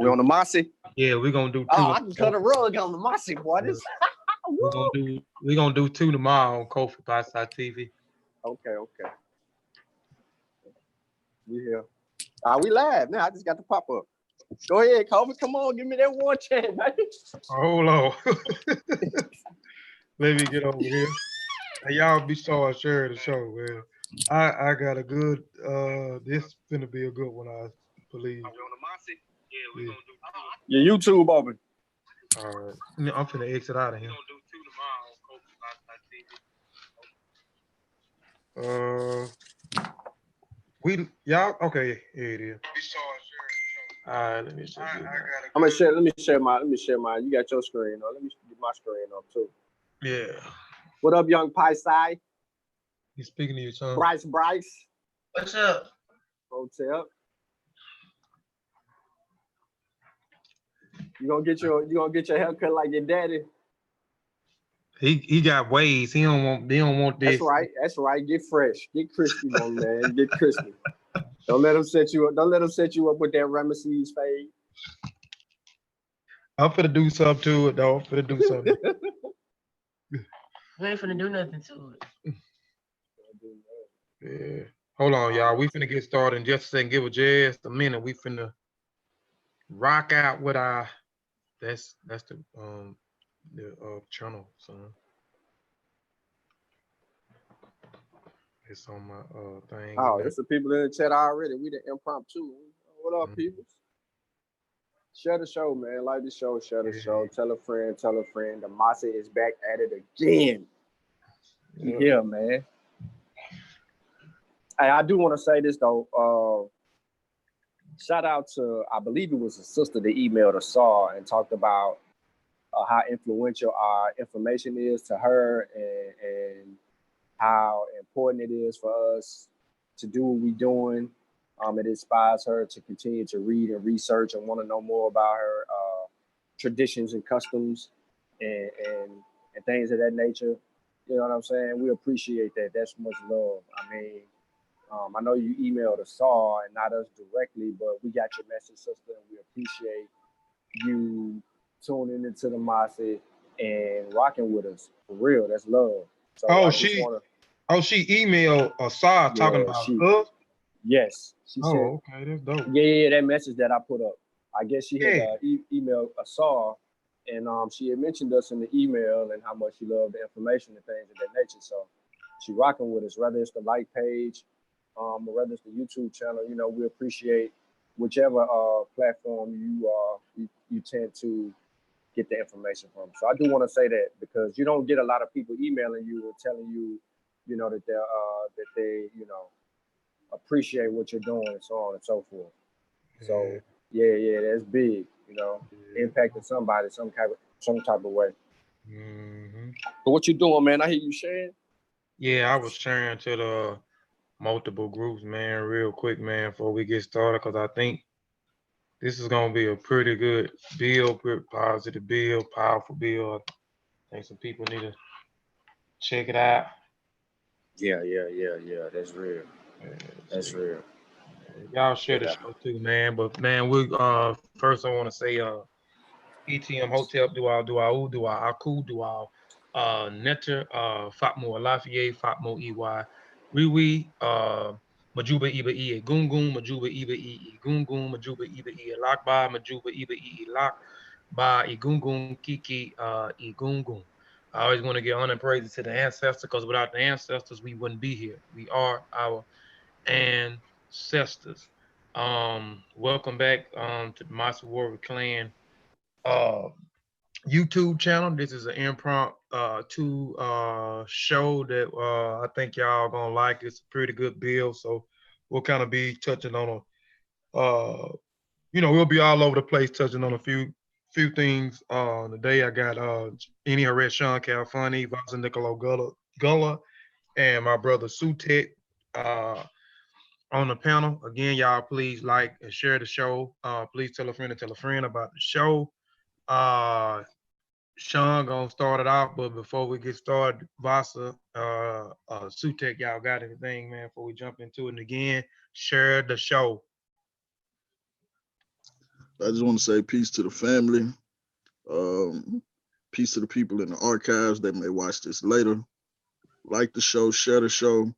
We on the Mossi? Yeah, we're gonna do 2. Oh, I can cut a rug on the Mossi, boy. This we're gonna do 2 tomorrow on Kofi Outside TV. Okay. We here. We live now. I just got to pop up. Go ahead, Kofi. Come on, give me that one chance, baby. Hold on. Let me get over here. Hey, y'all be sure to share the show, man. I got a good this finna be a good one, I believe. Are we on the Mossi? Yeah, we're gonna do 2. Your YouTube open. All right. I'm finna exit out of here. We're gonna do 2 tomorrow on Kofi Outside TV. Y'all okay, here it is. All right, let me check it. I'm gonna share. Let me share my. You got your screen on. Let me get my screen up too. Yeah. What up, young Pi Sai? You speaking to your son? Bryce. What's up? Hotel. You gonna get your haircut like your daddy? He got ways. They don't want this. That's right. Get fresh. Get crispy, my man. Get crispy. Don't let him set you up. Don't let him set you up with that Ramesses fade. I'm finna do something to it, though. I'm finna do something. We ain't finna do nothing to it. Yeah. Hold on, y'all. We finna get started in just a second. Give it just a minute. We finna rock out with our. That's the channel, son. It's on my thing. Oh, there's some people in the chat already. We the impromptu. What up, people? Share the show, man. Like the show, share the show. Tell a friend. The Mossi is back at it again. Yeah, man. Hey, I do want to say this though. Shout out to, I believe it was a sister that emailed or saw and talked about how influential our information is to her and how important it is for us to do what we're doing. It inspires her to continue to read and research and want to know more about her traditions and customs and things of that nature. You know what I'm saying? We appreciate that. That's much love. I mean, I know you emailed us all and not us directly, but we got your message, sister, and we appreciate you tuning into the Mossi and rocking with us. For real, that's love. So she emailed Asad talking about us? Yes. She said, okay, that's dope. Yeah, that message that I put up. I guess she had emailed Asad, and she had mentioned us in the email and how much she loved the information and things of that nature. So she rocking with us, whether it's the like page, or whether it's the YouTube channel. You know, we appreciate whichever platform you tend to get the information from. So I do want to say that because you don't get a lot of people emailing you or telling you, you know, that they you know, appreciate what you're doing and so on and so forth. So yeah, that's big, you know, impacting somebody some type of way. But what you doing, man? I hear you sharing. Yeah, I was sharing to the multiple groups, man, real quick, man, before we get started, because I think this is gonna be a pretty good bill, pretty positive bill, powerful bill. I think some people need to check it out. Yeah. That's real. That's real. Y'all share the show too, man. But man, we first I want to say ETM Hotel do our Aku do our Netter Fatmo Lafayette Fatmo EY Majuba Iba E Gungun Majuba Iba E Gungun Majuba Iba E Lakba Majuba Iba E Lak Ba Igungun Kiki Igungun. I always want to give honor and praise to the ancestors, because without the ancestors we wouldn't be here. We are our ancestors. Welcome back to the Mossi Warrior Clan YouTube channel. This is an impromptu show that I think y'all gonna like. It's a pretty good build, so we'll kind of be touching on we'll be all over the place touching on a few things. Today I got Eni Red Sean Calfani, Vasa Nicolo Gullah, and my brother Sutet on the panel. Again, y'all please like and share the show. Please tell a friend about the show. Sean gonna start it off, but before we get started, Vasa, Sutek, y'all got anything, man, before we jump into it? And again, share the show. I just want to say peace to the family. Peace to the people in the archives that may watch this later. Like the show, share the show.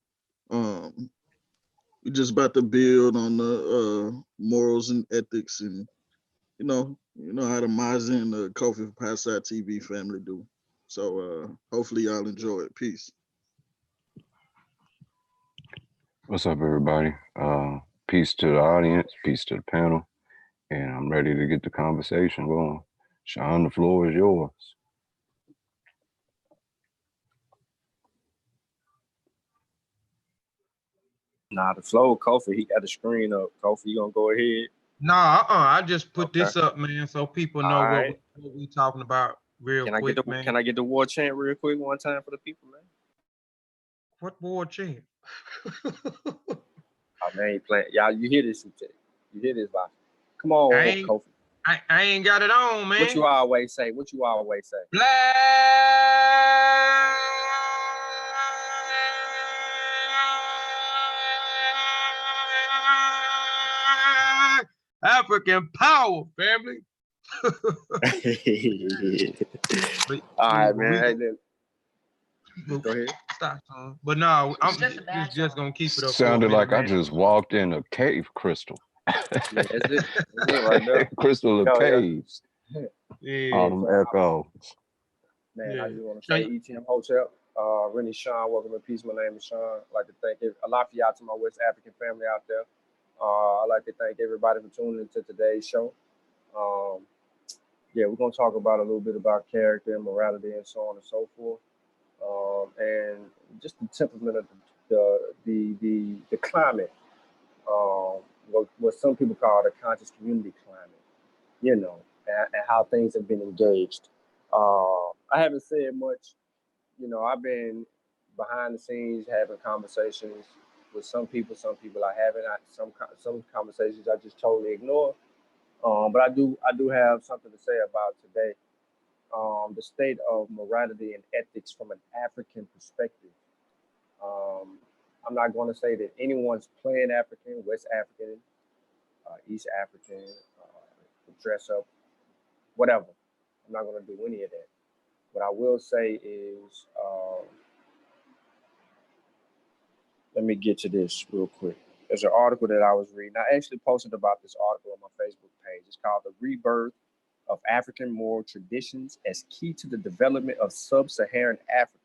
We're just about to build on the morals and ethics, and you know how the Mazi and the Kofi for Pathside TV family do. So hopefully y'all enjoy it. Peace. What's up, everybody? Peace to the audience, peace to the panel, and I'm ready to get the conversation going. Sean, the floor is yours. Nah, the flow, Kofi, he got the screen up. Kofi, you gonna go ahead? Nah, I just put this Okay. up, man, so people know Alright. what we talking about real quick, man. Can I get the war chant real quick one time for the people, man? What war chant? Oh, man, he playing. Y'all, you hear this? You hear this, box? Come on, Kofi. I ain't got it on, man. What you always say? Black African power, family. All right, man. Go ahead. Stop, son. But no, I'm just gonna keep it up. Sounded like I just walked in a cave crystal. Yeah, that's it right there. Crystal of caves. Yeah. All them echoes. Man, I just want to say ETM Hotel. Rennie Sean, welcome to peace. My name is Sean. I'd like to thank a lot for y'all to my West African family out there. I'd like to thank everybody for tuning into today's show. Yeah, we're gonna talk about a little bit about character and morality and so on and so forth. And just the temperament of the climate, what some people call the conscious community climate, and how things have been engaged. I haven't said much, I've been behind the scenes having conversations with some people I haven't. Some conversations I just totally ignore. But I do have something to say about today. The state of morality and ethics from an African perspective. I'm not going to say that anyone's playing African, West African, East African, dress up, whatever. I'm not going to do any of that. What I will say is, let me get to this real quick. There's an article that I was reading. I actually posted about this article on my Facebook page. It's called The Rebirth of African Moral Traditions as Key to the Development of Sub-Saharan Africa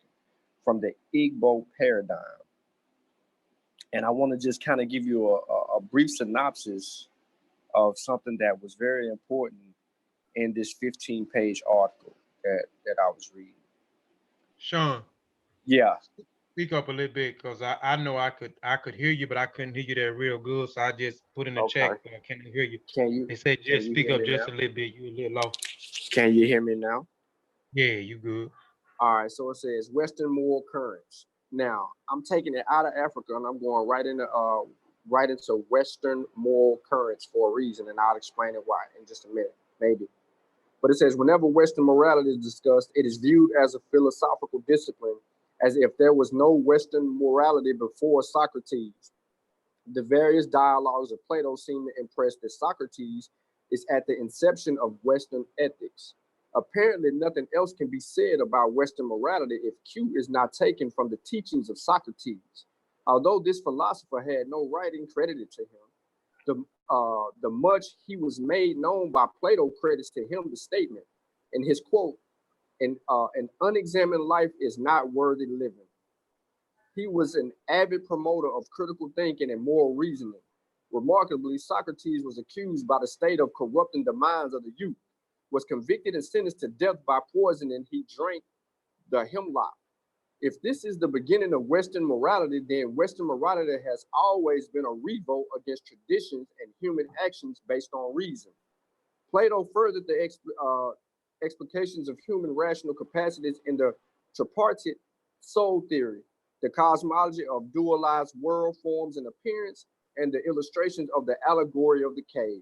from the Igbo Paradigm. And I want to just kind of give you a brief synopsis of something that was very important in this 15-page article that I was reading. Sean. Yeah. Speak up a little bit, because I know I could hear you, but I couldn't hear you there real good. So I just put in the chat, but I can't hear you. They said just speak up just a little bit. You a little low. Can you hear me now? Yeah, you good. All right, so it says Western moral currents. Now I'm taking it out of Africa and I'm going right into Western moral currents for a reason, and I'll explain it why in just a minute, maybe. But it says whenever Western morality is discussed, it is viewed as a philosophical discipline, as if there was no Western morality before Socrates. The various dialogues of Plato seem to impress that Socrates is at the inception of Western ethics. Apparently, nothing else can be said about Western morality if Q is not taken from the teachings of Socrates. Although this philosopher had no writing credited to him, the much he was made known by Plato credits to him the statement in his quote, an unexamined life is not worthy living. He was an avid promoter of critical thinking and moral reasoning. Remarkably, Socrates was accused by the state of corrupting the minds of the youth, was convicted and sentenced to death by poisoning he drank the hemlock. If this is the beginning of Western morality, then Western morality has always been a revolt against traditions and human actions based on reason. Plato furthered the explications of human rational capacities in the tripartite soul theory, the cosmology of dualized world forms and appearance, and the illustrations of the allegory of the cave.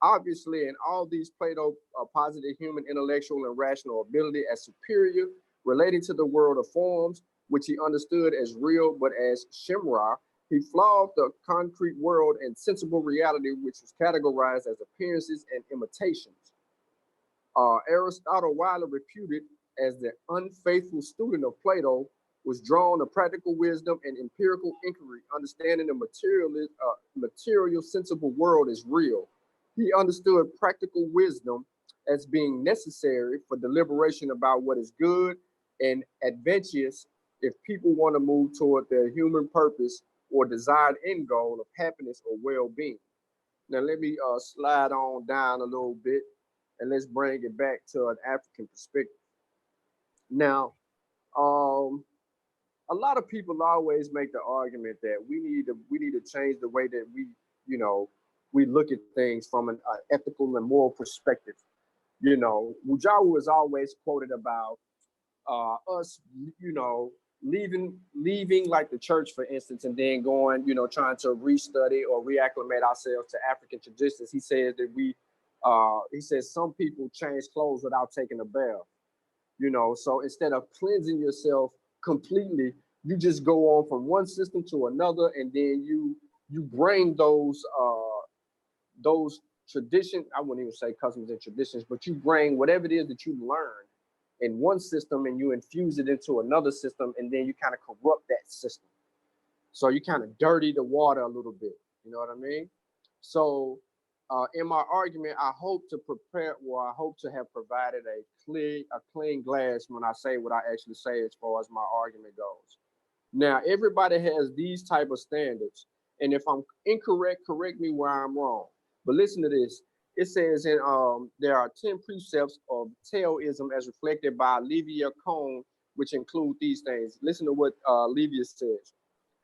Obviously, in all these, Plato posited human intellectual and rational ability as superior, relating to the world of forms, which he understood as real, but as Shimra, He flawed the concrete world and sensible reality, which was categorized as appearances and imitations. Aristotle, widely reputed as the unfaithful student of Plato, was drawn to practical wisdom and empirical inquiry, understanding the material sensible world is real. He understood practical wisdom as being necessary for deliberation about what is good and advantageous if people want to move toward their human purpose or desired end goal of happiness or well-being. Now let me slide on down a little bit and let's bring it back to an African perspective. Now, a lot of people always make the argument that we need to change the way that we look at things from an ethical and moral perspective. Mujawu is always quoted about us, leaving like the church, for instance, and then going, trying to restudy or reacclimate ourselves to African traditions. He says that he says some people change clothes without taking a bath. So instead of cleansing yourself completely, you just go on from one system to another, and then you bring those traditions. I wouldn't even say customs and traditions, but you bring whatever it is that you learned in one system and you infuse it into another system, and then you kind of corrupt that system. So you kind of dirty the water a little bit. You know what I mean? So in my argument, I hope to have provided a clean glass when I say what I actually say as far as my argument goes. Now, everybody has these type of standards, and if I'm incorrect, correct me where I'm wrong. But listen to this. It says in there are 10 precepts of Taoism as reflected by Livia Cohn, which include these things. Listen to what Livia says.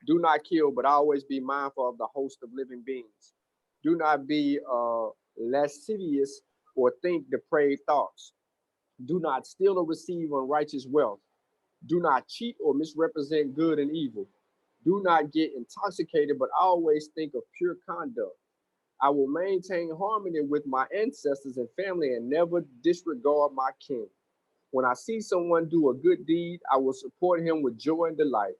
Do not kill, but always be mindful of the host of living beings. Do not be lascivious or think depraved thoughts. Do not steal or receive unrighteous wealth. Do not cheat or misrepresent good and evil. Do not get intoxicated, but always think of pure conduct. I will maintain harmony with my ancestors and family and never disregard my kin. When I see someone do a good deed, I will support him with joy and delight.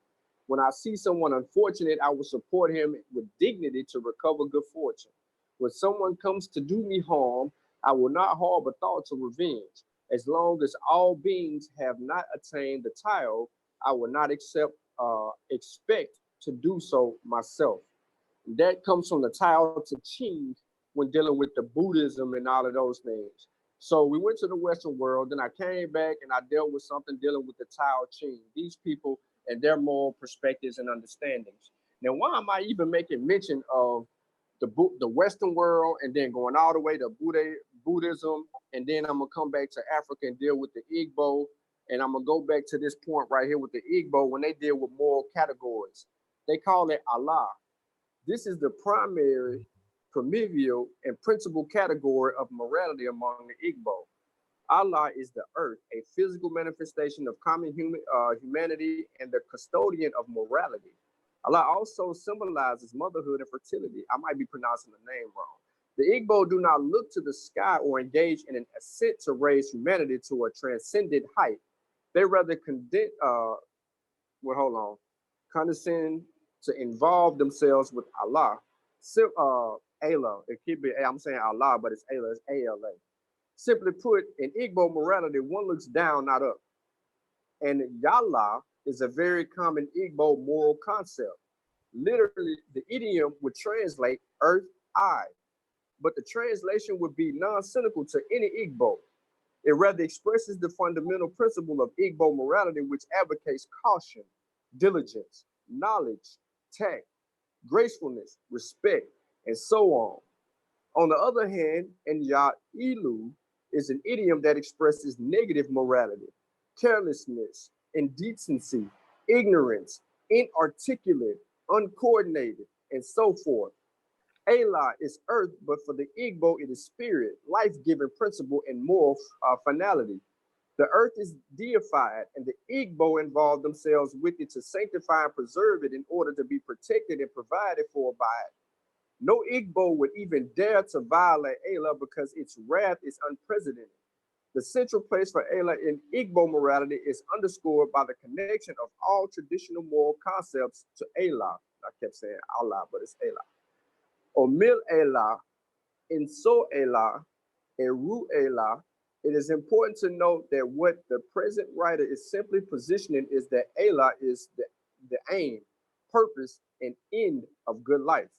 When I see someone unfortunate, I will support him with dignity to recover good fortune. When someone comes to do me harm, I will not harbor thoughts of revenge. As long as all beings have not attained the Tao, I will not expect to do so myself. That comes from the Tao Te Ching when dealing with the Buddhism and all of those things. So we went to the Western world, then I came back and I dealt with something dealing with the Tao Te Ching, these people and their moral perspectives and understandings. Now, why am I even making mention of the Western world and then going all the way to Buddhism, and then I'm gonna come back to Africa and deal with the Igbo, and I'm gonna go back to this point right here with the Igbo when they deal with moral categories. They call it Allah. This is the primary, primeval, and principal category of morality among the Igbo. Allah is the earth, a physical manifestation of common humanity and the custodian of morality. Allah also symbolizes motherhood and fertility. I might be pronouncing the name wrong. The Igbo do not look to the sky or engage in an ascent to raise humanity to a transcendent height. They rather condescend to involve themselves with Allah. Allah, it could be, I'm saying Allah, but it's Allah, it's ALA. Simply put, in Igbo morality, one looks down, not up. And Yalla is a very common Igbo moral concept. Literally, the idiom would translate earth, I, but the translation would be non-cynical to any Igbo. It rather expresses the fundamental principle of Igbo morality, which advocates caution, diligence, knowledge, tact, gracefulness, respect, and so on. On the other hand, Ilu is an idiom that expresses negative morality, carelessness, indecency, ignorance, inarticulate, uncoordinated, and so forth. Allah is earth, but for the Igbo, it is spirit, life-giving principle, and moral finality. The earth is deified, and the Igbo involve themselves with it to sanctify and preserve it in order to be protected and provided for by it. No Igbo would even dare to violate Allah because its wrath is unprecedented. The central place for Allah in Igbo morality is underscored by the connection of all traditional moral concepts to Allah. I kept saying Allah, but it's Ela. Omil Ela, Inso Ela, Eru Ela. It is important to note that what the present writer is simply positioning is that Ela is the aim, purpose, and end of good life.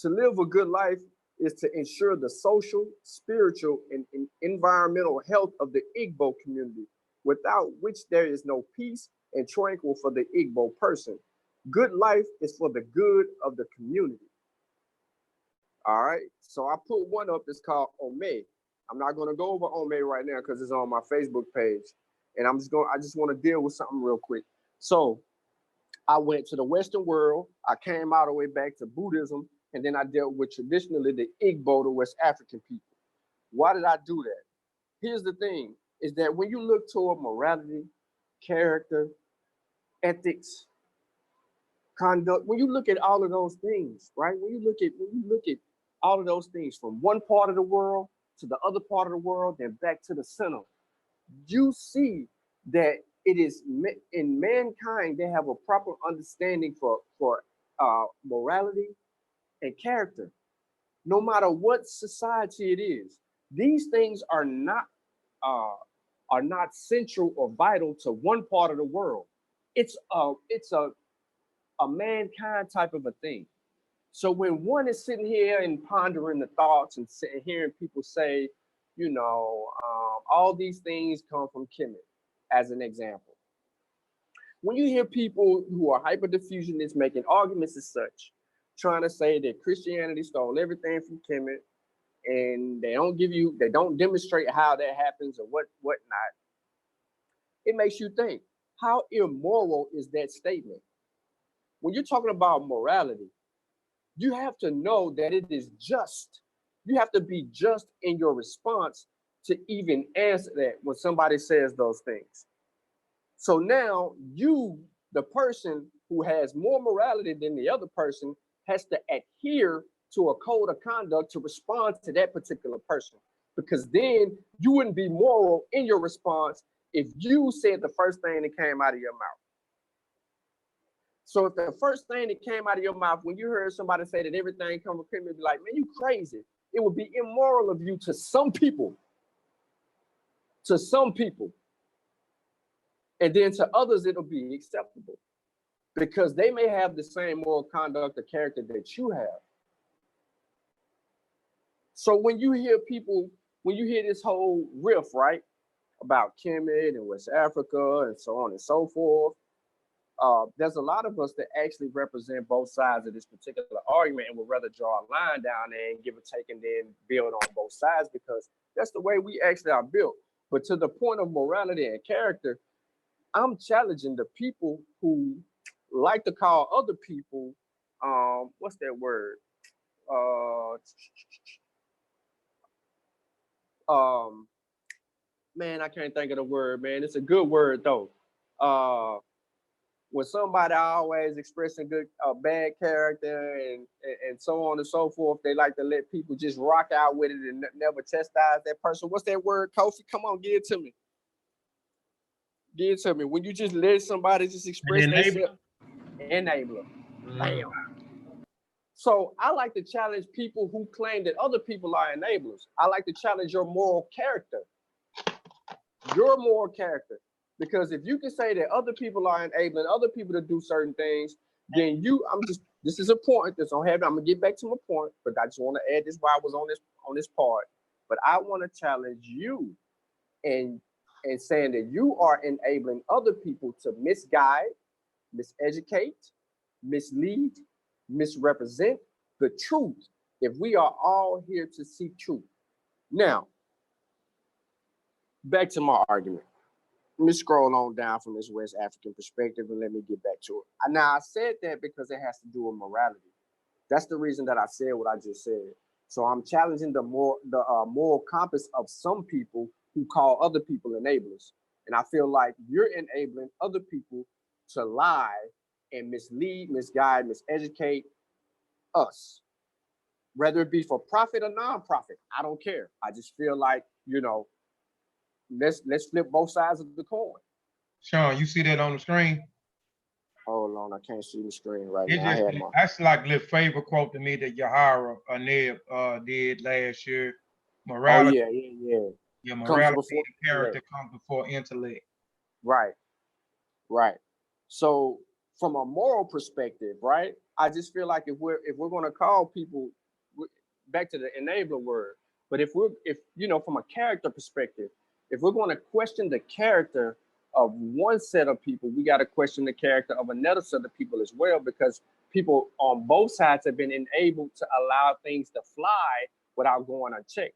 To live a good life is to ensure the social, spiritual, and environmental health of the Igbo community, without which there is no peace and tranquil for the Igbo person. Good life is for the good of the community. All right, so I put one up that's called Ome. I'm not going to go over Ome right now because it's on my Facebook page, and I just want to deal with something real quick. So I went to the Western world. I came all the way back to Buddhism, and then I dealt with traditionally the Igbo, the West African people. Why did I do that? Here's the thing, is that when you look toward morality, character, ethics, conduct, when you look at all of those things, right? When you look at all of those things from one part of the world to the other part of the world, then back to the center, you see that it is in mankind, they have a proper understanding for morality and character. No matter what society it is, these things are not central or vital to one part of the world. It's a mankind type of a thing. So when one is sitting here and pondering the thoughts and hearing people say, all these things come from Kemet, as an example. When you hear people who are hyper-diffusionists making arguments as such, trying to say that Christianity stole everything from Kemet, and they don't demonstrate how that happens or whatnot, it makes you think, how immoral is that statement? When you're talking about morality, you have to know that it is just. You have to be just in your response to even answer that when somebody says those things. So now you, the person who has more morality than the other person, has to adhere to a code of conduct to respond to that particular person. Because then you wouldn't be moral in your response if you said the first thing that came out of your mouth. So if the first thing that came out of your mouth, when you heard somebody say that everything comes from Kemet, you'd be like, man, you crazy. It would be immoral of you to some people. To some people. And then to others, it'll be acceptable. Because they may have the same moral conduct or character that you have. So when you hear this whole riff, right, about Kemet and West Africa and so on and so forth, there's a lot of us that actually represent both sides of this particular argument and would rather draw a line down there and give a take and then build on both sides, because that's the way we actually are built. But to the point of morality and character, I'm challenging the people who like to call other people, what's that word? Man, I can't think of the word, man. It's a good word though. When somebody always expressing bad character and so on and so forth, they like to let people just rock out with it and never chastise that person. What's that word, Kofi? Come on, give it to me. Give it to me. When you just let somebody just express themselves. Enabler. Bam. So I like to challenge people who claim that other people are enablers. I like to challenge your moral character. Your moral character. Because if you can say that other people are enabling other people to do certain things, then this is a point that's on heaven. I'm gonna get back to my point, but I just want to add this while I was on this part. But I want to challenge you and saying that you are enabling other people to misguide, miseducate, mislead, misrepresent the truth, if we are all here to seek truth. Now, back to my argument. Let me scroll on down from this West African perspective and let me get back to it. Now, I said that because it has to do with morality. That's the reason that I said what I just said. So I'm challenging the moral compass of some people who call other people enablers. And I feel like you're enabling other people to lie and mislead, misguide, miseducate us. Whether it be for profit or non-profit, I don't care. I just feel like, let's flip both sides of the coin. Sean, you see that on the screen? Hold on, I can't see the screen right It's now. I just had my. that's like the favorite quote to me that Yahara Neb did last year. Oh Morality, yeah. your Comes morality before and character comes before intellect. right, right. So from a moral perspective, right? I just feel like if we're gonna call people back to the enabler word, but if you know from a character perspective, if we're going to question the character of one set of people, we got to question the character of another set of people as well, because people on both sides have been enabled to allow things to fly without going unchecked.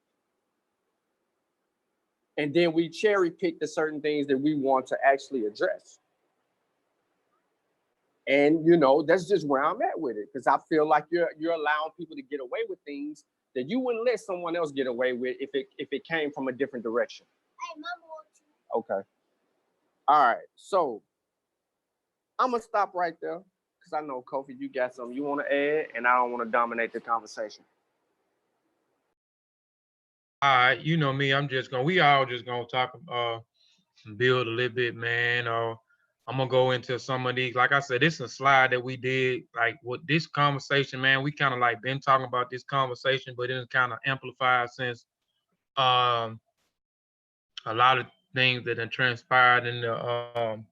And then we cherry pick the certain things that we want to actually address. And you know, that's just where I'm at with it, because I feel like you're allowing people to get away with things that you wouldn't let someone else get away with if it came from a different direction. Hey, Mama. Okay. All right. So I'm gonna stop right there because I know Kofi, you got something you want to add, and I don't want to dominate the conversation. All right, you know me, we all just gonna talk build a little bit, man. I'm gonna go into some of these. Like I said, this is a slide that we did. Like with this conversation, man, we kind of like been talking about this conversation, but it's kind of amplified since a lot of things that have transpired in the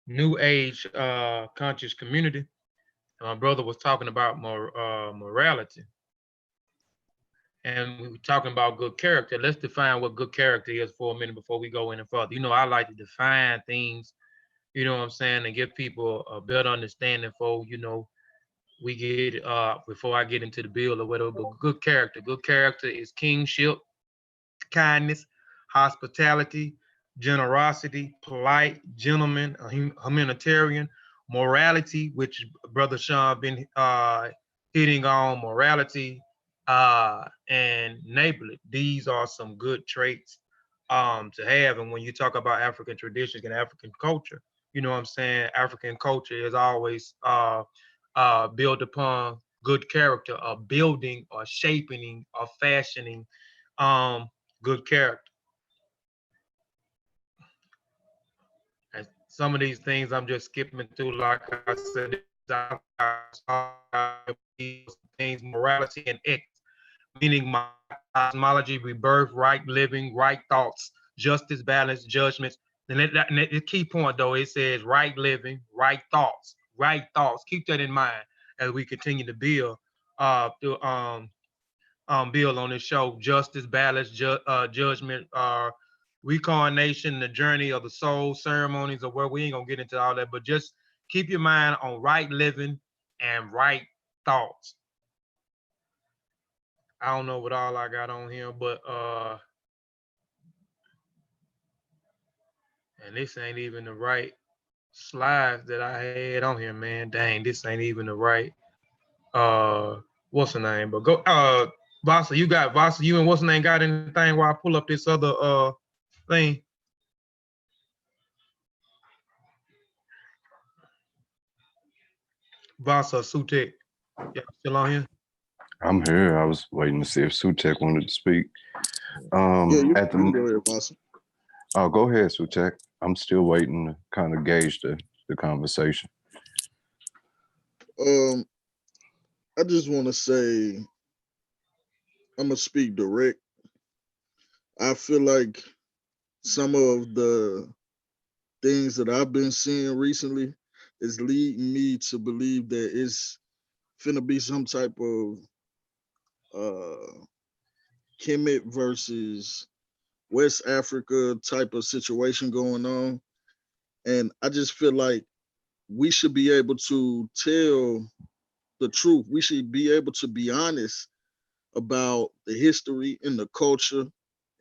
new age conscious community. And my brother was talking about morality. And we were talking about good character. Let's define what good character is for a minute before we go any further. You know, I like to define things, you know what I'm saying, and give people a better understanding for, you know, we get before I get into the bill or whatever. But good character. Good character is kingship, kindness, hospitality, generosity, polite, gentleman, humanitarian, morality, which Brother Sean been hitting on, morality, and neighborly. These are some good traits to have. And when you talk about African traditions and African culture, you know what I'm saying? African culture is always built upon good character, or building, or shaping, or fashioning good character. And some of these things I'm just skipping through, like I said, things, morality and ethics, meaning my cosmology, rebirth, right living, right thoughts, justice, balance, judgments. And the key point though, it says right living, right thoughts, right thoughts. Keep that in mind as we continue to build build on this show. Justice, balance, judgment, reincarnation, the journey of the soul, ceremonies of where we ain't gonna get into all that, but just keep your mind on right living and right thoughts. I don't know what all I got on here, but and this ain't even the right slides that I had on here, man. Dang, this ain't even the right what's the name? But go Vasa, you and what's the name got anything while I pull up this other thing? Vasa, Sutek, y'all still on here? I'm here. I was waiting to see if Sutek wanted to speak. Yeah, you At can go the ahead, boss. Oh, go ahead, Sutek. I'm still waiting to kind of gauge the conversation. I just want to say, I'm gonna speak direct. I feel like some of the things that I've been seeing recently is leading me to believe that it's finna be some type of Kemet versus West Africa type of situation going on. And I just feel like we should be able to tell the truth. We should be able to be honest about the history and the culture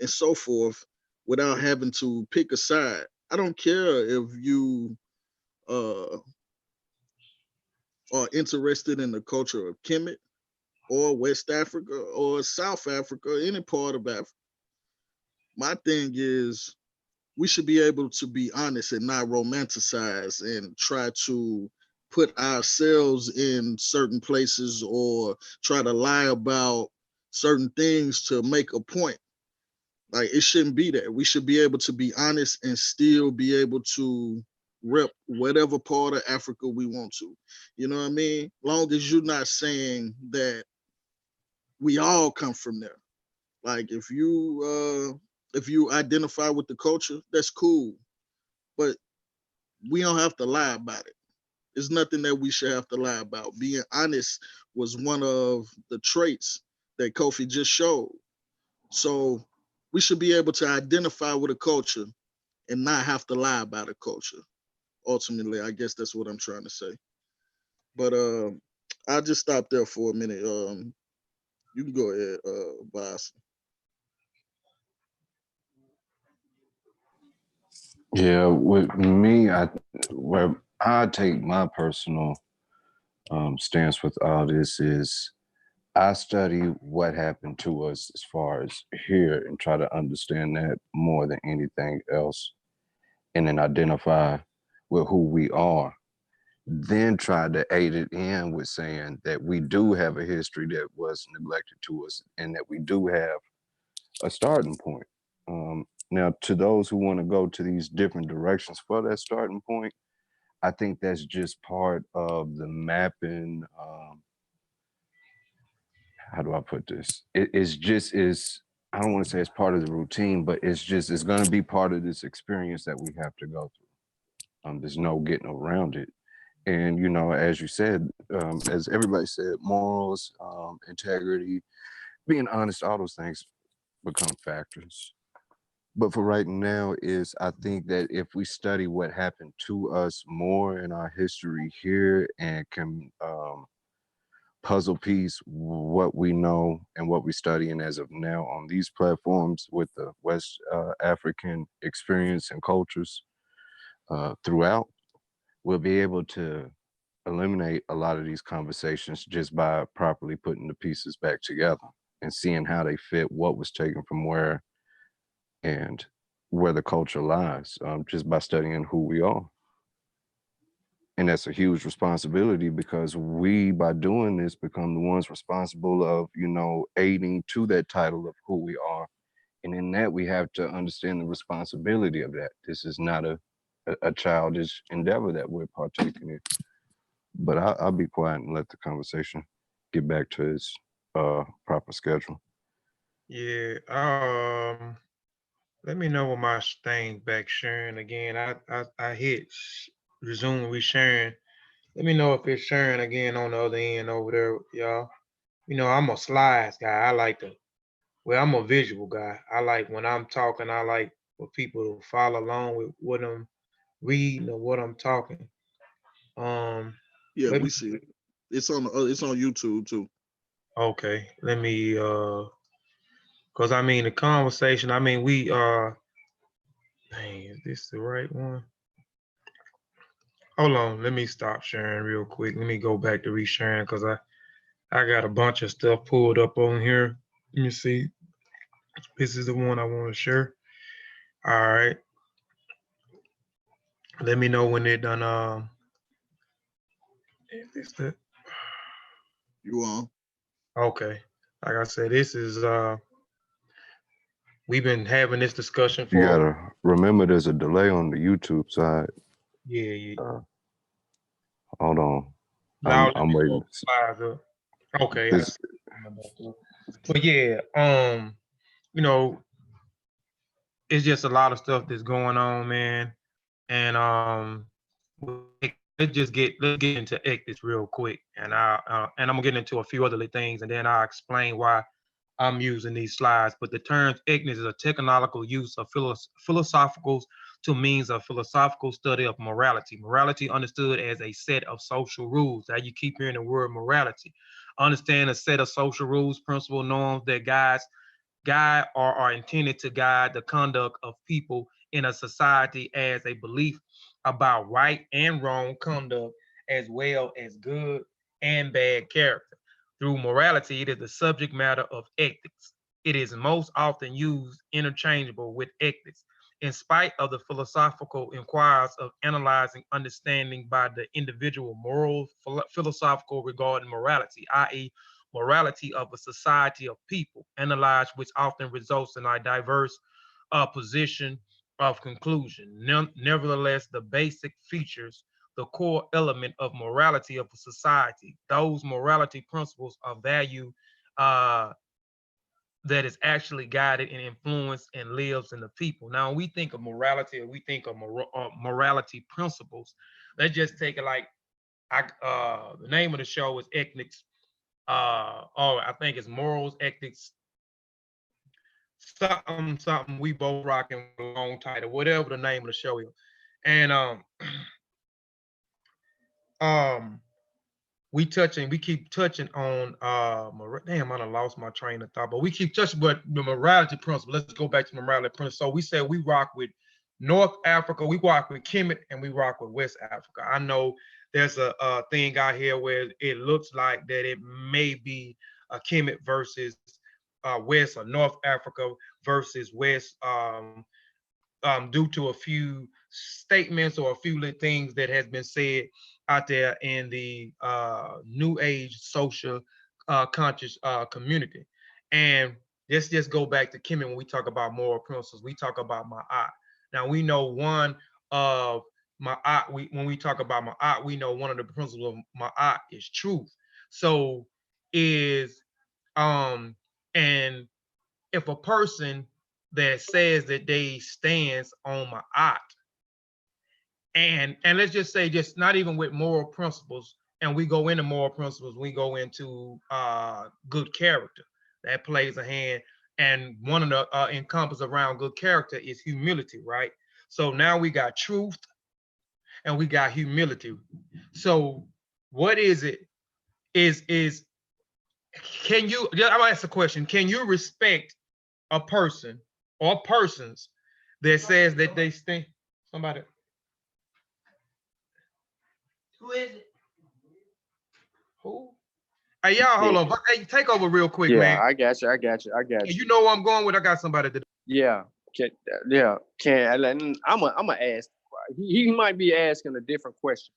and so forth without having to pick a side. I don't care if you are interested in the culture of Kemet or West Africa or South Africa, any part of Africa. My thing is we should be able to be honest and not romanticize and try to put ourselves in certain places or try to lie about certain things to make a point. Like it shouldn't be that. We should be able to be honest and still be able to rep whatever part of Africa we want to. You know what I mean? Long as you're not saying that we all come from there. Like if you identify with the culture, that's cool. But we don't have to lie about it. It's nothing that we should have to lie about. Being honest was one of the traits that Kofi just showed. So we should be able to identify with a culture and not have to lie about a culture. Ultimately, I guess that's what I'm trying to say. But I'll just stop there for a minute. You can go ahead, Boss. Yeah, with me, where I take my personal stance with all this is I study what happened to us as far as here and try to understand that more than anything else, and then identify with who we are. Then try to aid it in with saying that we do have a history that was neglected to us and that we do have a starting point. Now, to those who want to go to these different directions for that starting point, I think that's just part of the mapping. How do I put this? I don't want to say it's part of the routine, but it's going to be part of this experience that we have to go through. There's no getting around it. And, you know, as you said, as everybody said, morals, integrity, being honest, all those things become factors. But for right now I think that if we study what happened to us more in our history here and can puzzle piece what we know and what we're studying as of now on these platforms with the West African experience and cultures throughout, we'll be able to eliminate a lot of these conversations just by properly putting the pieces back together and seeing how they fit, what was taken from where, and where the culture lies, just by studying who we are. And that's a huge responsibility because we, by doing this, become the ones responsible of, you know, aiding to that title of who we are. And in that, we have to understand the responsibility of that. This is not a childish endeavor that we're partaking in. But I'll be quiet and let the conversation get back to its proper schedule. Yeah. Let me know when my thing back sharing again. I hit resume resharing. Let me know if it's sharing again on the other end over there, y'all. You know, I'm a slides guy. I'm a visual guy. I like when I'm talking, I like for people to follow along with what I'm reading or what I'm talking. Um, Yeah, let we me, see it. It's on YouTube too. okay, let me, cause I mean, the conversation, I mean, dang, is this the right one? Hold on, let me stop sharing real quick. Let me go back to resharing because I got a bunch of stuff pulled up on here. Let me see. This is the one I want to share. All right. Let me know when they're done. Is this the You on? okay? Like I said, this is we've been having this discussion You for gotta remember there's a delay on the YouTube side. yeah. Hold on. Now let I'm me waiting. pull the slides up. Okay, I This see. But yeah, you know, it's just a lot of stuff that's going on, man. And let's get into ethics real quick, and I'm gonna get into a few other things, and then I'll explain why I'm using these slides. But the term ignorance is a technological use of philosophicals to means of philosophical study of morality. Morality understood as a set of social rules. Now you keep hearing the word morality. Understand a set of social rules, principle norms that guide or are intended to guide the conduct of people in a society as a belief about right and wrong conduct as well as good and bad character. Through morality, it is the subject matter of ethics. It is most often used interchangeable with ethics. In spite of the philosophical inquiries of analyzing understanding by the individual moral, philosophical regarding morality, i.e., morality of a society of people, analyzed which often results in a diverse position of conclusion. Nevertheless, the basic features, the core element of morality of a society, those morality principles of value that is actually guided and influenced and lives in the people. Now, when we think of morality or we think of morality principles, let's just take it like the name of the show is Ethics, or I think it's Morals, Ethics, something we both rocking with a long title, whatever the name of the show is. And we keep touching on damn, I done lost my train of thought, but we keep touching, but the morality principle. Let's go back to morality principle. So we said we rock with North Africa, we rock with Kemet, and we rock with West Africa. I know there's a thing out here where it looks like that it may be a Kemet versus West, or North Africa versus West, due to a few statements or a few things that has been said out there in the new age social conscious community. And let's just go back to Kemet. When we talk about moral principles, we talk about ma'at. Now we know one of ma'at, when we talk about ma'at, we know one of the principles of ma'at is truth. So is and if a person that says that they stands on ma'at, and let's just say, just not even with moral principles, and we go into moral principles, we go into good character, that plays a hand. And one of the encompass around good character is humility, right? So now we got truth and we got humility. So what is it? Can you, I'm gonna ask a question, can you respect a person or persons that says that they stand, somebody? Who is it? Who? Hey, y'all, hold on. Hey, take over real quick, Yeah, man. I got you. You know where I'm going with. I got somebody to. Yeah, I'm gonna ask. He might be asking a different question,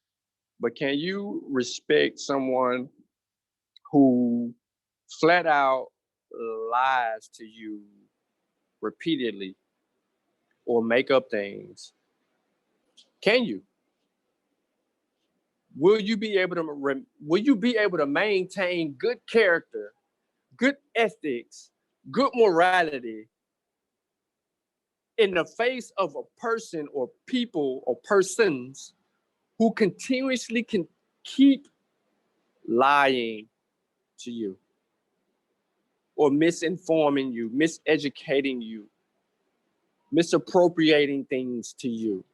but can you respect someone who flat out lies to you repeatedly or make up things? Can you? Will you be able to maintain good character, good ethics, good morality in the face of a person or people or persons who continuously can keep lying to you or misinforming you, miseducating you, misappropriating things to you?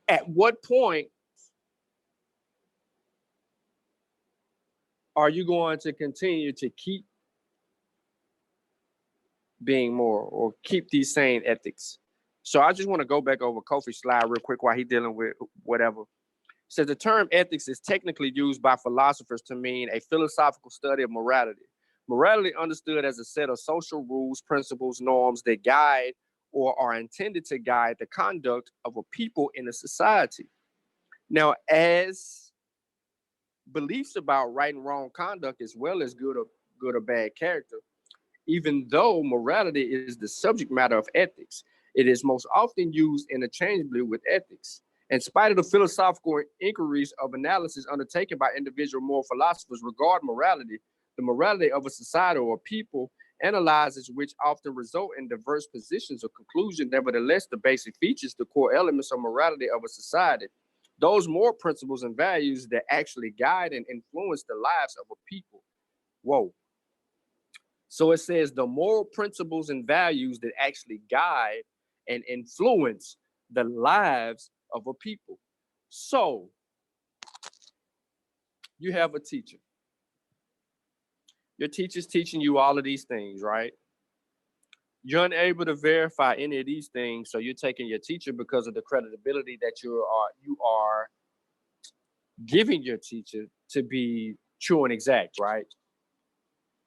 At what point are you going to continue to keep being moral or keep these same ethics? So I just want to go back over Kofi's slide real quick while he's dealing with whatever. It says the term ethics is technically used by philosophers to mean a philosophical study of morality. Morality understood as a set of social rules, principles, norms that guide or are intended to guide the conduct of a people in a society. Now, as beliefs about right and wrong conduct, as well as good or bad character, even though morality is the subject matter of ethics, it is most often used interchangeably with ethics. In spite of the philosophical inquiries of analysis undertaken by individual moral philosophers regarding morality, the morality of a society or people analyzes which often result in diverse positions or conclusions. Nevertheless, the basic features, the core elements of morality of a society, those moral principles and values that actually guide and influence the lives of a people. Whoa. So it says the moral principles and values that actually guide and influence the lives of a people. So you have a teacher. Your teacher's teaching you all of these things, right? You're unable to verify any of these things, so you're taking your teacher because of the credibility that you are giving your teacher to be true and exact, right?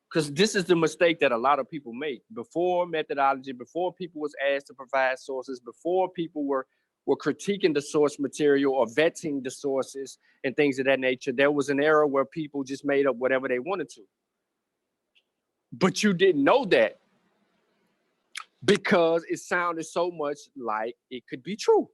Because this is the mistake that a lot of people make. Before methodology, before people was asked to provide sources, before people were critiquing the source material or vetting the sources and things of that nature, there was an era where people just made up whatever they wanted to. But you didn't know that. because it sounded so much like it could be true.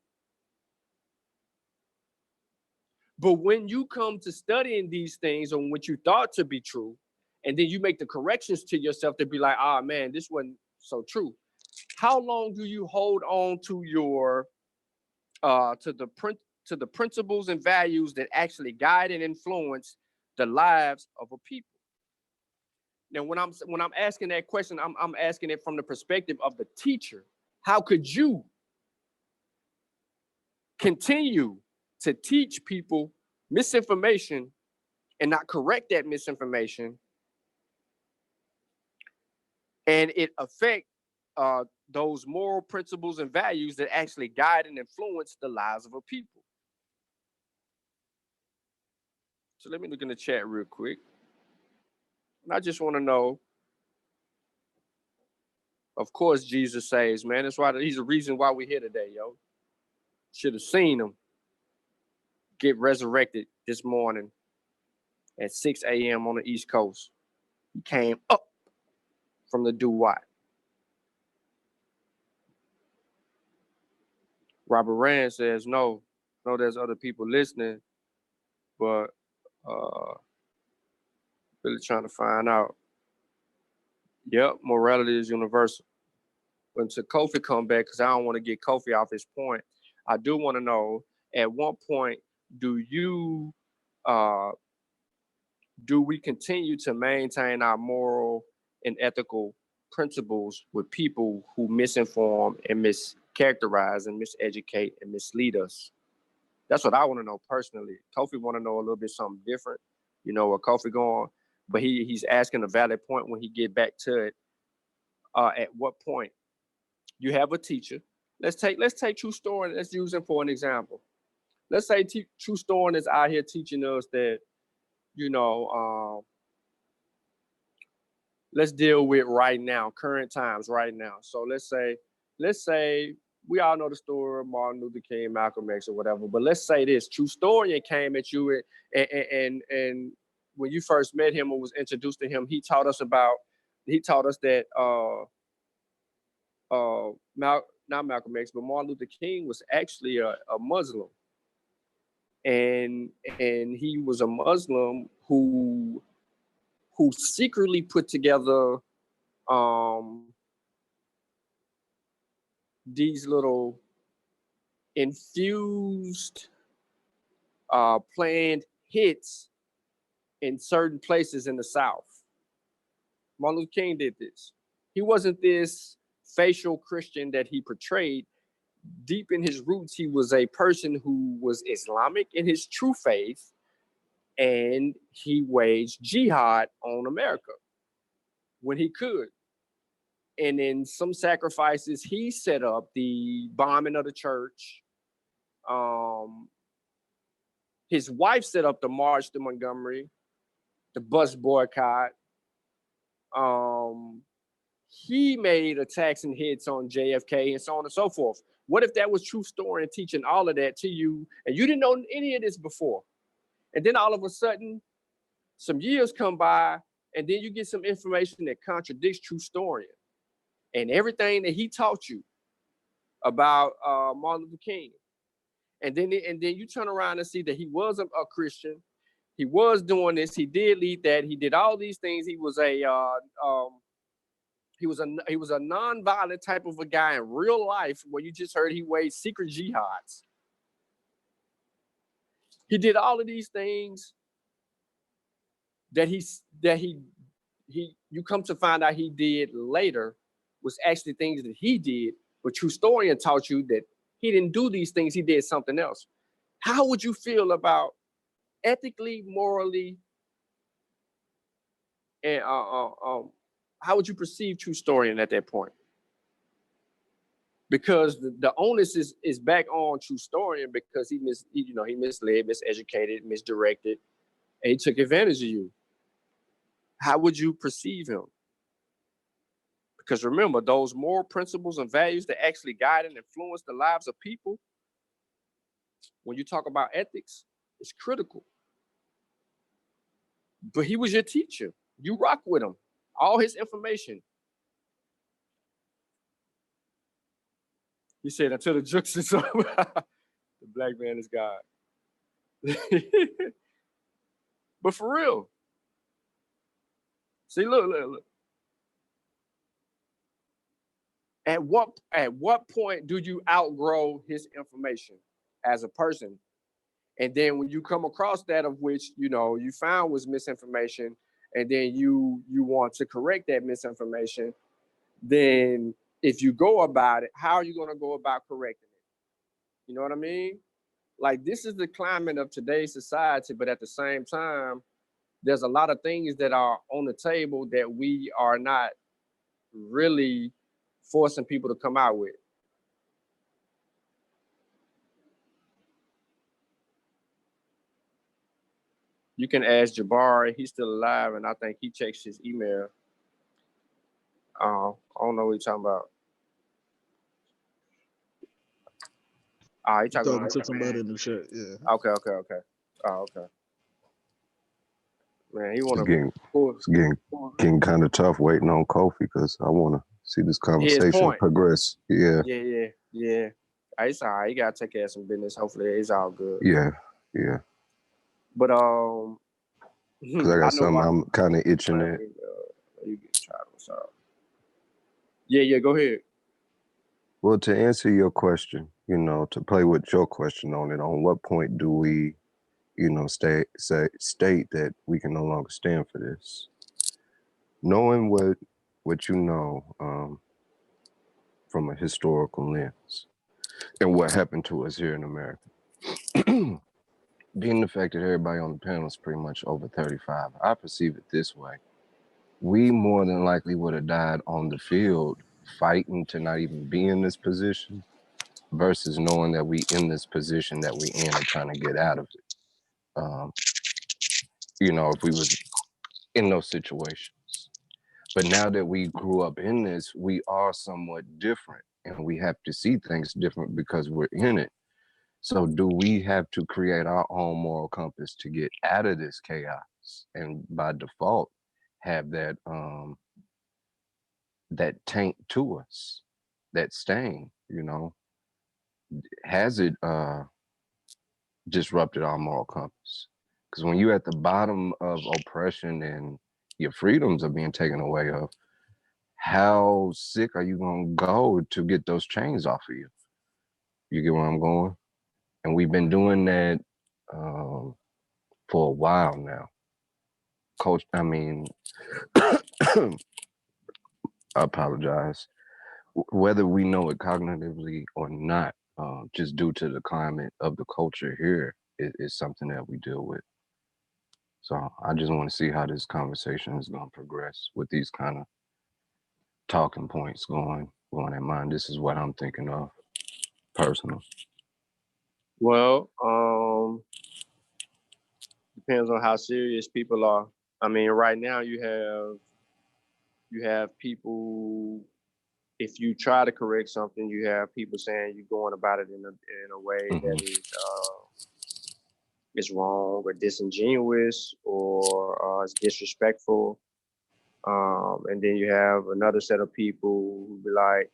But when you come to studying these things on what you thought to be true, and then you make the corrections to yourself to be like, ah, man, this wasn't so true. How long do you hold on to your to the principles and values that actually guide and influence the lives of a people? Now, when I'm asking that question, I'm asking it from the perspective of the teacher. How could you continue to teach people misinformation and not correct that misinformation, and it affect those moral principles and values that actually guide and influence the lives of a people? So let me look in the chat real quick. And I just want to know, of course, Jesus saves, man. That's why he's the reason why we're here today, yo. Should have seen him get resurrected this morning at 6 a.m. on the East Coast. He came up from the do-what. Robert Rand says, no, there's other people listening, but really trying to find out. Yep, morality is universal. But until Kofi come back, because I don't want to get Kofi off his point, I do want to know, at what point do we continue to maintain our moral and ethical principles with people who misinform and mischaracterize and miseducate and mislead us? That's what I want to know personally. Kofi want to know a little bit something different, you know, where Kofi going, but he's asking a valid point when he get back to it. At what point you have a teacher? Let's take True Story. Let's use him for an example. Let's say True Story is out here teaching us that, you know, let's deal with right now, current times right now. So let's say we all know the story of Martin Luther King, Malcolm X, or whatever. But let's say this True Story came at you and when you first met him or was introduced to him, he taught us that not Malcolm X, but Martin Luther King was actually a Muslim. And he was a Muslim who secretly put together these little infused planned hits in certain places in the South. Martin Luther King did this. He wasn't this facial Christian that he portrayed. Deep in his roots, he was a person who was Islamic in his true faith, and he waged jihad on America when he could. And in some sacrifices, he set up the bombing of the church. His wife set up the march to Montgomery, the bus boycott. He made attacks and hits on JFK and so on and so forth. What if that was True Story and teaching all of that to you and you didn't know any of this before? And then all of a sudden, some years come by and then you get some information that contradicts True Story and everything that he taught you about Martin Luther King. And then you turn around and see that he was a Christian. He was doing this. He did lead that. He did all these things. He was a non-violent type of a guy in real life, where you just heard he waged secret jihads. He did all of these things that you come to find out he did later was actually things that he did, but True Story taught you that he didn't do these things. He did something else. How would you feel about ethically, morally, and how would you perceive True Story at that point? Because the onus is back on True Story because he misled, miseducated, misdirected, and he took advantage of you. How would you perceive him? Because remember, those moral principles and values that actually guide and influence the lives of people, when you talk about ethics, it's critical. But he was your teacher. You rock with him. All his information. He said, until the jokes is over, the black man is God. But for real. See, look. At what point do you outgrow his information as a person? And then when you come across that of which, you know, you found was misinformation, and then you want to correct that misinformation, then if you go about it, how are you going to go about correcting it? You know what I mean? Like, this is the climate of today's society, but at the same time, there's a lot of things that are on the table that we are not really forcing people to come out with. You can ask Jabari, he's still alive, and I think he checks his email. I don't know what you're talking about. He Talking to somebody in the chat, yeah. Okay. Oh, okay. Man, he want It's getting kind of tough waiting on Kofi because I want to see this conversation progress. Yeah. It's all right. You gotta take care of some business. Hopefully, it's all good. Yeah. But because I got something I'm kind of itching at. You get tried. Sorry. Yeah. Go ahead. Well, to answer your question, you know, to play with your question on it, on what point do we, you know, state that we can no longer stand for this? Knowing what you know from a historical lens and what happened to us here in America. Being the fact that everybody on the panel is pretty much over 35, I perceive it this way. We more than likely would have died on the field fighting to not even be in this position versus knowing that we in this position that we in and trying to get out of it. You know, if we was in those situations. But now that we grew up in this, we are somewhat different and we have to see things different because we're in it. So do we have to create our own moral compass to get out of this chaos and by default have that that taint to us, that stain, you know? Has it disrupted our moral compass? Because when you're at the bottom of oppression and your freedoms are being taken away of, how sick are you gonna go to get those chains off of you? You get where I'm going? And we've been doing that for a while now. Coach, I mean, I apologize. Whether we know it cognitively or not, just due to the climate of the culture here, is something that we deal with. So I just want to see how this conversation is going to progress with these kind of talking points going in mind. This is what I'm thinking of, personal. Well, depends on how serious people are. I mean, right now you have people. If you try to correct something, you have people saying you're going about it in a way that is wrong or disingenuous or it's disrespectful. And then you have another set of people who be like,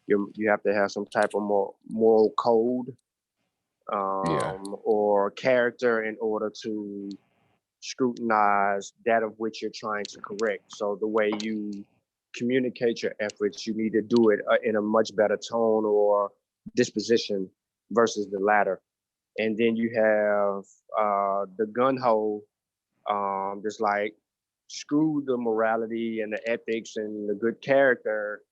you have to have some type of moral code or character in order to scrutinize that of which you're trying to correct. So the way you communicate your efforts, you need to do it in a much better tone or disposition versus the latter. And then you have the gun-ho, just like, screw the morality and the ethics and the good character.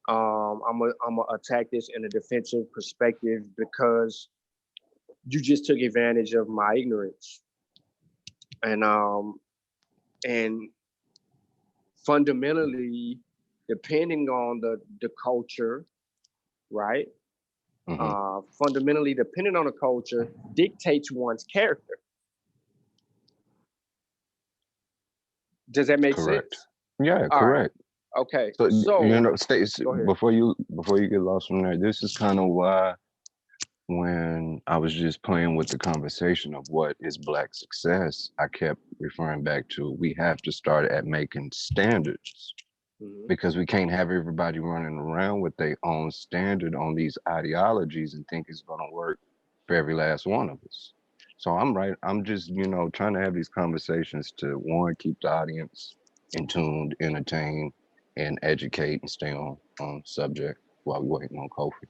I'm gonna attack this in a defensive perspective because you just took advantage of my ignorance. And fundamentally, depending on the culture, right? Fundamentally, depending on the culture, dictates one's character. Does that make sense? Yeah, correct. Right. Okay. So you know, before you get lost from there, this is kind of why when I was just playing with the conversation of what is Black success, I kept referring back to we have to start at making standards because we can't have everybody running around with their own standard on these ideologies and think it's going to work for every last one of us. So I'm just, trying to have these conversations to, one, keep the audience in tuned, entertain, and educate and stay on subject while we're waiting on Kofi.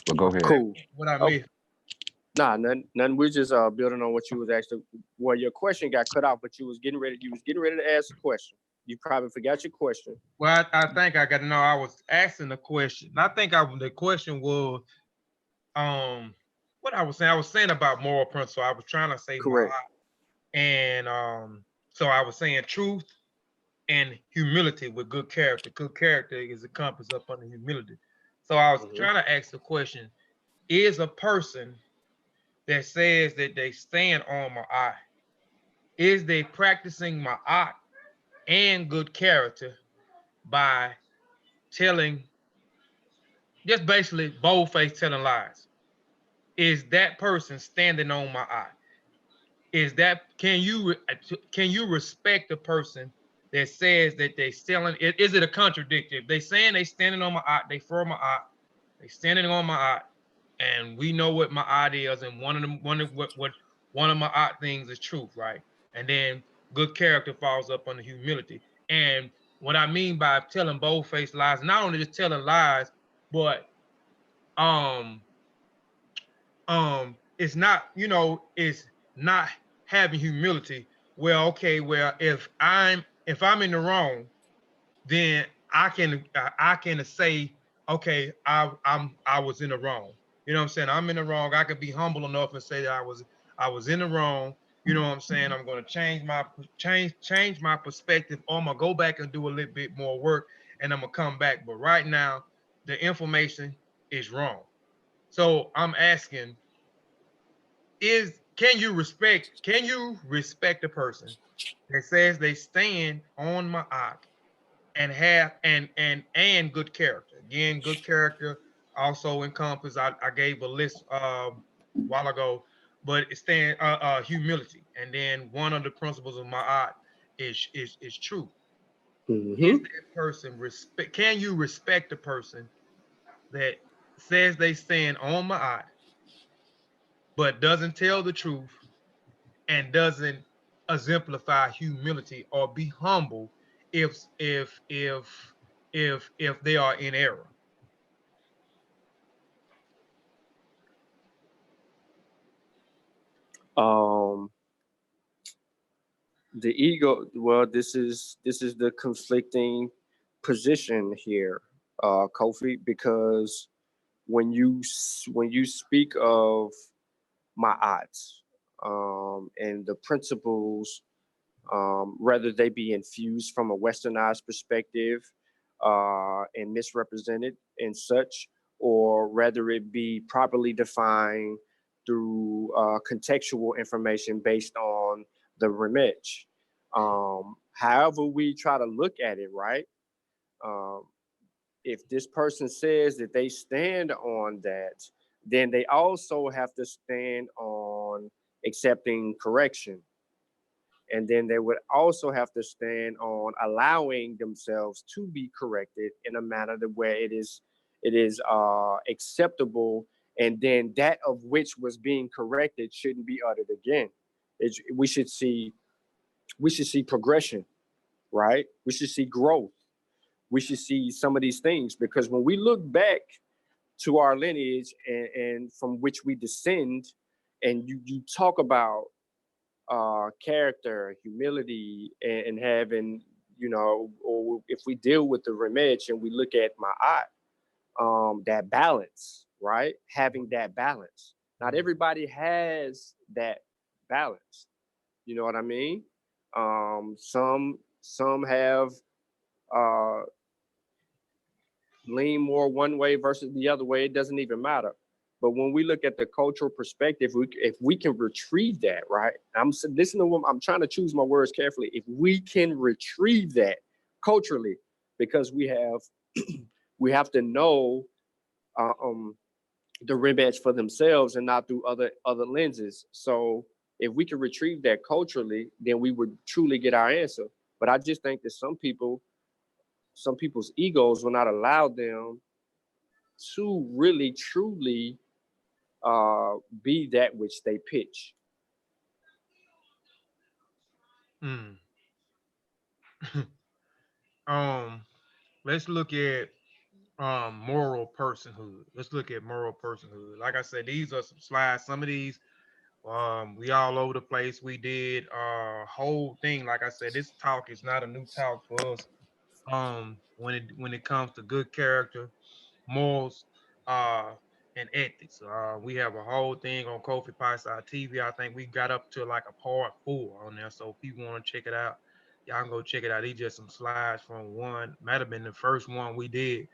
But go ahead. Cool. What I Oh. missed. Nah, none. We're just building on what you was actually. Well, your question got cut off, but you was getting ready. You was getting ready to ask a question. You probably forgot your question. Well, I think I got to know. I was asking the question. I think the question was, what I was saying. I was saying about moral principle. I was trying to say Correct. and so I was saying truth and humility with good character. Good character is a compass up under humility. So I was trying to ask the question: is a person that says that they stand on my is they practicing my and good character by telling, just basically bold-faced telling lies? Is that person standing on my Is that, can you respect a person that says that they selling? Is it a contradiction? If they saying they standing on my they for my they standing on my and we know what my ideas, and one of my things is truth, right? And then good character falls up under humility. And what I mean by telling bold-faced lies, not only just telling lies, but it's not, it's not having humility. Well, okay, well, if I'm in the wrong, then I can say, okay, I was in the wrong. You know what I'm saying? I'm in the wrong. I could be humble enough and say that I was in the wrong. You know what I'm saying? I'm going to change my perspective, or I'm going to go back and do a little bit more work, and I'm going to come back. But right now, the information is wrong. So I'm asking, can you respect a person that says they stand on my and have and good character? Again, good character also encompasses, I gave a list a while ago, but it stands humility. And then one of the principles of my is truth. Is that person can you respect a person that says they stand on my but doesn't tell the truth and doesn't exemplify humility or be humble if they are in error? The ego. Well, this is the conflicting position here, Kofi, because when you speak of ma'at, and the principles, whether they be infused from a westernized perspective and misrepresented and such, or whether it be properly defined through contextual information based on the remech. However we try to look at it, right? If this person says that they stand on that, then they also have to stand on accepting correction. And then they would also have to stand on allowing themselves to be corrected in a manner that where it is acceptable, and then that of which was being corrected shouldn't be uttered again. We should see progression, right? We should see growth. We should see some of these things, because when we look back to our lineage and from which we descend, and you talk about character, humility, and having, or if we deal with the remech and we look at ma'at, that balance, right? Having that balance. Not everybody has that balance. You know what I mean? Some have lean more one way versus the other way. It doesn't even matter. But when we look at the cultural perspective, if we can retrieve that, right? I'm trying to choose my words carefully. If we can retrieve that culturally, because we have to know the remech for themselves and not through other lenses. So if we can retrieve that culturally, then we would truly get our answer. But I just think that some people some people's egos will not allow them to really truly be that which they pitch. Mm. Let's look at moral personhood. Let's look at moral personhood. Like I said, these are some slides. Some of these we all over the place. We did whole thing. Like I said, this talk is not a new talk for us. When it comes to good character, morals, and ethics. We have a whole thing on Kofi Pieside TV. I think we got up to like a part 4 on there. So if people want to check it out, y'all can go check it out. These just some slides from one, might have been the first one we did.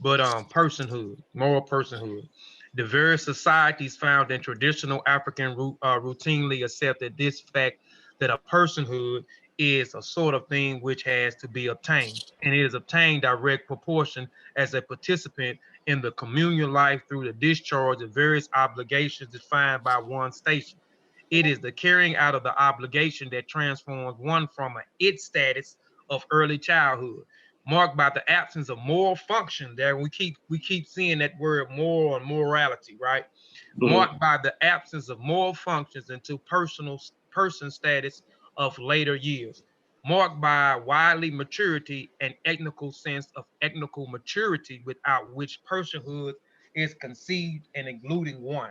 But personhood, moral personhood. The various societies found in traditional African routinely accepted this fact that a personhood is a sort of thing which has to be obtained, and it is obtained direct proportion as a participant in the communal life through the discharge of various obligations defined by one's station. It is the carrying out of the obligation that transforms one from an it status of early childhood, marked by the absence of moral function. There we keep seeing that word moral and morality, right? Marked by the absence of moral functions into person status of later years, marked by widely maturity and ethnical sense of ethnical maturity without which personhood is conceived and including one.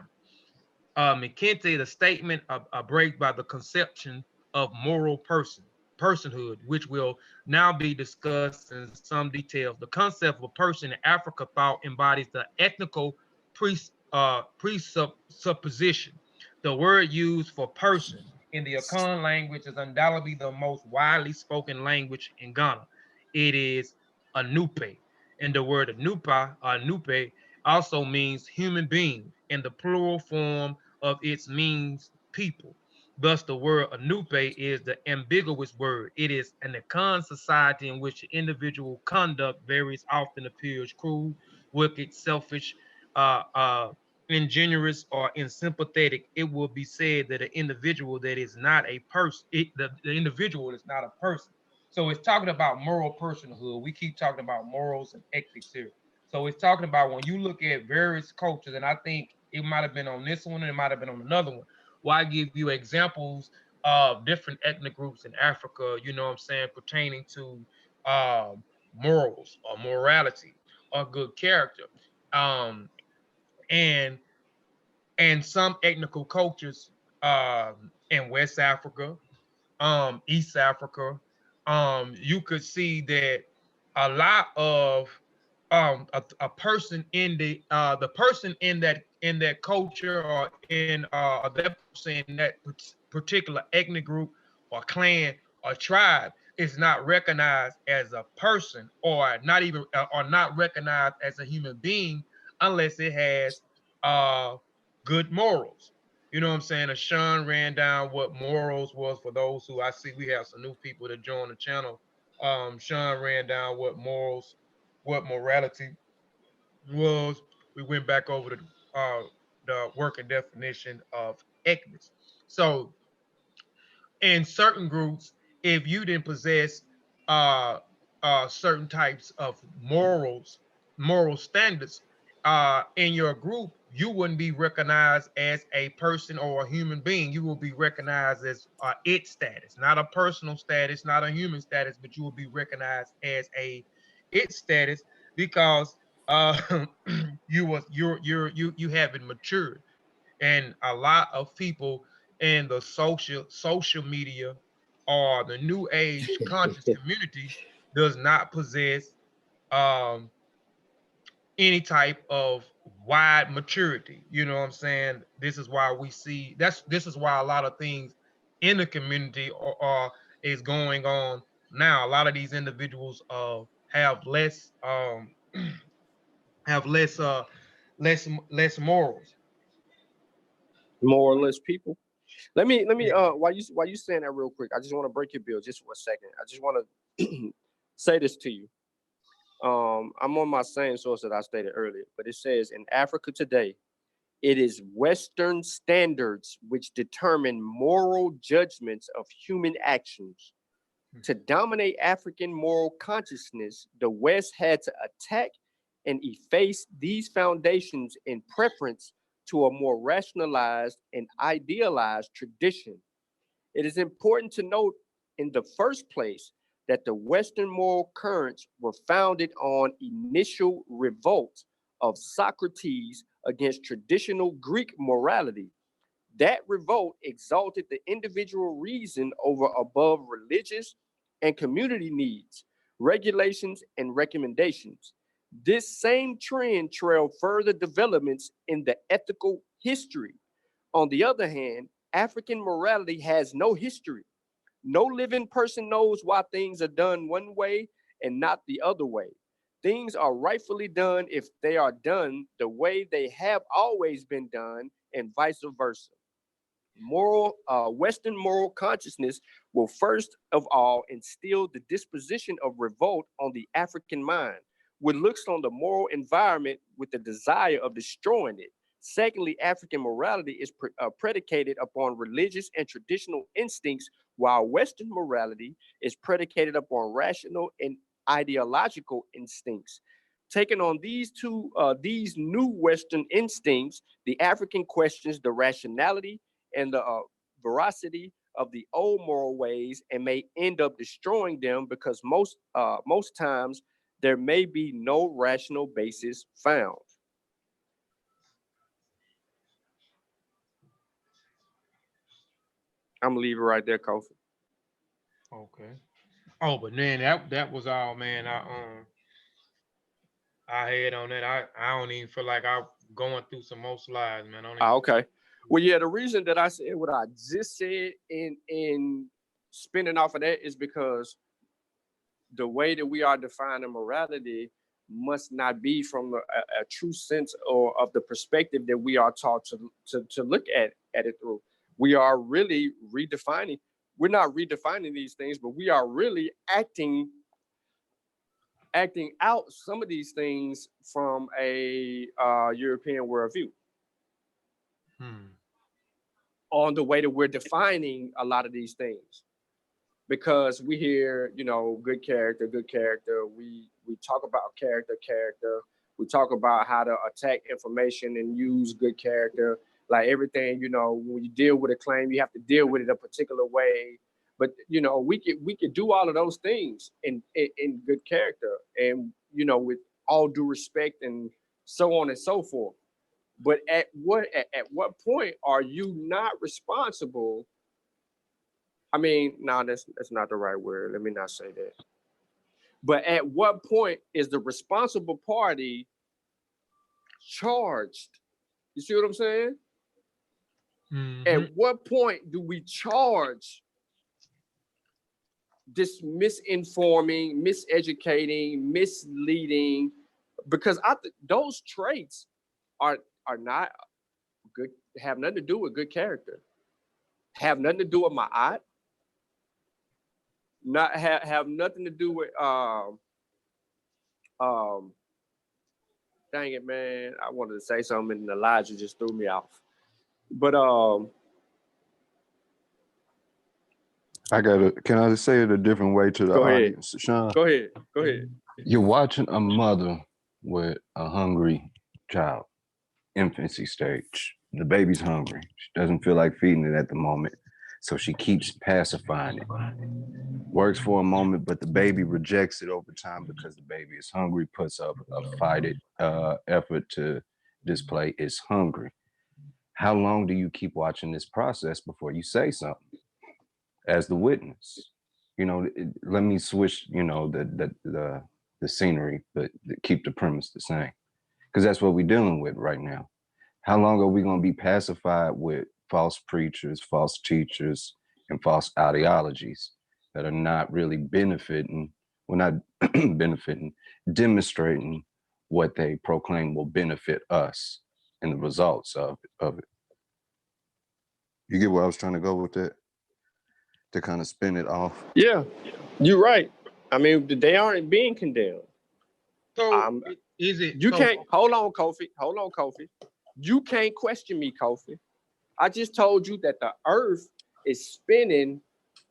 McKenty, the statement a break by the conception of moral personhood, which will now be discussed in some detail. The concept of a person in Africa thought embodies the ethnical presupposition. The word used for person in the Akan language is undoubtedly the most widely spoken language in Ghana. It is Anupe. And the word Anupe also means human being in the plural form of its means people. Thus, the word Anupe is the ambiguous word. It is an Akan society in which the individual conduct very often appears cruel, wicked, selfish, ingenuous, or insympathetic. It will be said that an individual that is not a person, the individual is not a person. So it's talking about moral personhood. We keep talking about morals and ethics here. So it's talking about when you look at various cultures, and I think it might have been on this one and it might have been on another one. Why give you examples of different ethnic groups in Africa, you know what I'm saying, pertaining to morals or morality or good character. Um, and some ethnical cultures in West Africa, East Africa, you could see that a lot of a person in the person in that culture or in that person in that particular ethnic group or clan or tribe is not recognized as a person or not even or not recognized as a human being unless it has good morals. You know what I'm saying? Sean ran down what morals was for those who I see we have some new people that join the channel. Sean ran down what morals, what morality was. We went back over the working definition of ethnics. So in certain groups, if you didn't possess uh, certain types of moral standards in your group, you wouldn't be recognized as a person or a human being. You will be recognized as it status, not a personal status, not a human status, but you will be recognized as a it status because you haven't matured, and a lot of people in the social media or the new age conscious community does not possess um, any type of wide maturity. You know what I'm saying? This is why we see this is why a lot of things in the community are is going on now. A lot of these individuals have less have less morals. More or less people. Let me while you saying that real quick, I just want to break your bill just for a second. I just want to say this to you. I'm on my same source that I stated earlier, but it says in Africa today, it is Western standards which determine moral judgments of human actions. To dominate African moral consciousness, the West had to attack and efface these foundations in preference to a more rationalized and idealized tradition. It is important to note in the first place that the Western moral currents were founded on initial revolt of Socrates against traditional Greek morality. That revolt exalted the individual reason over above religious and community needs, regulations, and recommendations. This same trend trailed further developments in the ethical history. On the other hand, African morality has no history. No living person knows why things are done one way and not the other way. Things are rightfully done if they are done the way they have always been done, and vice versa. Western moral consciousness will first of all instill the disposition of revolt on the African mind, which looks on the moral environment with the desire of destroying it. Secondly, African morality is predicated upon religious and traditional instincts, while Western morality is predicated upon rational and ideological instincts. Taking on these new Western instincts, the African questions the rationality and the veracity of the old moral ways and may end up destroying them because most times there may be no rational basis found. I'm gonna leave it right there, Kofi. Okay. Oh, but man, that was all, man. I had on that. I don't even feel like I'm going through some more slides, man. Okay. Well, yeah, the reason that I said what I just said in spinning off of that is because the way that we are defining morality must not be from a true sense or of the perspective that we are taught to look at it through. We are really redefining. We're not redefining these things, but we are really acting out some of these things from a European worldview. On the way that we're defining a lot of these things. Because we hear, good character. We talk about character. We talk about how to attack information and use good character. Like everything, when you deal with a claim, you have to deal with it a particular way. But we could do all of those things in good character, and with all due respect and so on and so forth. But at what point are you not responsible? I mean, no, that's not the right word. Let me not say that. But at what point is the responsible party charged? You see what I'm saying? At what point do we charge this misinforming, miseducating, misleading? Because those traits are not good, have nothing to do with good character, have nothing to do with my art, not have nothing to do with dang it, man. I wanted to say something and Elijah just threw me off. But can I say it a different way to the audience, Sean? Go ahead. You're watching a mother with a hungry child, infancy stage. The baby's hungry. She doesn't feel like feeding it at the moment. So she keeps pacifying it. Works for a moment, but the baby rejects it over time because the baby is hungry, puts up a fighted effort to display it's hungry. How long do you keep watching this process before you say something as the witness? Let me switch, the scenery, but keep the premise the same. Because that's what we're dealing with right now. How long are we going to be pacified with false preachers, false teachers, and false ideologies that are not really benefiting, demonstrating what they proclaim will benefit us and the results of it. You get where I was trying to go with that? To kind of spin it off. Yeah, you're right. I mean, they aren't being condemned. So is it? You can't hold on, Kofi. You can't question me, Kofi. I just told you that the earth is spinning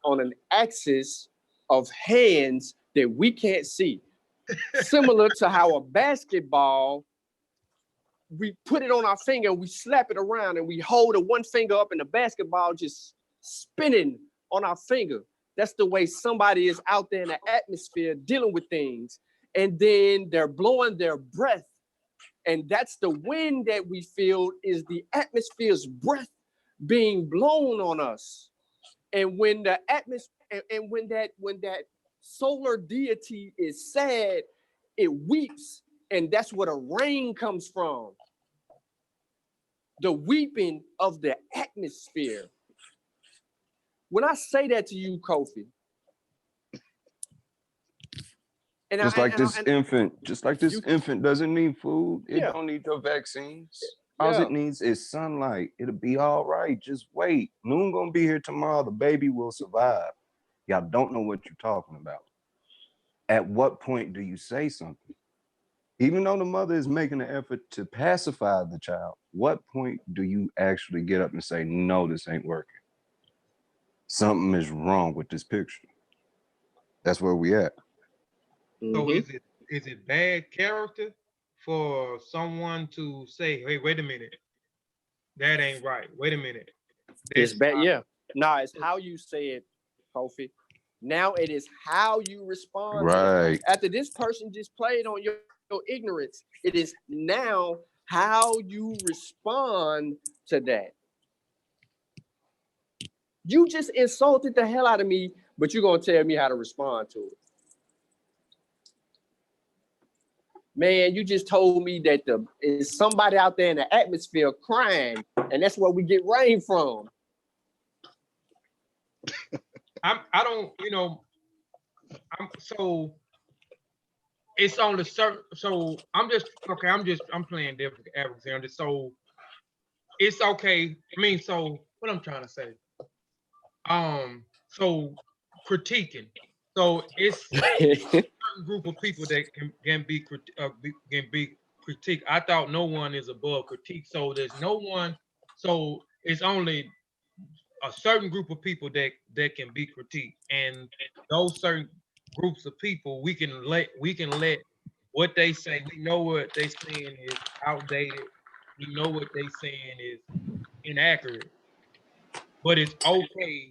on an axis of hands that we can't see. Similar to how a basketball, we put it on our finger, we slap it around, and we hold one finger up, and the basketball just spinning on our finger. That's the way somebody is out there in the atmosphere dealing with things. And then they're blowing their breath. And that's the wind that we feel is the atmosphere's breath being blown on us. And when the atmosphere, and when that solar deity is sad, it weeps. And that's where the rain comes from. The weeping of the atmosphere. When I say that to you, Kofi, and just like this infant doesn't need food. It don't need your vaccines. All it needs is sunlight. It'll be all right. Just wait. Noon gonna be here tomorrow. The baby will survive. Y'all don't know what you're talking about. At what point do you say something? Even though the mother is making an effort to pacify the child, what point do you actually get up and say, no, this ain't working? Something is wrong with this picture. That's where we at. So is it bad character for someone to say, hey, wait a minute, that ain't right. Wait a minute. It's bad, yeah. Nah, it's how you say it, Kofi. Now it is how you respond. Right. After this person just played on your ignorance, it is now how you respond to that. You just insulted the hell out of me, but you're going to tell me how to respond to it. Man, you just told me that is somebody out there in the atmosphere crying, and that's where we get rain from. So it's on the certain, so I'm playing different adversary. So it's okay. I mean, so what I'm trying to say, so critiquing. So it's a certain group of people that can be critiqued. I thought no one is above critique. So there's no one. So it's only a certain group of people that can be critiqued, and those certain groups of people we can let what they say. We know what they saying is outdated. We know what they saying is inaccurate, but it's okay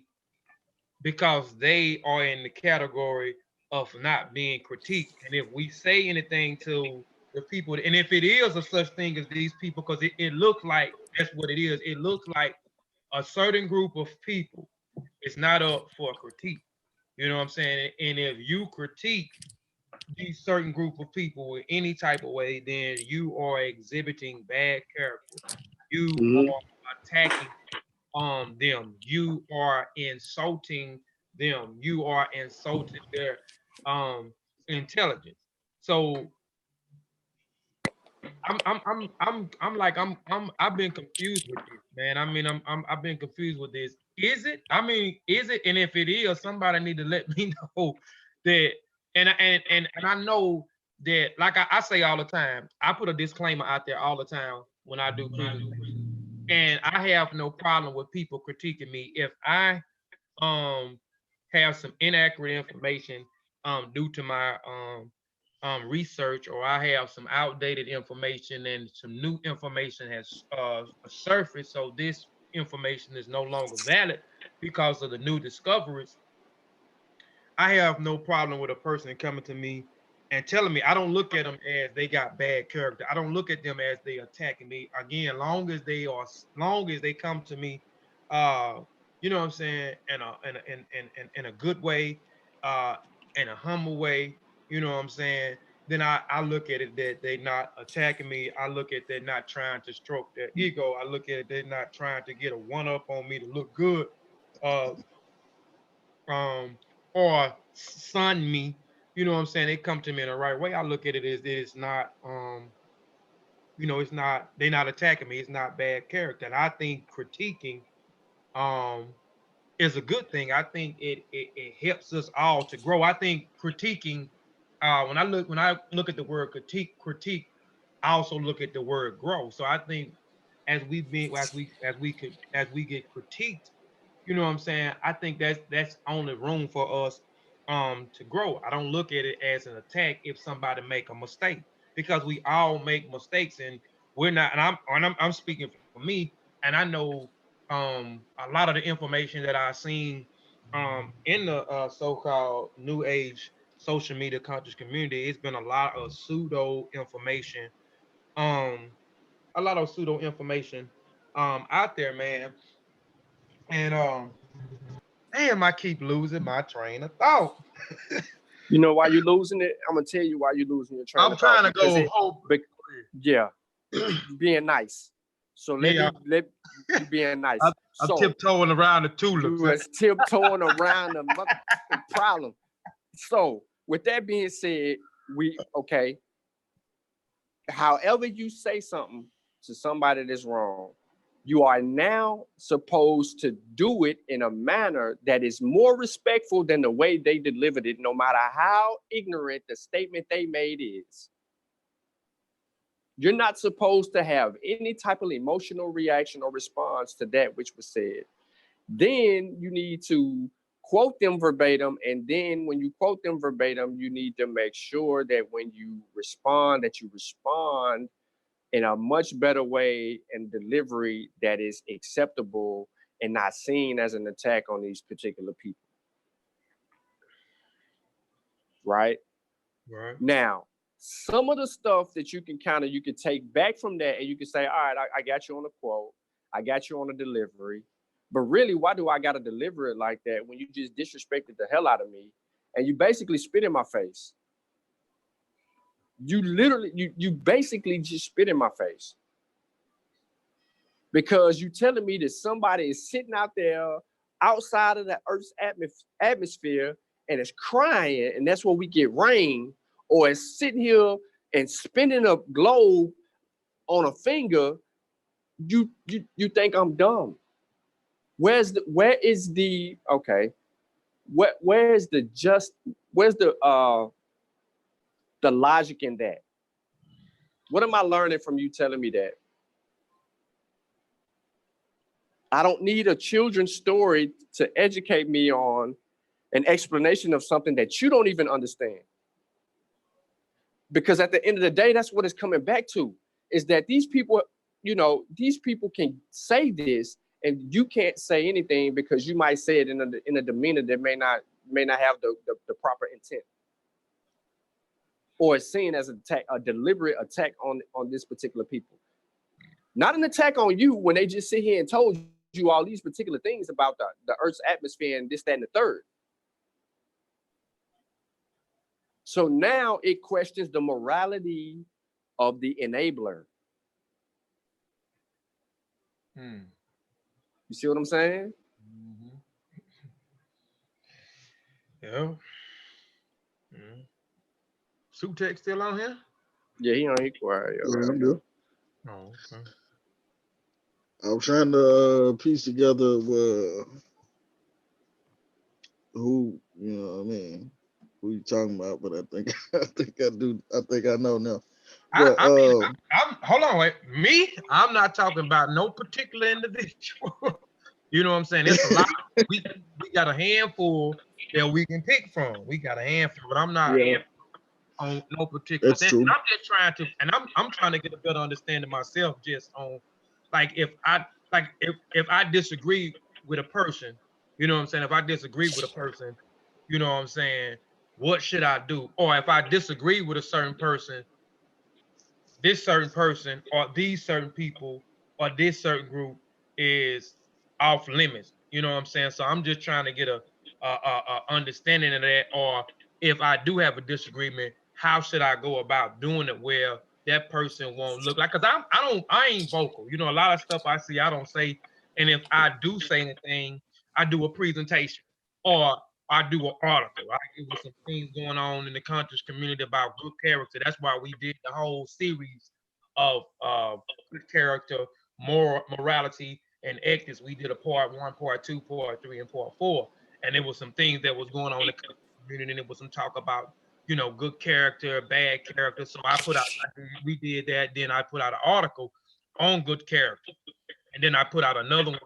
because they are in the category of not being critiqued. And if we say anything to the people, and if it is a such thing as these people, because it looks like that's what it is. It looks like a certain group of people is not up for critique. You know what I'm saying? And if you critique these certain group of people in any type of way, then you are exhibiting bad character. You are attacking them. You are insulting them. You are insulting their intelligence. So I've been confused with this, man. I mean, I've been confused with this. Is it? I mean, is it? And if it is, somebody need to let me know that. And I know that, like I say all the time, I put a disclaimer out there all the time when I do criticism. And I have no problem with people critiquing me if I have some inaccurate information due to my research, or I have some outdated information and some new information has surfaced. So this information is no longer valid because of the new discoveries. I have no problem with a person coming to me and telling me. I don't look at them as they got bad character. I don't look at them as they attacking me. Again, long as they come to me, you know what I'm saying, in a good way, in a humble way, you know what I'm saying, then I look at it that they're not attacking me. I look at they're not trying to stroke their ego. I look at it they're not trying to get a one-up on me to look good. Or sun me, you know what I'm saying? They come to me in the right way. I look at it as it's not, it's not, they're not attacking me. It's not bad character. And I think critiquing is a good thing. I think it helps us all to grow. I think critiquing, when I look at the word critique, I also look at the word grow. So I think as we get critiqued, you know what I'm saying? I think that's only room for us to grow. I don't look at it as an attack if somebody make a mistake, because we all make mistakes, and we're not. And I'm speaking for me, and I know a lot of the information that I've seen in the so-called new age social media conscious community. It's been a lot of pseudo information, um, out there, man. And damn, I keep losing my train of thought. You know why you're losing it? I'm gonna tell you why you're losing your train I'm of thought. trying to Because go hope. yeah, being nice. So let Yeah. you being nice. I'm So tiptoeing around the tulips. you was tiptoeing around the problem. So with that being said, okay. However you say something to somebody that's wrong, you are now supposed to do it in a manner that is more respectful than the way they delivered it, no matter how ignorant the statement they made is. You're not supposed to have any type of emotional reaction or response to that which was said. Then you need to quote them verbatim. And then when you quote them verbatim, you need to make sure that when you respond, that you respond in a much better way and delivery that is acceptable and not seen as an attack on these particular people. Right? Right. Now, some of the stuff that you can take back from that, and you can say, all right, I got you on a quote, I got you on a delivery, but really, why do I got to deliver it like that when you just disrespected the hell out of me and you basically spit in my face? You literally, you basically just spit in my face because you telling me that somebody is sitting out there outside of the Earth's atmosphere and is crying, and that's where we get rain, or is sitting here and spinning a globe on a finger. You think I'm dumb? Where's the logic in that? What am I learning from you telling me that? I don't need a children's story to educate me on an explanation of something that you don't even understand. Because at the end of the day, that's what it's coming back to, is that these people can say this and you can't say anything because you might say it in a demeanor that may not have the proper intent, or it's seen as a deliberate attack on this particular people. Not an attack on you when they just sit here and told you all these particular things about the Earth's atmosphere and this, that, and the third. So now it questions the morality of the enabler. You see what I'm saying? Mm-hmm. Yeah. Sutek still on here? Yeah, he quiet. Yeah, I'm good. Oh, okay. I'm trying to piece together who, you know what I mean, who you talking about, but I think I know now. But I'm hold on, wait. Me, I'm not talking about no particular individual. You know what I'm saying? It's a lot. We got a handful that we can pick from. We got a handful, but I'm not on no particular that's thing. true. And I'm just trying to, and I'm trying to get a better understanding myself just on, like, if I disagree with a person, you know what I'm saying? If I disagree with a person, you know what I'm saying, what should I do? Or if I disagree with a certain person, this certain person or these certain people or this certain group is off limits. You know what I'm saying? So I'm just trying to get a understanding of that. Or if I do have a disagreement, how should I go about doing it where that person won't look like? Because I ain't vocal. You know, a lot of stuff I see I don't say, and if I do say anything, I do a presentation or I do an article. Right? It was some things going on in the conscious community about good character. That's why we did the whole series of good character, morality, and ethics. We did a part 1, part 2, part 3, and part 4. And there was some things that was going on in the community, and there was some talk about, you know, good character, bad character. So we did that. Then I put out an article on good character, and then I put out another one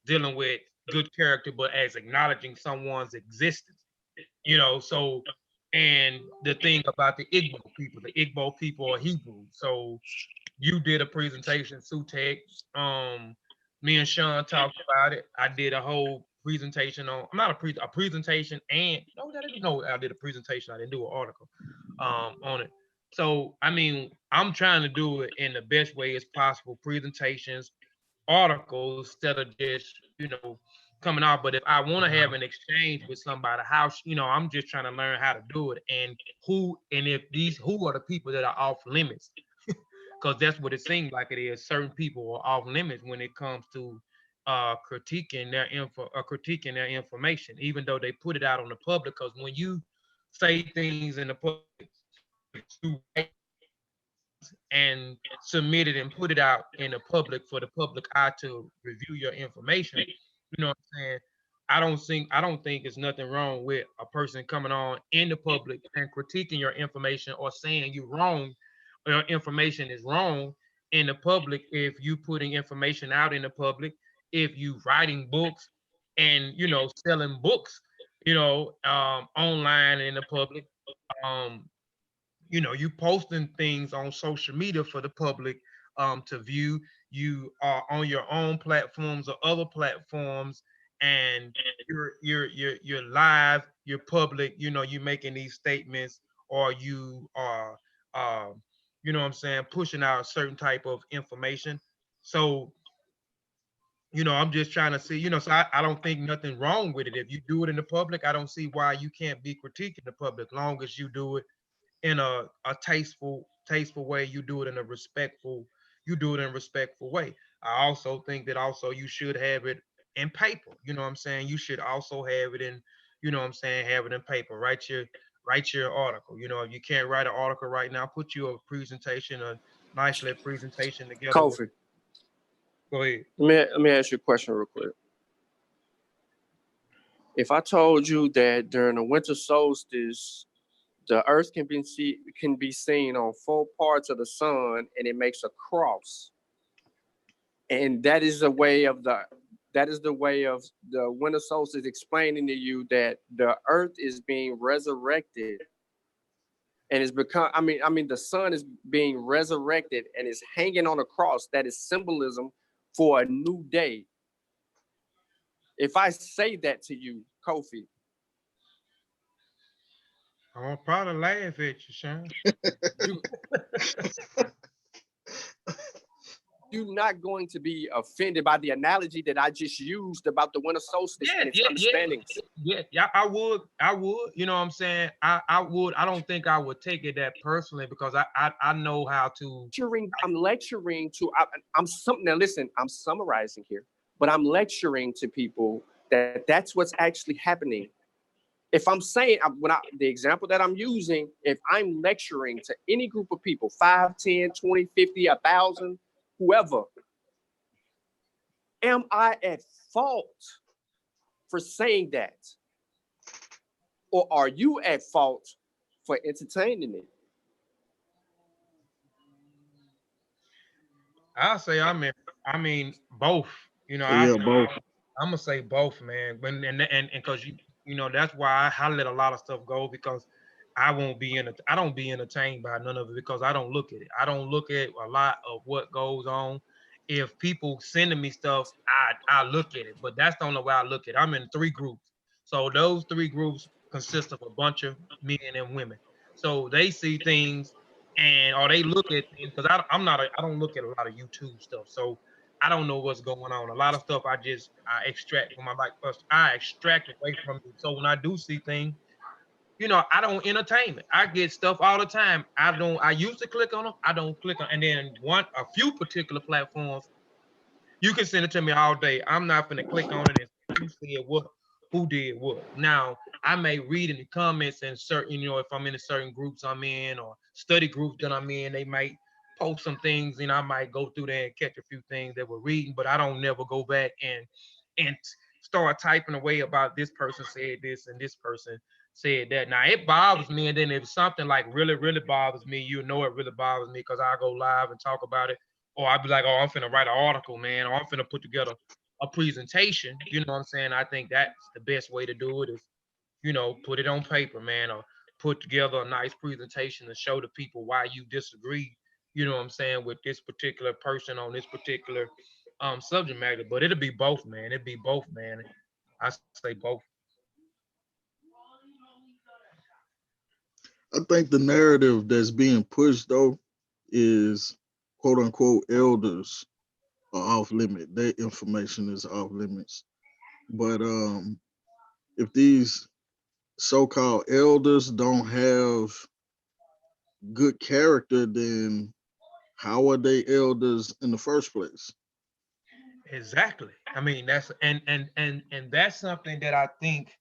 dealing with good character, but as acknowledging someone's existence. You know, so, and the thing about the Igbo people are Hebrew. So you did a presentation, Sutek. Me and Sean talked about it. I did a whole presentation on, not a presentation, and no, I did a presentation. I didn't do an article on it. So I mean, I'm trying to do it in the best way as possible. Presentations, articles, instead of just, coming out. But if I want to have an exchange with somebody, I'm just trying to learn how to do it, and who are the people that are off limits, because that's what it seems like it is. Certain people are off limits when it comes to critiquing critiquing their information, even though they put it out on the public. Because when you say things in the public, you and submit it and put it out in the public for the public eye to review your information. You know what I'm saying? I don't think there's nothing wrong with a person coming on in the public and critiquing your information or saying you're wrong, or your information is wrong in the public. If you putting information out in the public, if you writing books and selling books, online in the public, um, you posting things on social media for the public to view. You are on your own platforms or other platforms, and you're live, you're public. You're making these statements, or you are, uh, what I'm saying, pushing out a certain type of information. So I'm just trying to see, so I don't think nothing wrong with it. If you do it in the public, I don't see why you can't be critiquing the public, long as you do it in a tasteful way. You do it in a respectful way. I also think that also you should have it in paper. What I'm saying? You should also have it in, what I'm saying, have it in paper. Write your article. If you can't write an article right now, put you a presentation, a nice little presentation together. Kofi, Go ahead. let me ask you a question real quick. If I told you that during the winter solstice, the Earth can be seen on 4 parts of the sun, and it makes a cross, and that is the way of the winter solstice explaining to you that the Earth is being resurrected, and it's become. I mean, the sun is being resurrected and is hanging on a cross. That is symbolism for a new day. If I say that to you, Kofi, I'll probably laugh at you, Sean. you you're not going to be offended by the analogy that I just used about the winter solstice and its understandings. Yeah, I would. You know what I'm saying? I would. I don't think I would take it that personally, because I know how to. I'm lecturing to. Now listen, I'm summarizing here, but I'm lecturing to people that that's what's actually happening. If I'm saying, the example that I'm using, if I'm lecturing to any group of people, 5, 10, 20, 50, 1,000, whoever, am I at fault for saying that? Or are you at fault for entertaining it? I'll say I mean both. Yeah, both. I'm gonna say both, man. When and because that's why I let a lot of stuff go, because I don't be entertained by none of it, because I don't look at it. I don't look at a lot of what goes on. If people sending me stuff, I look at it, but that's the only way I look at it. I'm in 3 groups, so those 3 groups consist of a bunch of men and women. So they see things, or they look at things, because I don't look at a lot of YouTube stuff, so I don't know what's going on. A lot of stuff I extract from my life. I extract away from it. So when I do see things, I don't entertain it. I get stuff all the time. I used to click on them. I don't click on. And then a few particular platforms, you can send it to me all day. I'm not gonna click on it and who said what, who did what. Now, I may read in the comments and certain, if I'm in a certain groups I'm in, or study groups that I'm in, they might post some things, and I might go through there and catch a few things that we're reading, but I don't never go back and start typing away about this person said this and this person said that. Now it bothers me, and then if something like really, really bothers me, it really bothers me, because I go live and talk about it, or I'd be like, oh, I'm finna write an article, man, or I'm finna put together a presentation. You know what I'm saying? I think that's the best way to do it, is put it on paper, man, or put together a nice presentation to show the people why you disagree, with this particular person on this particular subject matter. But it'll be both, man. It'll be both, man. I say both. I think the narrative that's being pushed though is quote unquote elders are off limit. Their information is off limits. But if these so-called elders don't have good character, then how are they elders in the first place? Exactly. I mean, that's and that's something that I think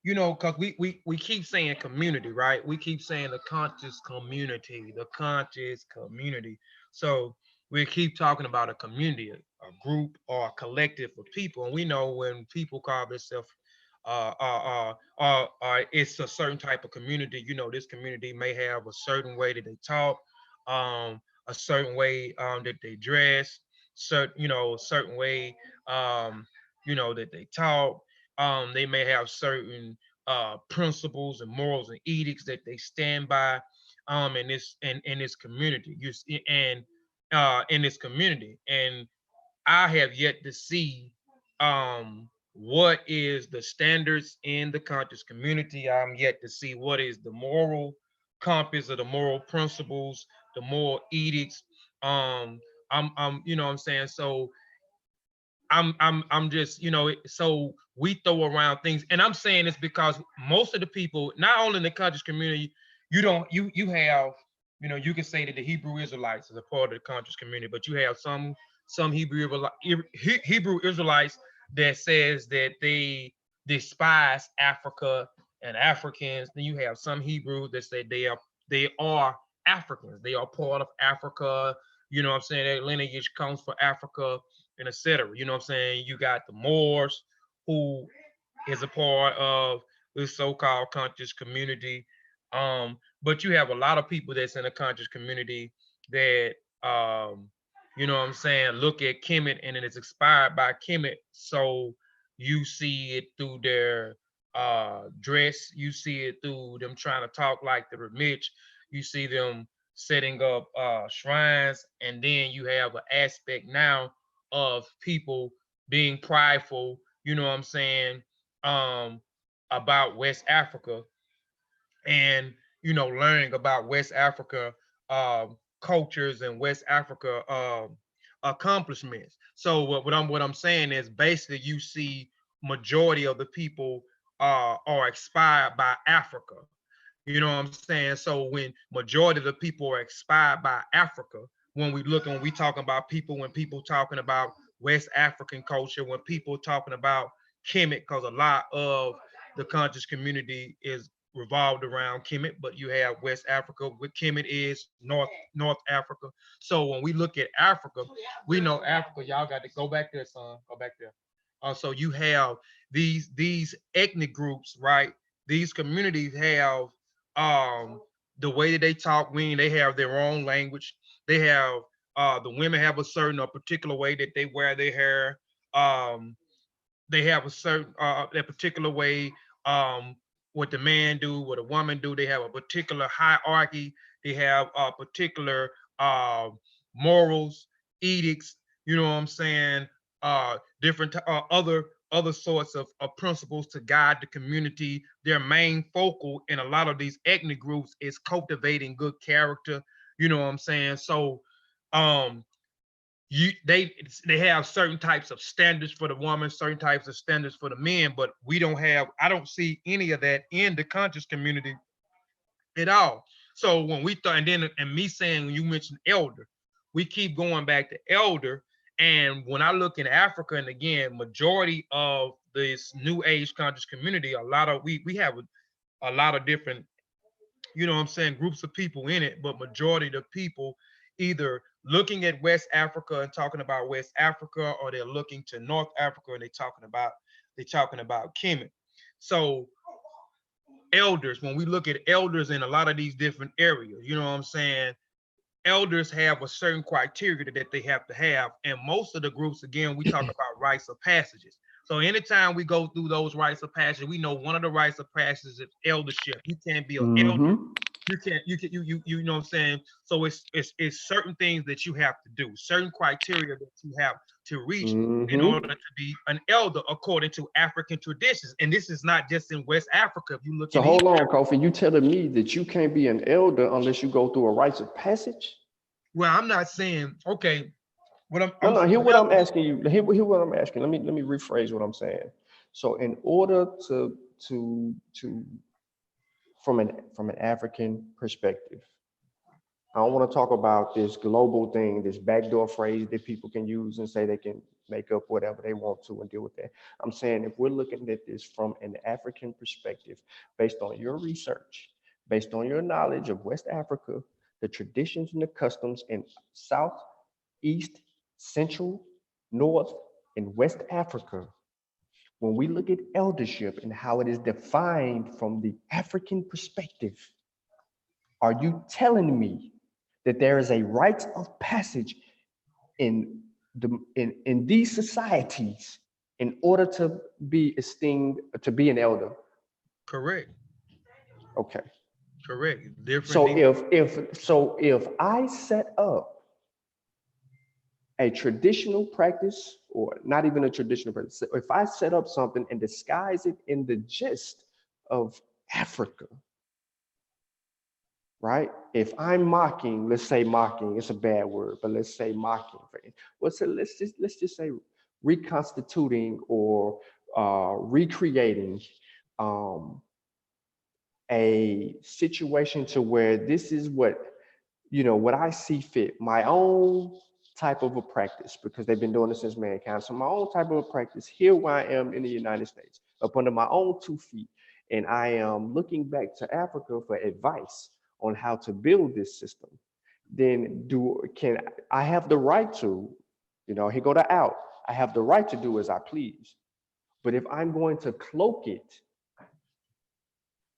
because we keep saying community, right? We keep saying the conscious community, the conscious community. So we keep talking about a community, a group or a collective of people. And we know when people call themselves it's a certain type of community, this community may have a certain way that they talk, a certain way that they dress, a certain way that they talk. They may have certain principles and morals and edicts that they stand by in this community. In this community. And I have yet to see what is the standards in the conscious community. I'm yet to see what is the moral compass or the moral principles, the moral edicts. I'm what I'm saying. So I'm just, so we throw around things, and I'm saying this because most of the people, not only in the conscious community, you have, you can say that the Hebrew Israelites is a part of the conscious community, but you have some Hebrew Israelites that says that they despise Africa and Africans. Then you have some Hebrews that say they are Africans. They are part of Africa. What I'm saying? Their lineage comes from Africa and etc. You know what I'm saying? You got the Moors, who is a part of this so-called conscious community. But you have a lot of people that's in a conscious community that what I'm saying, look at Kemet and it's inspired by Kemet. So you see it through their dress, you see it through them trying to talk like the rich, you see them setting up shrines, and then you have an aspect now of people being prideful, what I'm saying, about West Africa, and learning about West Africa cultures and West Africa accomplishments. So what I'm saying is basically you see majority of the people are inspired by Africa. You know what I'm saying? So when majority of the people are inspired by Africa, when we talking about people, when people talking about West African culture, when people talking about Kemet, because a lot of the conscious community is revolved around Kemet, but you have West Africa, what Kemet is North Africa. So when we look at Africa, we know Africa. Y'all got to go back there, son. Go back there. So you have these ethnic groups, right? These communities have the way that they talk, meaning they have their own language. They have the women have a particular way that they wear their hair. They have a certain that particular way what the man do, what a woman do. They have a particular hierarchy. They have a particular morals, edicts. You know what I'm saying? Different other sorts of principles to guide the community. Their main focal in a lot of these ethnic groups is cultivating good character. You know what I'm saying? So they have certain types of standards for the woman, certain types of standards for the men, but I don't see any of that in the conscious community at all. So when we thought, and me saying, when you mentioned elder, we keep going back to elder. And when I look in Africa, and again, majority of this new age conscious community, we have a lot of different, what I'm saying, groups of people in it, but majority of the people either looking at West Africa and talking about West Africa, or they're looking to North Africa and they're talking about Kemet. So elders, when we look at elders in a lot of these different areas, you know what I'm saying, elders have a certain criteria that they have to have. And most of the groups, again, we talk about rites of passages. So anytime we go through those rites of passage, we know one of the rites of passage is eldership. You can't be an elder. You know what I'm saying? So it's certain things that you have to do, certain criteria that you have to reach in order to be an elder according to African traditions. And this is not just in West Africa. If you look So at hold on, Kofi. You telling me that you can't be an elder unless you go through a rites of passage? well, I'm not saying, okay, what No, hear what I'm asking you. Hear what I'm asking. Let me rephrase what I'm saying. So in order to from an African perspective, I don't want to talk about this global thing, this backdoor phrase that people can use and say they can make up whatever they want to and deal with that. I'm saying if we're looking at this from an African perspective, based on your research, based on your knowledge of West Africa, the traditions and the customs in South, East, Central, North, and West Africa, when we look at eldership and how it is defined from the African perspective, are you telling me that there is a rite of passage in these societies in order to be esteemed, to be an elder? Correct. Okay. Correct. Different. So if I set up a traditional practice, or not even a traditional practice, if I set up something and disguise it in the gist of Africa, right? If I'm mocking, let's say mocking, it's a bad word, but let's say mocking. Let's just say reconstituting or recreating a situation to where this is what I see fit, my own type of a practice, because they've been doing it since mankind. So my own type of a practice, here where I am in the United States, up under my own 2 feet, and I am looking back to Africa for advice on how to build this system. Then can I have the right to, here go the out. I have the right to do as I please. But if I'm going to cloak it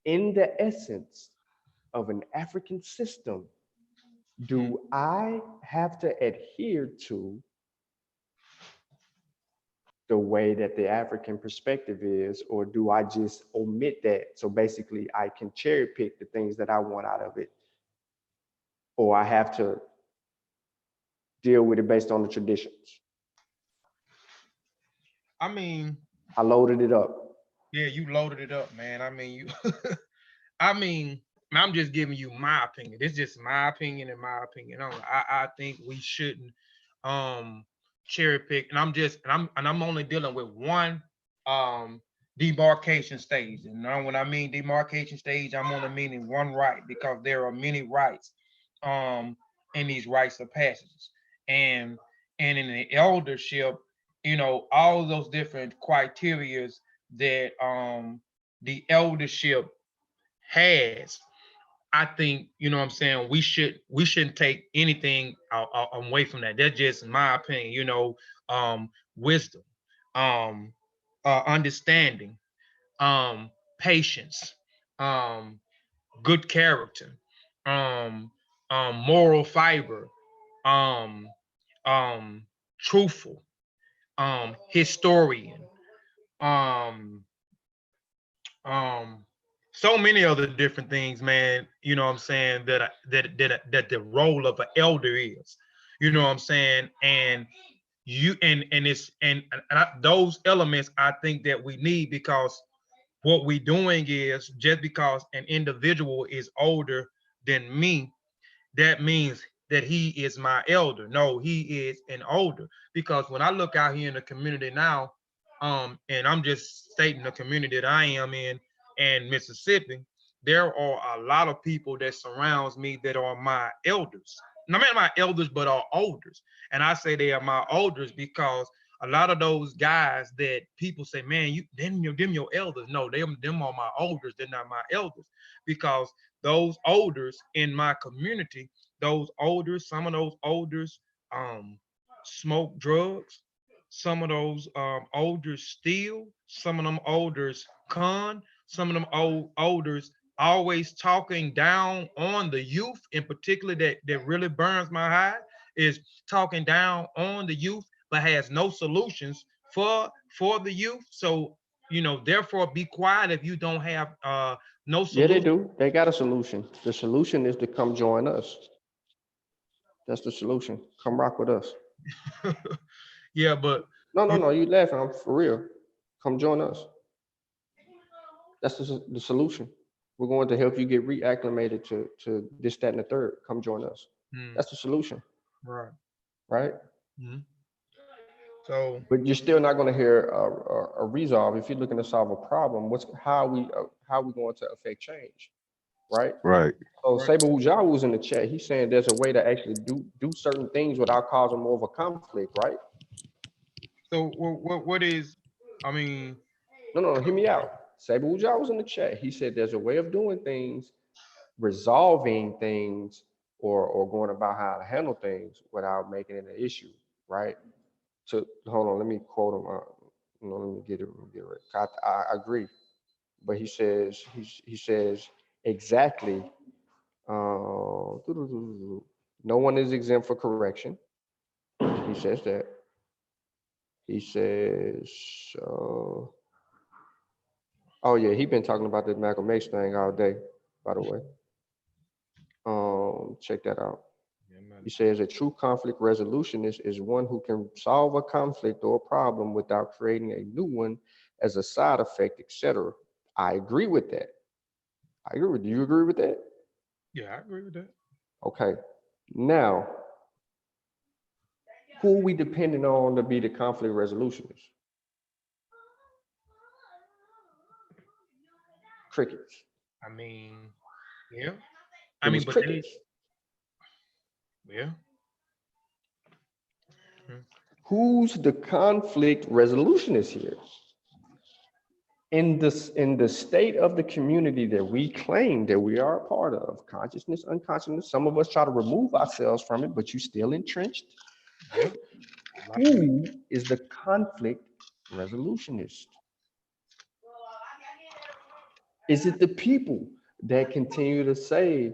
in the essence of an African system, do I have to adhere to the way that the African perspective is, or do I just omit that? So basically I can cherry pick the things that I want out of it, or I have to deal with it based on the traditions. I mean, I loaded it up. Yeah, you loaded it up, man. I mean, I'm just giving you my opinion. It's just my opinion and my opinion only. I think we shouldn't cherry pick, and I'm only dealing with one demarcation stage. And now when I mean demarcation stage, I'm only meaning one right, because there are many rights in these rites of passages. And in the eldership, all those different criterias that the eldership has, I think, what I'm saying, we shouldn't take anything away from that. That's just my opinion. Wisdom, understanding, patience, good character, moral fiber, um, truthful, historian, um, so many other different things, man. You know what I'm saying, that the role of an elder is. You know what I'm saying, and those elements I think that we need, because what we're doing is, just because an individual is older than me, that means that he is my elder. No, he is an older. Because when I look out here in the community now, and I'm just stating the community that I am in Mississippi, there are a lot of people that surrounds me that are my elders. Not my elders, but are elders. And I say they are my elders because a lot of those guys that people say, man, them your elders. No, them are my elders. They're not my elders, because those elders in my community, some of those elders smoke drugs, some of those elders steal, some of them elders con, some of them elders always talking down on the youth, in particular, that really burns my hide, is talking down on the youth, but has no solutions for the youth. So, therefore be quiet if you don't have no Yeah, they solution. do. They got a solution. The solution is to come join us. That's the solution. Come rock with us. Yeah, but No. You laughing? I'm for real. Come join us. That's the solution. We're going to help you get reacclimated to this, that, and the third. Come join us. That's the solution, right. right? Mhm. So But you're still not going to hear a resolve. If you're looking to solve a problem, how are we going to affect change, right? Right. So Right. Saber Wujawu was in the chat. He's saying there's a way to actually do certain things without causing more of a conflict, right? so what is? I mean, No, hear me out. Saber Wujawu was in the chat. He said there's a way of doing things, resolving things, or going about how to handle things without making it an issue, right? So hold on, let me quote him. Let me get it right. I agree, but he says exactly. No one is exempt for correction. He says that. He says, oh yeah, he been talking about this Malcolm X thing all day, by the way. Check that out. He says a true conflict resolutionist is one who can solve a conflict or a problem without creating a new one as a side effect, etc. I agree with that. Do you agree with that? yeah, I agree with that. Okay. Now, who are we depending on to be the conflict resolutionist? Crickets. I mean, yeah. It was But crickets. yeah. Who's the conflict resolutionist here? In the state of the community that we claim that we are a part of, consciousness, unconsciousness, some of us try to remove ourselves from it, but you still entrenched. Yeah. Who is the conflict resolutionist? Is it the people that continue to say,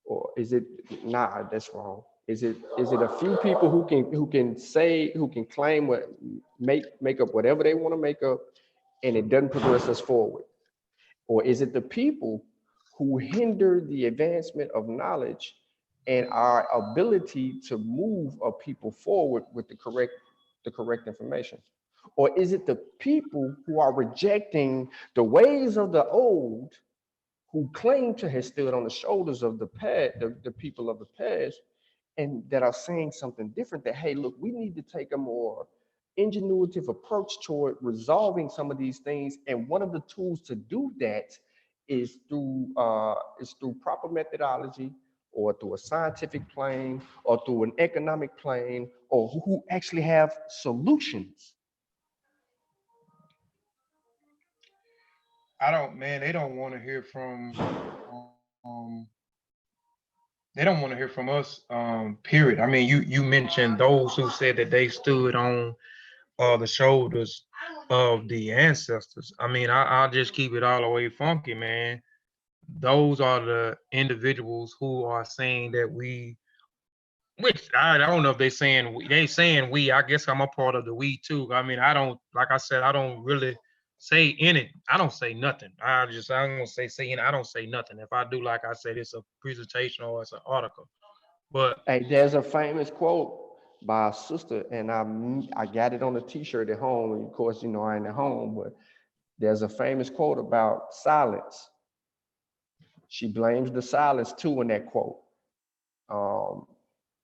or is it, nah, that's wrong? Is it a few people who can claim what make up whatever they want to make up, and it doesn't progress us forward? Or is it the people who hinder the advancement of knowledge and our ability to move a people forward with the correct information? Or is it the people who are rejecting the ways of the old, who claim to have stood on the shoulders of the past, the people of the past, and that are saying something different, that, hey, look, we need to take a more ingenuitive approach toward resolving some of these things. And one of the tools to do that is through proper methodology, or through a scientific plane, or through an economic plane, or who actually have solutions. They don't want to hear from they don't want to hear from us, period. I mean, you mentioned those who said that they stood on the shoulders of the ancestors. I mean, I'll just keep it all the way funky, man. Those are the individuals who are saying that which I don't know if they saying we, I guess I'm a part of the we too. I mean, I don't, like I said, I don't really say in it. I don't say nothing. I'm gonna say in it. I don't say nothing. If I do, like I said, it's a presentation or it's an article. But Hey, there's a famous quote by a sister, and I got it on a t-shirt at home. And of course, I ain't at home, but there's a famous quote about silence. She blames the silence too in that quote.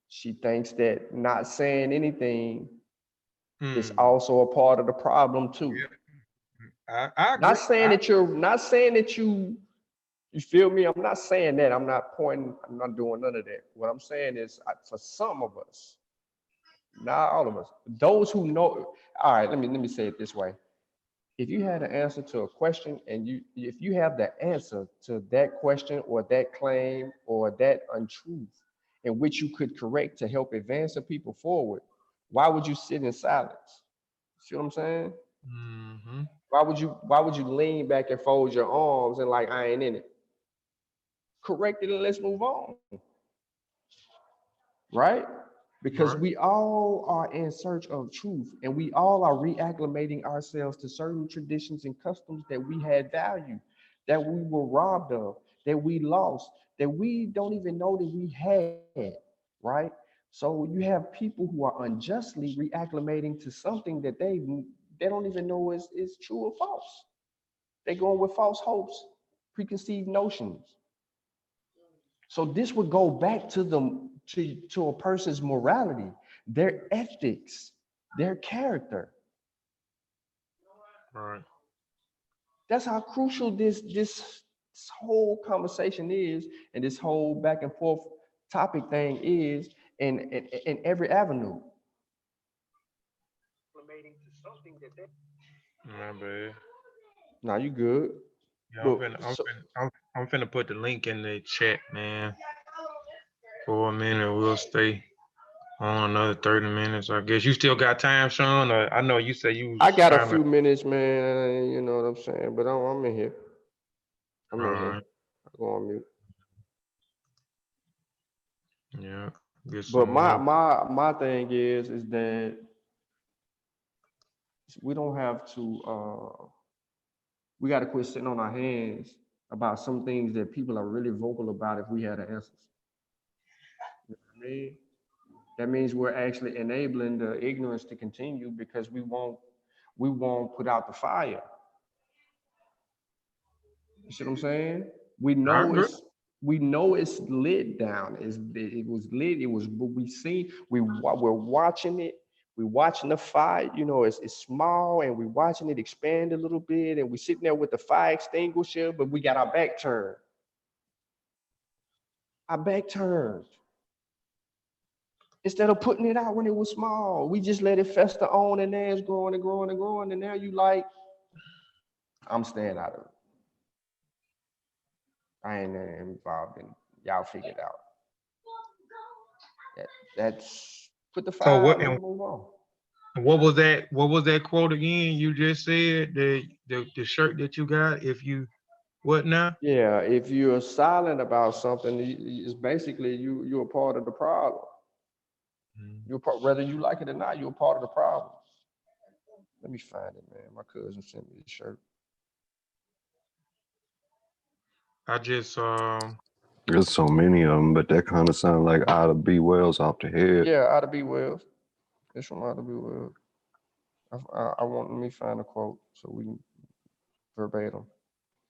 She thinks that not saying anything is also a part of the problem too. yeah, I agree. Not saying that you feel me? I'm not saying that. I'm not doing none of that. What I'm saying is, for some of us, not all of us, those who know. All right, let me say it this way. If you had an answer to a question, and if you have the answer to that question or that claim or that untruth in which you could correct to help advance the people forward, why would you sit in silence? See what I'm saying? Mm-hmm. Why would you lean back and fold your arms and like, I ain't in it? Correct it and let's move on. Right? because Right. we all are in search of truth, and we all are reacclimating ourselves to certain traditions and customs that we had value, that we were robbed of, that we lost, that we don't even know that we had, right? So you have people who are unjustly reacclimating to something that they don't even know is true or false. They're going with false hopes, preconceived notions. So this would go back to to a person's morality, their ethics, their character. Right. That's how crucial this whole conversation is, and this whole back and forth topic thing is in every avenue. My bad. Now you good. Yeah, But so, I'm finna put the link in the chat, man. For a minute, we'll stay on another 30 minutes. I guess you still got time, Sean. Or I know you say you was I got a trying to. few minutes, man. You know what I'm saying? But I'm in here. I'm in here. I'll go on mute. Yeah, get But some more. my thing is that we don't have to we got to quit sitting on our hands about some things that people are really vocal about if we had the answers. You know what I mean? That means we're actually enabling the ignorance to continue because we won't put out the fire. You see what I'm saying? I agree. We know it's lit down. It was lit. It was what we seen. We're watching it. We're watching the fire. You know, it's small, and we're watching it expand a little bit. And we're sitting there with the fire extinguisher, but we got our back turned. Our back turned. Instead of putting it out when it was small, we just let it fester on, and now it's growing and growing and growing. And now you like, I'm staying out of it. I ain't involved in. Y'all figure it out. That's put the So fire what? out and And move on. what was that? What was that quote again? You just said the shirt that you got. If you what now? Yeah, if you're silent about something, it's basically you're a part of the problem. Whether you like it or not, you're a part of the problem. Let me find it, man. My cousin sent me this shirt. I just There's so many of them, but that kind of sound like Ida B. Wells off the head. Yeah, Ought to Be Wells. It's from Ought to Be Wells. I want let me find a quote so we can verbatim.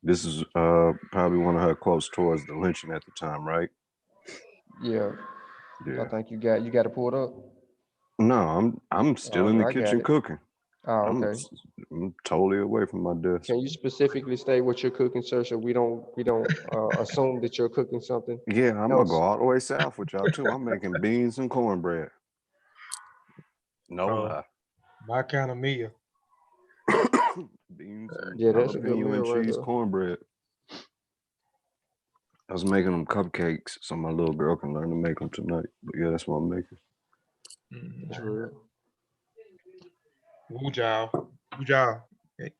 This is probably one of her quotes towards the lynching at the time, right? Yeah, I Yeah. think you got to pull it up. No, I'm still in the I got kitchen it. cooking. Oh, okay. I'm totally away from my desk. Can you specifically state what you're cooking, sir, so we don't assume that you're cooking something? Yeah, I'm gonna else? go all the way south with y'all too. I'm making beans and cornbread. No lie. my kind of meal. Beans and Yeah, that's a good jalapeno meal and right cheese there. cornbread. I was making them cupcakes so my little girl can learn to make them tonight. But yeah, that's what I'm making. That's real. Woo y'all.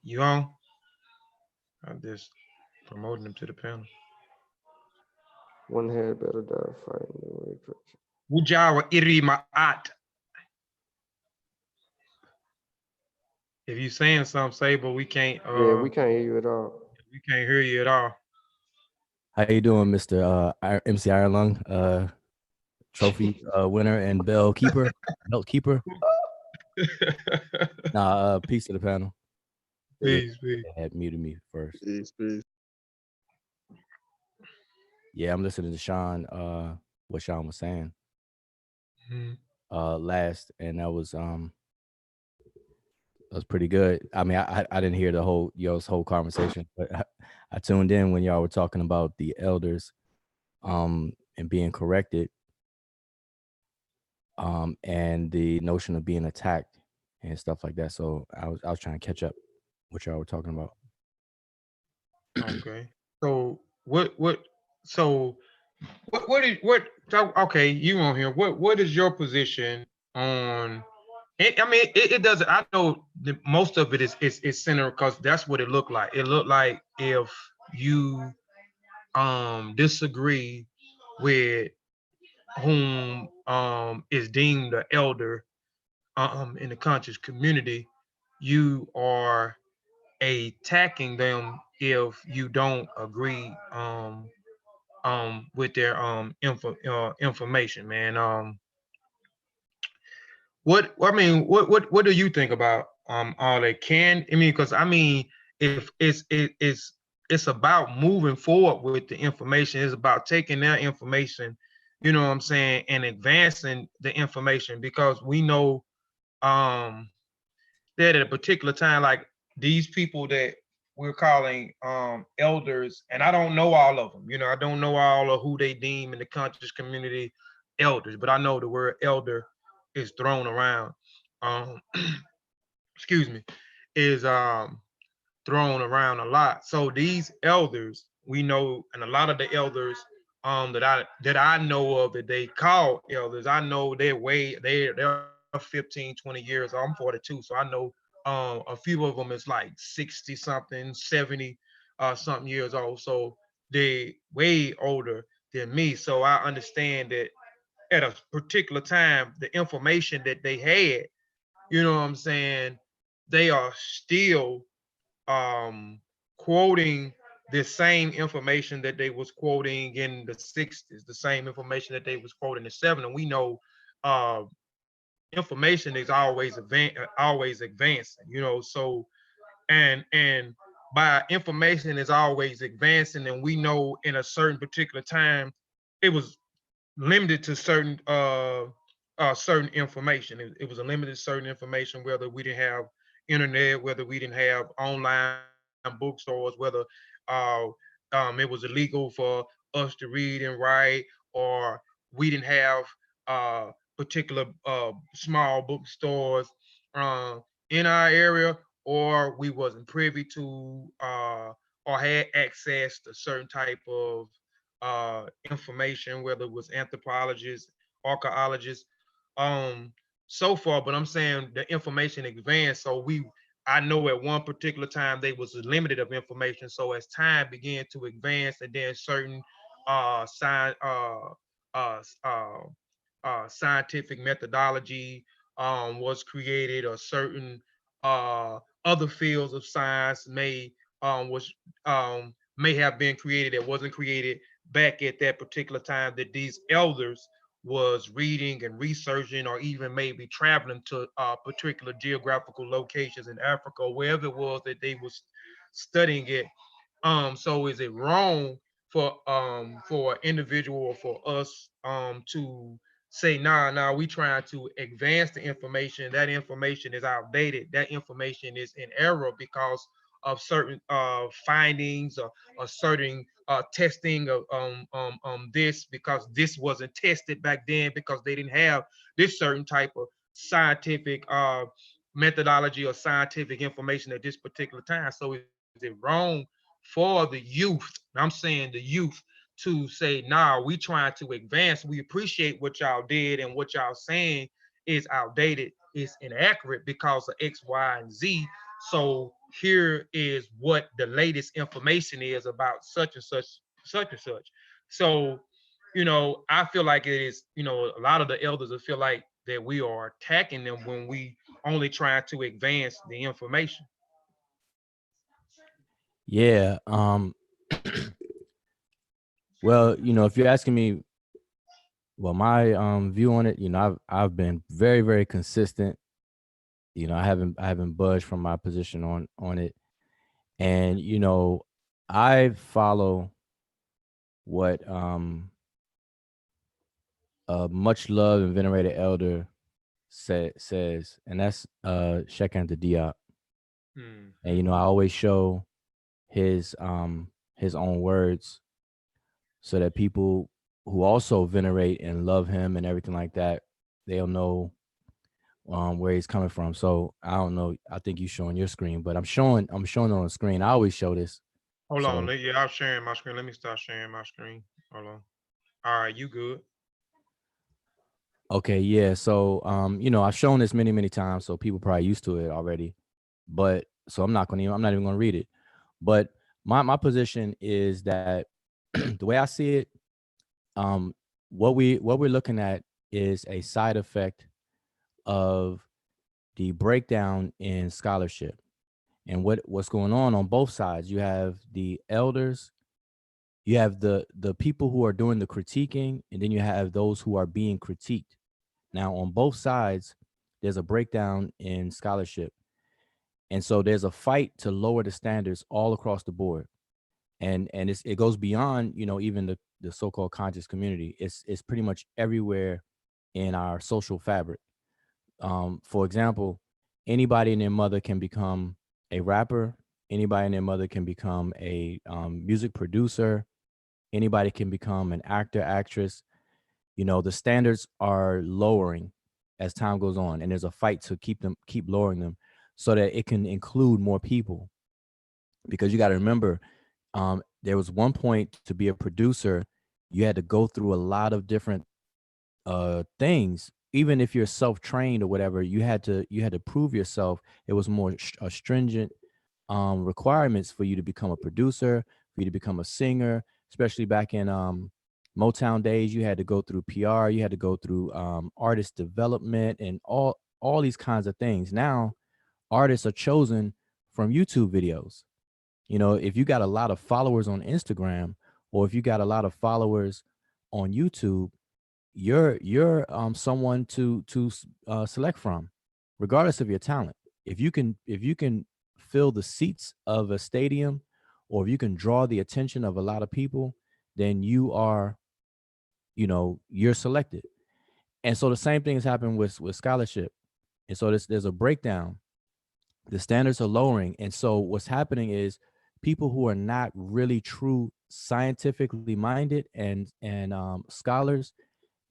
You on? I'm just promoting them to the panel. One head better die fighting the way. Wujawa iri ma'at. If you saying something, say, but we can't. Yeah, we can't hear you at all. We can't hear you at all. How you doing, Mr. MC Ironlung? Trophy winner and belt keeper. Nah, peace to the panel. Peace. They had muted me first. Peace. Yeah, I'm listening to Sean. What Sean was saying. Mhm. Last, and that was pretty good. I mean, I didn't hear the whole conversation, but I tuned in when y'all were talking about the elders, and being corrected, and the notion of being attacked and stuff like that. So I was trying to catch up what y'all were talking about. Okay. So okay, you on here. What is your position on it? I mean, it doesn't, I know that most of it is centered because that's what it looked like. It looked like if you disagree with whom is deemed an elder in the conscious community, you are attacking them if you don't agree with their information, man. What do you think about all that? Because I mean, if it's about moving forward with the information, it's about taking their information, you know what I'm saying, and advancing the information, because we know that at a particular time, like these people that we're calling elders, and I don't know all of them, you know, I don't know all of who they deem in the conscious community elders, but I know the word elder is thrown around. Um, excuse me, is thrown around a lot. So these elders, we know, and a lot of the elders that I know of that they call elders, I know they're 15, 20 years. I'm 42, so I know a few of them is like 60 something, 70 something years old. So they way older than me. So I understand that at a particular time, the information that they had, you know what I'm saying, they are still quoting the same information that they was quoting in the 60s, the same information that they was quoting in the 70s. And we know uh, information is always advancing, you know. So and by information is always advancing, and we know in a certain particular time it was limited to certain information. It was a limited certain information, whether we didn't have internet, whether we didn't have online bookstores, whether uh, it was illegal for us to read and write, or we didn't have particular small bookstores uh, in our area, or we wasn't privy to or had access to certain type of information, whether it was anthropologists, archaeologists, um, so far. But I'm saying the information advanced. So I know at one particular time they was limited of information. So as time began to advance, and then certain science, scientific methodology was created, or certain other fields of science may have been created that wasn't created back at that particular time, that these elders was reading and researching, or even maybe traveling to particular geographical locations in Africa, or wherever it was that they was studying it. So is it wrong for an individual, or for us to say, nah, we trying to advance the information? That information is outdated. That information is in error because of certain findings, or certain testing of this, because this wasn't tested back then, because they didn't have this certain type of scientific methodology or scientific information at this particular time. So is it wrong for the youth? I'm saying the youth, to say, nah, we trying to advance. We appreciate what y'all did, and what y'all saying is outdated, is inaccurate because of X, Y, and Z. So here is what the latest information is about such and such, such and such. So, you know, I feel like it is, you know, a lot of the elders will feel like that we are attacking them when we only trying to advance the information. Yeah. Well, you know, if you're asking me, well, my view on it, you know, I've been very, very consistent. You know, I haven't budged from my position on it. And, you know, I follow what a much loved and venerated elder says, and that's Sheikh Anta Diop. And, you know, I always show his own words, so that people who also venerate and love him and everything like that, they'll know where he's coming from. So I don't know. I think you're showing your screen, but I'm showing it on the screen. I always show this. Hold on. Yeah, I'm sharing my screen. Let me start sharing my screen. Hold on. All right, you good? Okay, yeah. So you know, I've shown this many times, so people probably used to it already. But so I'm not even gonna read it. But my position is that the way I see it, what we're looking at is a side effect of the breakdown in scholarship. And what's going on both sides. You have the elders, you have the people who are doing the critiquing, and then you have those who are being critiqued. Now, on both sides, there's a breakdown in scholarship. And so there's a fight to lower the standards all across the board. And it goes beyond, even the so-called conscious community. It's pretty much everywhere in our social fabric. For example, anybody and their mother can become a rapper. Anybody and their mother can become a music producer. Anybody can become an actor, actress. The standards are lowering as time goes on, and there's a fight to keep lowering them so that it can include more people. Because you got to remember, there was one point to be a producer, you had to go through a lot of different things. Even if you're self-trained or whatever, you had to prove yourself. It was more stringent requirements for you to become a producer, for you to become a singer, especially back in Motown days. You had to go through PR, you had to go through artist development and all these kinds of things. Now artists are chosen from YouTube videos. If you got a lot of followers on Instagram, or if you got a lot of followers on YouTube, you're someone to select from, regardless of your talent. If you can fill the seats of a stadium, or if you can draw the attention of a lot of people, then you're selected. And so the same thing has happened with scholarship. And so there's a breakdown. The standards are lowering. And so what's happening is people who are not really true scientifically minded and scholars,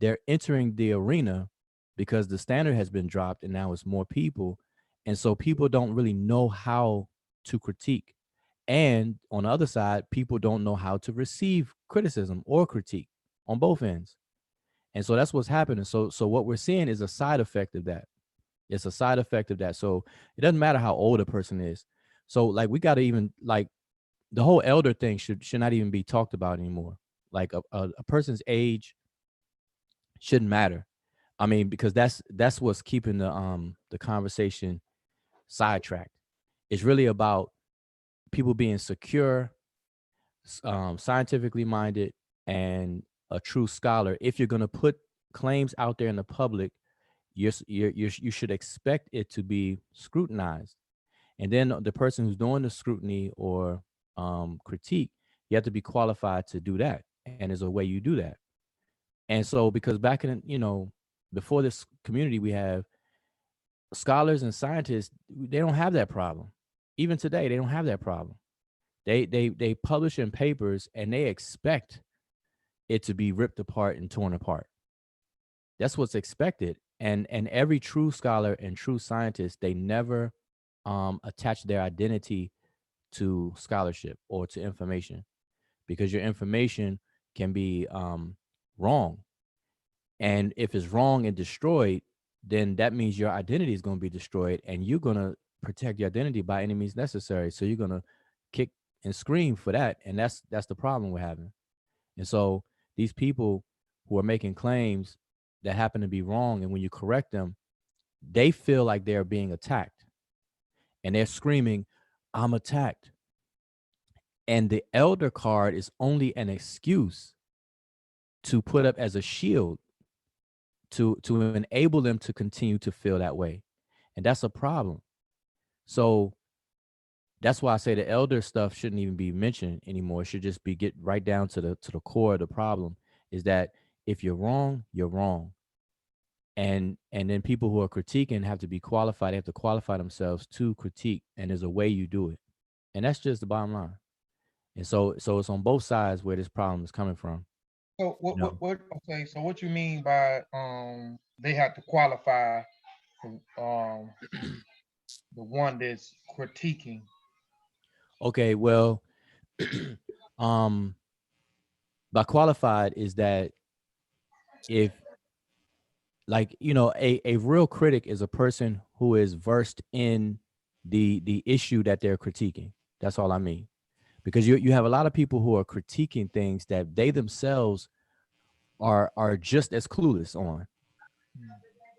they're entering the arena because the standard has been dropped and now it's more people. And so people don't really know how to critique. And on the other side, people don't know how to receive criticism or critique on both ends. And so that's what's happening. So what we're seeing is a side effect of that. It's a side effect of that. So it doesn't matter how old a person is. So like we got to even like the whole elder thing should not even be talked about anymore. Like a person's age shouldn't matter. I mean, because that's what's keeping the conversation sidetracked. It's really about people being secure, scientifically minded, and a true scholar. If you're gonna put claims out there in the public, you should expect it to be scrutinized. And then the person who's doing the scrutiny or critique, you have to be qualified to do that. And there's a way you do that. And so, because back in, before this community, we have scholars and scientists, they don't have that problem. Even today, they don't have that problem. They publish in papers and they expect it to be ripped apart and torn apart. That's what's expected. And every true scholar and true scientist, they never attach their identity to scholarship or to information, because your information can be wrong. And if it's wrong and destroyed, then that means your identity is going to be destroyed, and you're going to protect your identity by any means necessary. So you're going to kick and scream for that. And that's the problem we're having. And so these people who are making claims that happen to be wrong, and when you correct them, they feel like they're being attacked and they're screaming, "I'm attacked." And the elder card is only an excuse to put up as a shield to enable them to continue to feel that way. And that's a problem. So that's why I say the elder stuff shouldn't even be mentioned anymore. It should just be get right down to the core of the problem, is that if you're wrong, you're wrong. And then people who are critiquing have to be qualified. They have to qualify themselves to critique. And there's a way you do it. And that's just the bottom line. And so it's on both sides where this problem is coming from. So okay, so what you mean by they have to qualify the one that's critiquing? Okay, well, by qualified is that if, like, a real critic is a person who is versed in the issue that they're critiquing. That's all I mean. Because you have a lot of people who are critiquing things that they themselves are just as clueless on.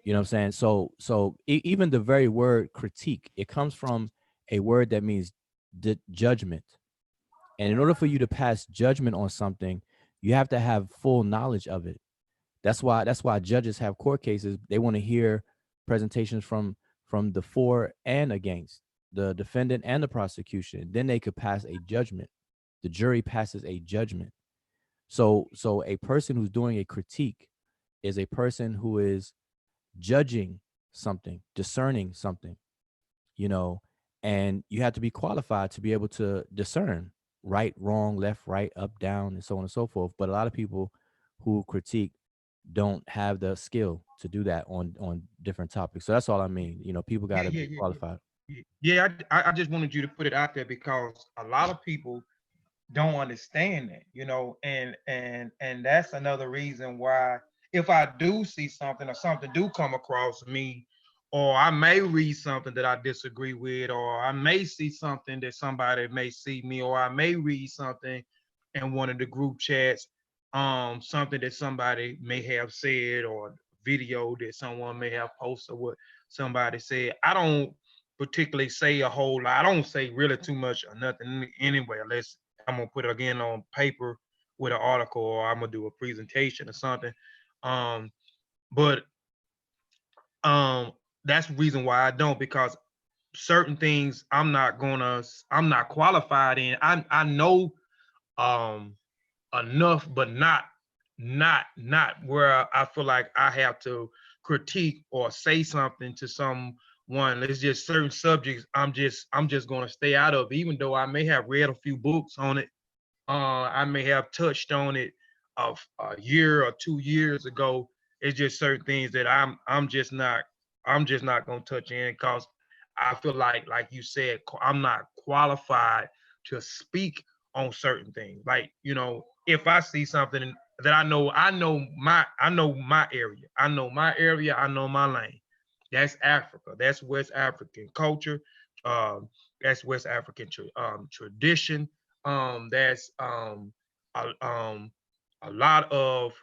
You know what I'm saying? So even the very word critique, it comes from a word that means judgment. And in order for you to pass judgment on something, you have to have full knowledge of it. That's why judges have court cases. They want to hear presentations from the for and against, the defendant and the prosecution. Then they could pass a judgment. The jury passes a judgment. So a person who's doing a critique is a person who is judging something, discerning something, you know, and you have to be qualified to be able to discern right, wrong, left, right, up, down, and so on and so forth. But a lot of people who critique don't have the skill to do that on different topics. So that's all I mean. You know, people got to be qualified. Yeah, I just wanted you to put it out there because a lot of people don't understand that, you know, and that's another reason why if I do see something or something do come across me, or I may read something that I disagree with, or I may see something that somebody may see me, or I may read something in one of the group chats, something that somebody may have said or video that someone may have posted what somebody said. I don't particularly say a whole lot. I don't say really too much or nothing anyway, unless I'm gonna put it again on paper with an article, or I'm gonna do a presentation or something. Um, but that's the reason why I don't, because certain things I'm not qualified in. I know enough, but not where I feel like I have to critique or say something to someone. It's just certain subjects I'm just gonna stay out of, even though I may have read a few books on it. I may have touched on it a year or 2 years ago. It's just certain things that I'm just not gonna touch in, because I feel like you said, I'm not qualified to speak on certain things. Like, you know, if I see something that I know my area. I know my area, I know my lane. That's Africa. That's West African culture. Um, that's West African tradition. That's a lot of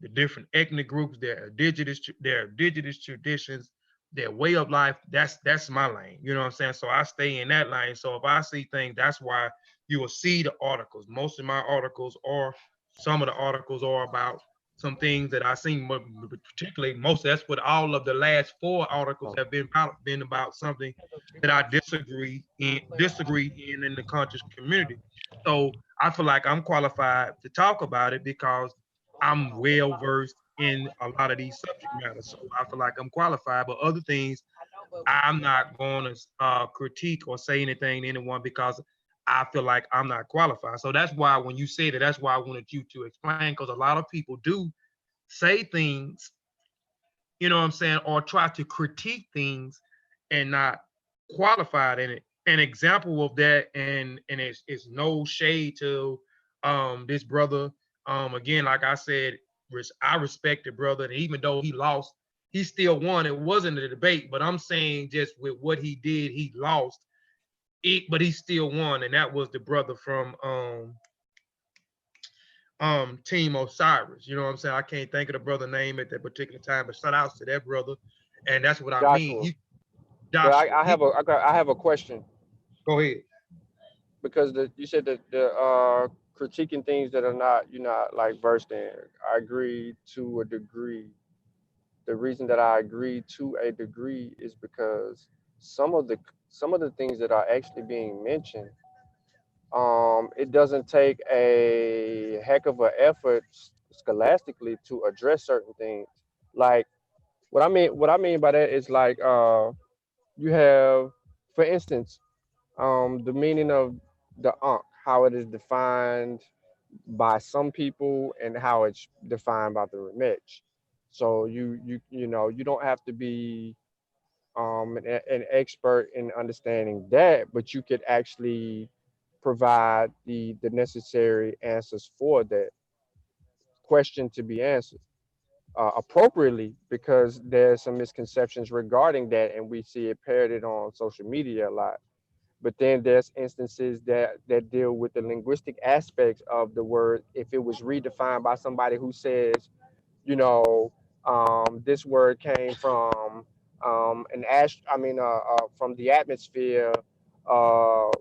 the different ethnic groups, their indigenous traditions, their way of life. That's my lane. You know what I'm saying? So I stay in that lane. So if I see things, that's why you will see the articles. Most of my articles, or some of the articles, are about some things that I seen, particularly most. That's what all of the last 4 articles have been about something that I disagree in the conscious community. So I feel like I'm qualified to talk about it because I'm well versed in a lot of these subject matters. So I feel like I'm qualified, but other things I'm not going to critique or say anything to anyone because I feel like I'm not qualified. So that's why when you said it, that's why I wanted you to explain, because a lot of people do say things, you know what I'm saying, or try to critique things and not qualified in it. An example of that, and it's no shade to this brother. Again, like I said, I respect the brother, and even though he lost, he still won. It wasn't a debate, but I'm saying just with what he did, he lost it, but he still won, and that was the brother from Team Osiris. You know what I'm saying? I can't think of the brother name at that particular time, but shout outs to that brother. And that's what I Joshua. mean. But Joshua. I have a question, Go ahead. because you said that the critiquing things that are not, you're not like versed in. I agree to a degree. The reason that I agree to a degree is because some of the things that are actually being mentioned, it doesn't take a heck of an effort scholastically to address certain things. Like what I mean by that is like you have, for instance, the meaning of the Ankh, how it is defined by some people and how it's defined by the Remech. So you know, you don't have to be an expert in understanding that, but you could actually provide the necessary answers for that question to be answered appropriately, because there's some misconceptions regarding that, and we see it parroted on social media a lot. But then there's instances that deal with the linguistic aspects of the word. If it was redefined by somebody who says, you know, this word came from from the atmosphere, uh,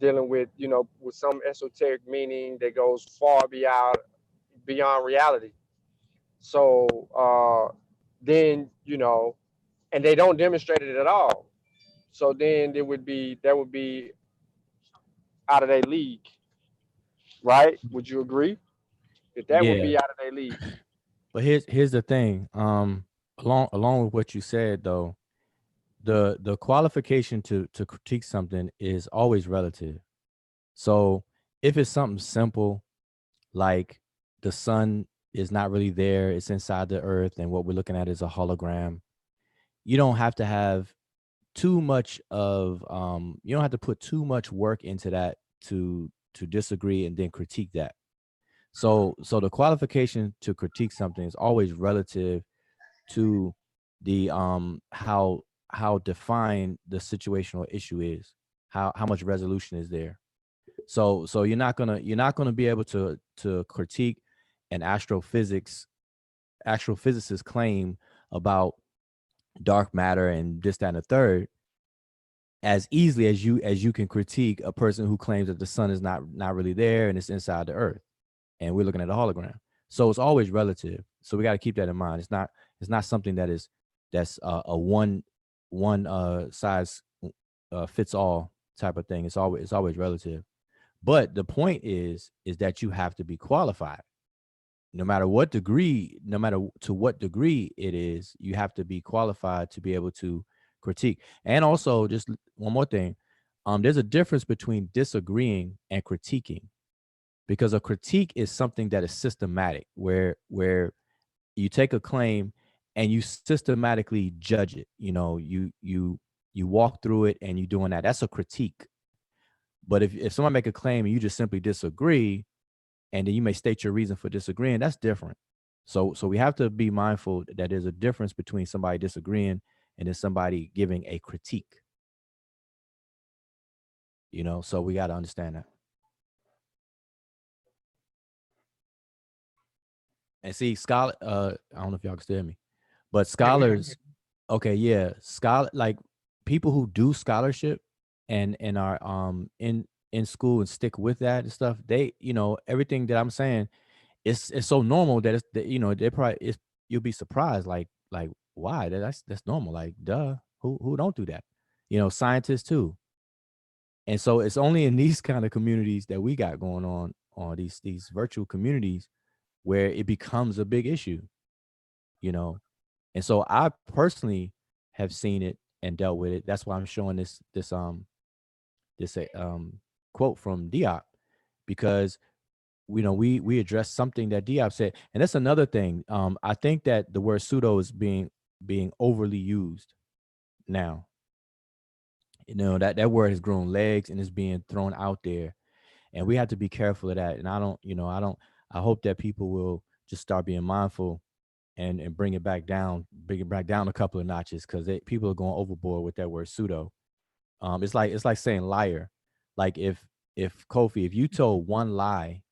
dealing with, with some esoteric meaning that goes far beyond reality. So then, and they don't demonstrate it at all. So then that would be out of their league, right? Would you agree that would Yeah. be out of their league? But here's the thing. Along with what you said though, the qualification to critique something is always relative. So if it's something simple like the sun is not really there, it's inside the earth, and what we're looking at is a hologram, you don't have to have too much of you don't have to put too much work into that to disagree and then critique that. So the qualification to critique something is always relative to the how defined the situational issue is, how much resolution is there. So you're not gonna be able to critique an astrophysicist claim about dark matter and this, that, and the third as easily as you can critique a person who claims that the sun is not really there and it's inside the earth and we're looking at a hologram. So it's always relative. So we got to keep that in mind. It's not something that's a one size fits all type of thing. It's always relative. But the point is that you have to be qualified. No matter what degree, no matter to what degree it is, you have to be qualified to be able to critique. And also, just one more thing, there's a difference between disagreeing and critiquing, because a critique is something that is systematic, where you take a claim and you systematically judge it. You walk through it and you're doing that. That's a critique. But if someone make a claim and you just simply disagree, and then you may state your reason for disagreeing, that's different. So we have to be mindful that there's a difference between somebody disagreeing and then somebody giving a critique. So we got to understand that. And see, I don't know if y'all can still hear me, but Yeah, we scholars, okay, yeah, like people who do scholarship and are in school and stick with that and stuff, they, everything that I'm saying, it's so normal that they probably you'll be surprised, like why that's normal, like duh, who don't do that, scientists too. And so it's only in these kind of communities that we got going on these virtual communities where it becomes a big issue, you know. And so I personally have seen it and dealt with it. That's why I'm showing this quote from Diop, because we address something that Diop said. And that's another thing. I think that the word pseudo is being overly used now. That word has grown legs and is being thrown out there, and we have to be careful of that. And I hope that people will just start being mindful and bring it back down a couple of notches, because people are going overboard with that word pseudo. It's like saying liar. Like if Kofi, if you told one lie,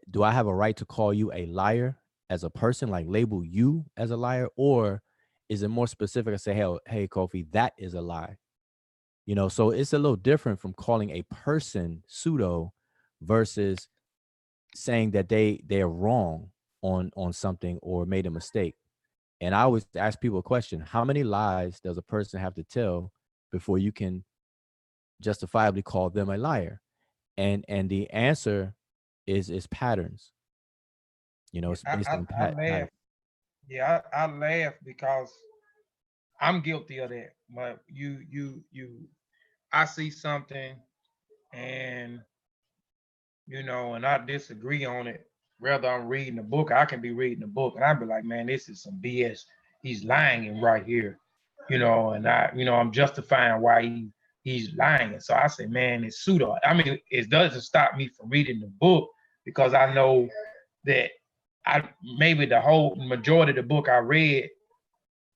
do I have a right to call you a liar as a person, like label you as a liar? Or is it more specific and say, hey, Kofi, that is a lie? So it's a little different from calling a person pseudo versus saying that they're wrong on something or made a mistake. And I always ask people a question: how many lies does a person have to tell before you can justifiably call them a liar? And the answer is patterns. It's based on I patterns. laugh. Yeah, I laugh because I'm guilty of that. But I see something and and I disagree on it. Whether I'm reading a book, I can be reading a book and I'd be like, man, this is some BS. He's lying right here, and I'm justifying why he's lying. So I say, man, it's pseudo. I mean, it doesn't stop me from reading the book, because I know that maybe the whole majority of the book I read,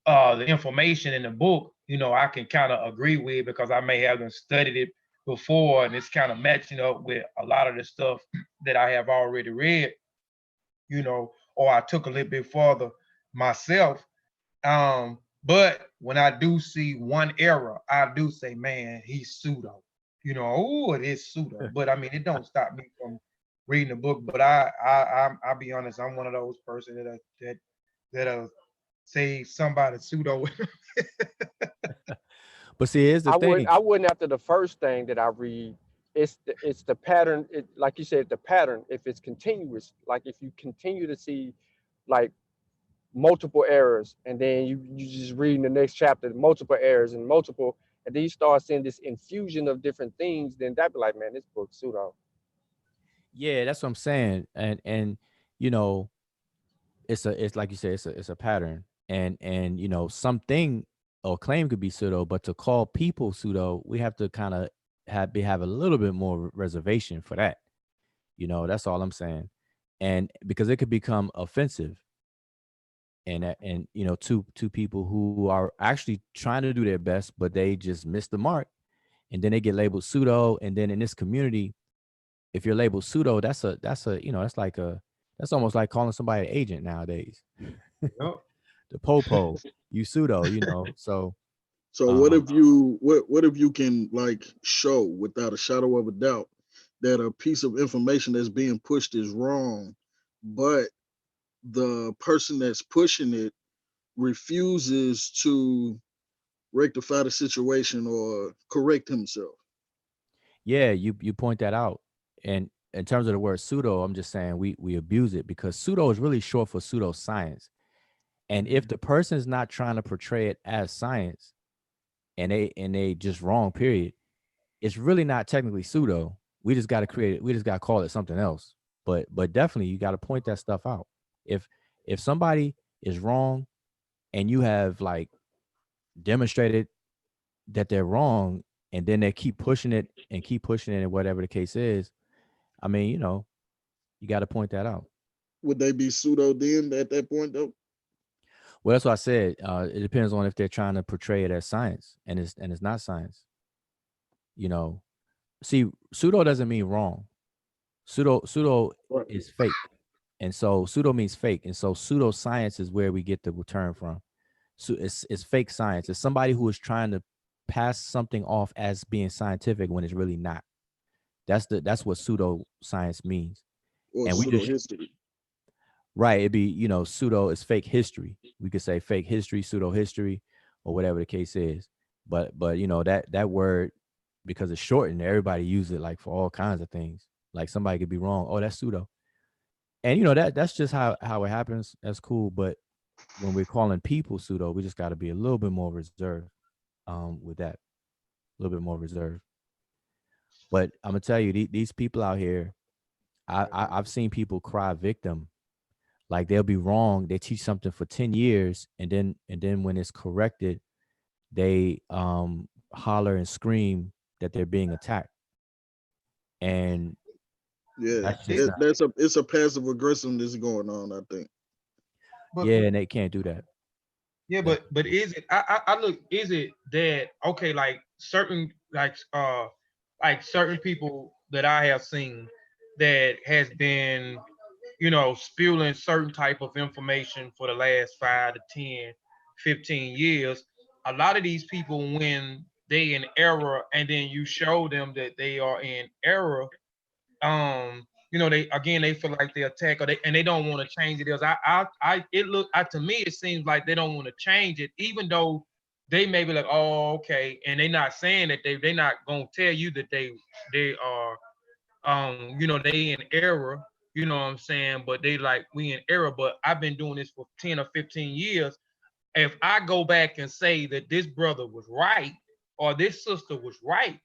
the information in the book I can kind of agree with because I may have studied it before and it's kind of matching up with a lot of the stuff that I have already read, or I took a little bit further myself. But when I do see one error, I do say, man, he's pseudo. Oh, it is pseudo. But I mean, it don't stop me from reading the book. But I'll be honest, I'm one of those persons that say somebody pseudo. But see, here's the thing. I wouldn't after the first thing that I read. It's the pattern. Like you said, the pattern. If it's continuous, like if you continue to see, like multiple errors, and then you just read in the next chapter multiple errors and multiple, and then you start seeing this infusion of different things, then that'd be like, man, this book's pseudo. Yeah, that's what I'm saying. And it's like you said, it's a pattern. And something or claim could be pseudo, but to call people pseudo, we have to kind of have a little bit more reservation for that. That's all I'm saying. And because it could become offensive. And to people who are actually trying to do their best, but they just miss the mark, and then they get labeled pseudo. And then in this community, if you're labeled pseudo, that's almost like calling somebody an agent nowadays. Yep. The popo, you pseudo, so what if you can like show without a shadow of a doubt that a piece of information that's being pushed is wrong, but the person that's pushing it refuses to rectify the situation or correct himself? yeah, you point that out. And in terms of the word pseudo, I'm just saying we abuse it because pseudo is really short for pseudoscience. And if the person's not trying to portray it as science and they just wrong, period, it's really not technically pseudo. We just got to create it. We just got to call it something else. But definitely you got to point that stuff out. If somebody is wrong and you have like demonstrated that they're wrong, and then they keep pushing it and whatever the case is, I mean, you got to point that out. Would they be pseudo then at that point though? Well, that's what I said. It depends on if they're trying to portray it as science, and it's not science. See, pseudo doesn't mean wrong. Pseudo Right. is fake, and so pseudo means fake, and so pseudoscience is where we get the term from. So it's fake science. It's somebody who is trying to pass something off as being scientific when it's really not. That's what pseudoscience means. Or And we pseudo just history. right. It'd be pseudo is fake history. We could say fake history, pseudo history, or whatever the case is. But that word, because it's shortened, everybody use it like for all kinds of things. Like somebody could be wrong. Oh, that's pseudo. And that's just how it happens. That's cool. But when we're calling people pseudo, we just got to be a little bit more reserved with that. A little bit more reserved. But I'm gonna tell you, these people out here, I've seen people cry victim. Like they'll be wrong. They teach something for 10 years, and then when it's corrected, they holler and scream that they're being attacked. And Yeah, that's it's a passive aggressiveness going on, I think. But, yeah, and they can't do that. Yeah, but is it? I look. Is it that okay? Like certain certain people that I have seen that has been, spewing certain type of information for the last 5 to 10, 15 years. A lot of these people, when they in error, and then you show them that they are in error, they feel like they attack and they don't want to change it. To me it seems like they don't want to change it, even though they may be like, oh, okay, and they're not saying that they not gonna tell you that they are they in error, you know what I'm saying, but they like, we in error, but I've been doing this for 10 or 15 years. If I go back and say that this brother was right or this sister was right,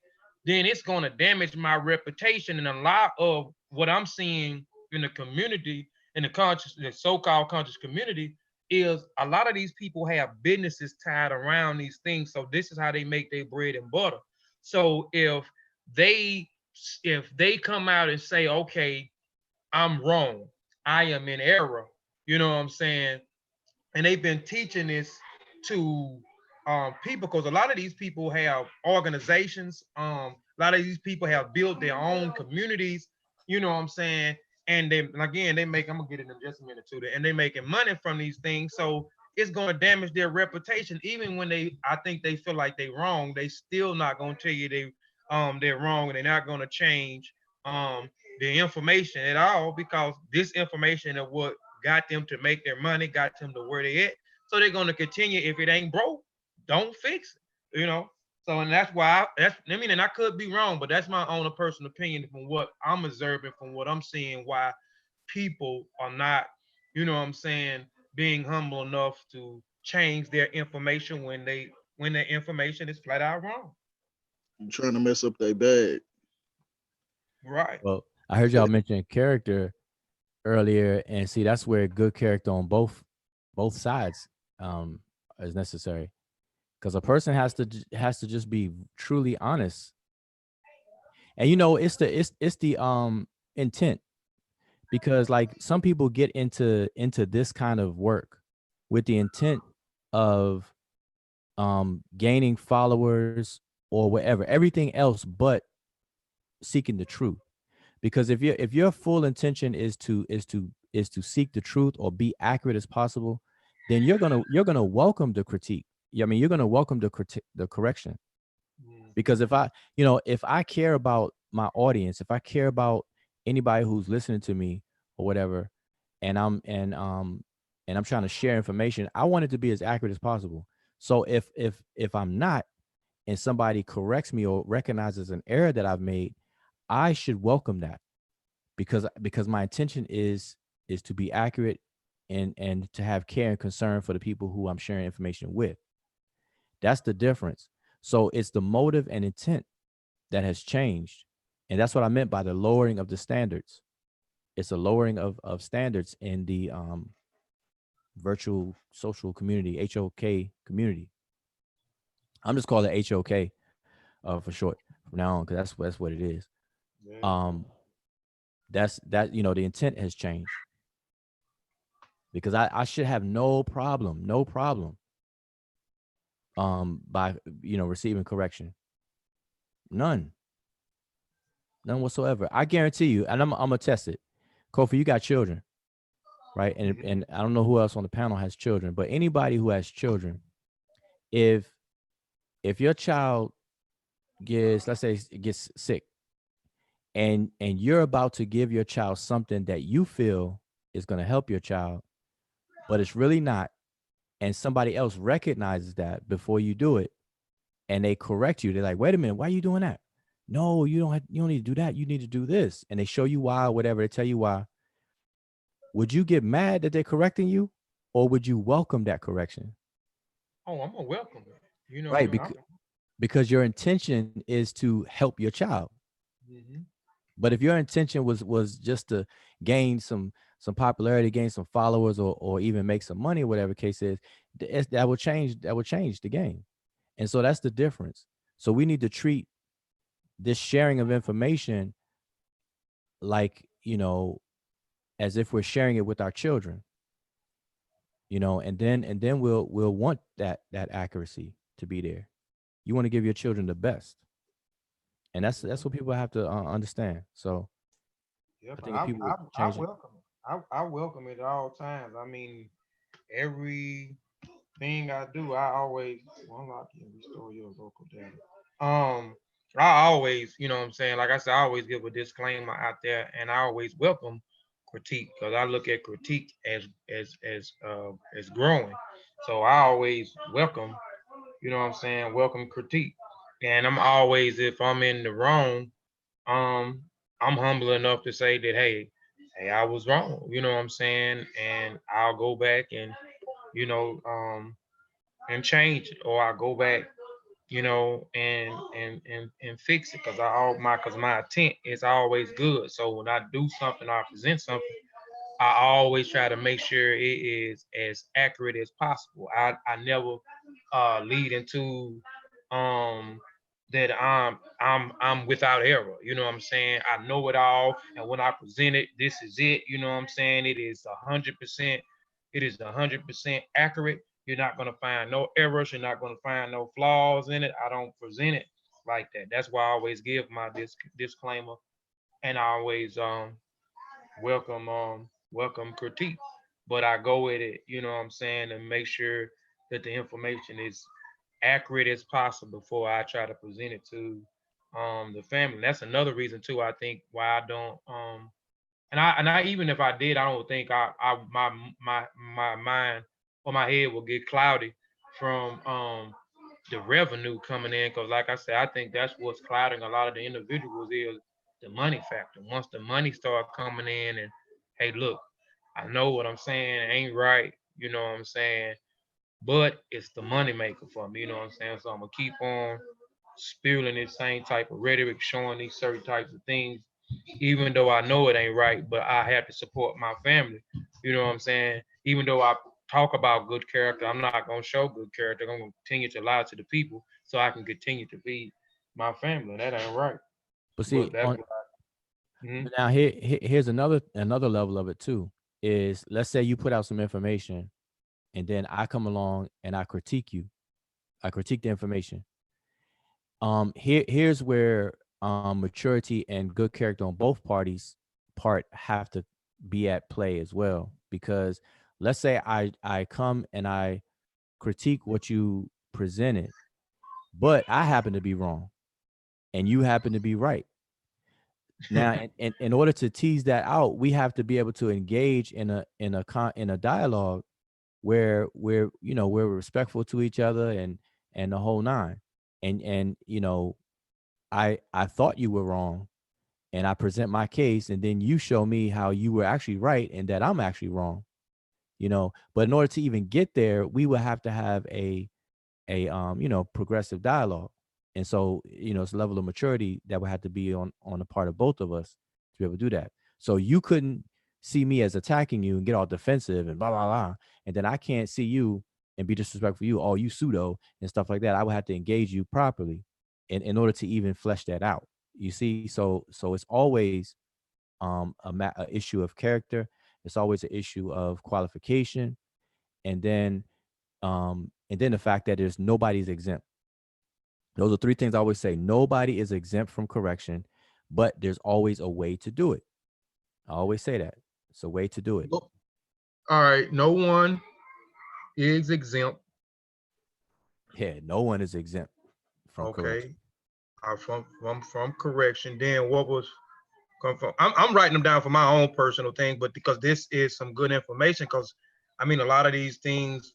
then it's going to damage my reputation. And a lot of what I'm seeing in the community, in the so-called conscious community, is a lot of these people have businesses tied around these things. So this is how they make their bread and butter. So if they come out and say, okay, I'm wrong, I am in error, you know what I'm saying? And they've been teaching this to people, because a lot of these people have organizations. A lot of these people have built their own communities, you know what I'm saying? And again, they make, I'm gonna get in just a minute too, and they making money from these things. So it's gonna damage their reputation. Even when I think they feel like they wrong, they still not gonna tell you they're wrong, and they're not gonna change the information at all, because this information is what got them to make their money, got them to where they at. So they're gonna continue. If it ain't broke, don't fix it, you know. So, and that's why and I could be wrong, but that's my own personal opinion from what I'm observing, from what I'm seeing, why people are not, you know what I'm saying, being humble enough to change their information when their information is flat out wrong. I'm trying to mess up their bag. Right. Well, I heard y'all mention character earlier, and see, that's where good character on both sides is necessary, because a person has to just be truly honest. And you know, it's the intent, because like some people get into this kind of work with the intent of gaining followers or whatever, everything else but seeking the truth. Because if your full intention is to seek the truth or be accurate as possible, then you're gonna welcome the critique. I mean, you're gonna welcome the correction. Because if I care about my audience, if I care about anybody who's listening to me or whatever, and I'm trying to share information, I want it to be as accurate as possible. So if I'm not, and somebody corrects me or recognizes an error that I've made, I should welcome that, because my intention is to be accurate and to have care and concern for the people who I'm sharing information with. That's the difference. So it's the motive and intent that has changed. And that's what I meant by the lowering of the standards. It's a lowering of standards in the virtual social community, HOK community. I'm just calling it HOK for short from now on, because that's what it is. Yeah. The intent has changed, because I should have no problem by receiving correction. None whatsoever. I guarantee you, and I'm gonna test it. Kofi, you got children, right? And I don't know who else on the panel has children, but anybody who has children, if your child let's say gets sick, and you're about to give your child something that you feel is going to help your child, but it's really not, and somebody else recognizes that before you do it, and they correct you, they're like, wait a minute, why are you doing that? No, you don't need to do that, you need to do this, and they show you why, or whatever, they tell you why. Would you get mad that they're correcting you, or would you welcome that correction? Oh, I'm gonna welcome it. You know, Right, because your intention is to help your child. Mm-hmm. But if your intention was just to gain some popularity, gain some followers, or even make some money, whatever case is, that will change the game. And so that's the difference. So we need to treat this sharing of information like, as if we're sharing it with our children, and then we'll want that accuracy to be there. You want to give your children the best. And that's what people have to understand. So yeah, I think if people change it. welcome it. I welcome it at all times. I mean, everything I do, I always unlock and restore your local data. I always, you know what I'm saying? Like I said, I always give a disclaimer out there, and I always welcome critique, because I look at critique as growing. So I always welcome, you know what I'm saying, welcome critique. And I'm always, if I'm in the wrong, I'm humble enough to say that, hey, I was wrong, you know what I'm saying? And I'll go back and, and change it, or I'll go back, and fix it, because my intent is always good. So when I do something, I present something, I always try to make sure it is as accurate as possible. I never lead into that I'm without error. You know what I'm saying? I know it all, and when I present it, this is it. You know what I'm saying? It is 100%. It is 100% accurate. You're not going to find no errors. You're not going to find no flaws in it. I don't present it like that. That's why I always give my disclaimer, and I always welcome critique. But I go with it, you know what I'm saying, and make sure that the information is accurate as possible before I try to present it to the family. That's another reason too, I think, why I don't and I even if I did, I don't think my mind or my head will get cloudy from the revenue coming in, because like I said, I think that's what's clouding a lot of the individuals is the money factor. Once the money start coming in, and hey, look, I know what I'm saying, it ain't right, you know what I'm saying, but it's the money maker for me, you know what I'm saying? So I'm gonna keep on spewing this same type of rhetoric, showing these certain types of things, even though I know it ain't right, but I have to support my family. You know what I'm saying? Even though I talk about good character, I'm not gonna show good character. I'm gonna continue to lie to the people so I can continue to feed my family. That ain't right. But see, But that's what but now here's another level of it too. Is let's say you put out some information, and then I come along and I critique you. I critique the information. Here's where maturity and good character on both parties part have to be at play as well. Because let's say I come and I critique what you presented, but I happen to be wrong and you happen to be right. Now, in order to tease that out, we have to be able to engage in a dialogue where we're respectful to each other and the whole nine. And I thought you were wrong, and I present my case, and then you show me how you were actually right and that I'm actually wrong. But in order to even get there, we will have to have a progressive dialogue. And so, it's a level of maturity that would have to be on the part of both of us to be able to do that. So you couldn't see me as attacking you and get all defensive and blah, blah, blah. And then I can't see you and be disrespectful for you, oh, you pseudo and stuff like that. I would have to engage you properly in order to even flesh that out. You see, so it's always a issue of character. It's always an issue of qualification. And then the fact that nobody's exempt. Those are three things I always say. Nobody is exempt from correction, but there's always a way to do it. I always say that. It's a way to do it. All right. No one is exempt. Yeah, no one is exempt from correction. From correction. Then what was come from? I'm writing them down for my own personal thing, but because this is some good information, because I mean a lot of these things,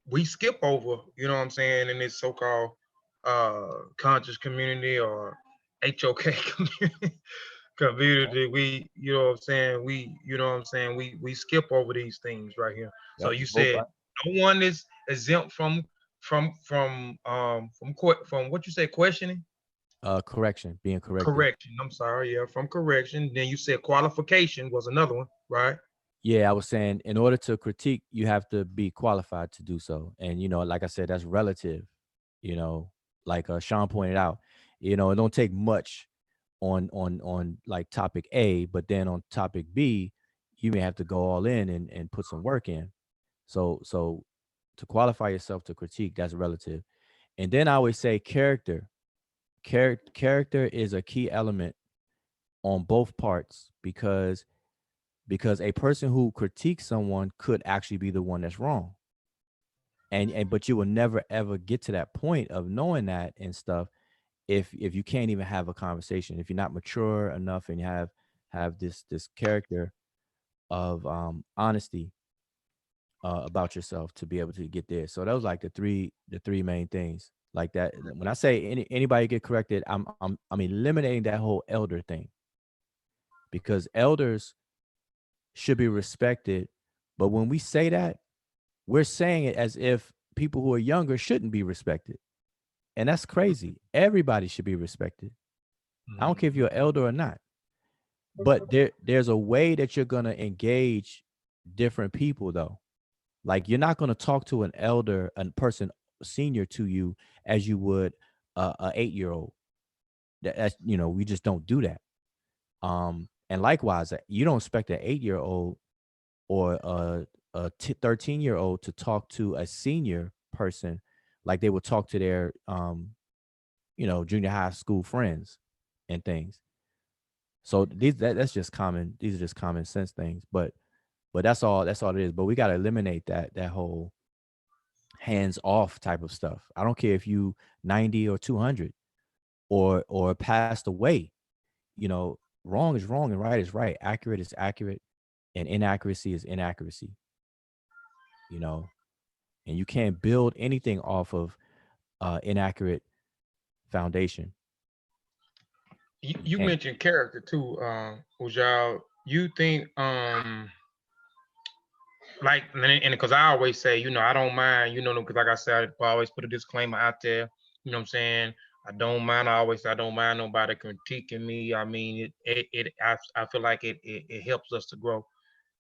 we skip over, you know what I'm saying, in this so-called conscious community or HOK community. We, you know what I'm saying, we skip over these things right here. So you said no one is exempt from what you say, questioning? Correction, being corrected. Correction. I'm sorry, yeah, from correction. Then you said qualification was another one, right? Yeah, I was saying in order to critique, you have to be qualified to do so. And, like I said, that's relative, like Sean pointed out, it don't take much on like topic A, but then on topic B, you may have to go all in and put some work in. So to qualify yourself to critique, that's relative. And then I always say character is a key element on both parts, because a person who critiques someone could actually be the one that's wrong. But you will never ever get to that point of knowing that and stuff if you can't even have a conversation, if you're not mature enough and you have this character of honesty about yourself to be able to get there. So that was like the three main things like that. When I say anybody get corrected, I'm eliminating that whole elder thing, because elders should be respected. But when we say that, we're saying it as if people who are younger shouldn't be respected. And that's crazy. Everybody should be respected. I don't care if you're an elder or not. But there's a way that you're going to engage different people, though. Like, you're not going to talk to an elder, a person senior to you, as you would a 8-year-old. That's, we just don't do that. And likewise, you don't expect an 8-year-old or 13-year-old to talk to a senior person like they would talk to their junior high school friends and things. So that's just common. These are just common sense things. But that's all it is. But we got to eliminate that whole hands off type of stuff. I don't care if you 90 or 200 or passed away. Wrong is wrong and right is right. Accurate is accurate, and inaccuracy is inaccuracy. And you can't build anything off of inaccurate foundation. You mentioned character too, Ujal. You think like, and because I always say, I don't mind, because like I said, I always put a disclaimer out there, you know what I'm saying? I don't mind nobody critiquing me. I mean, I feel like it helps us to grow.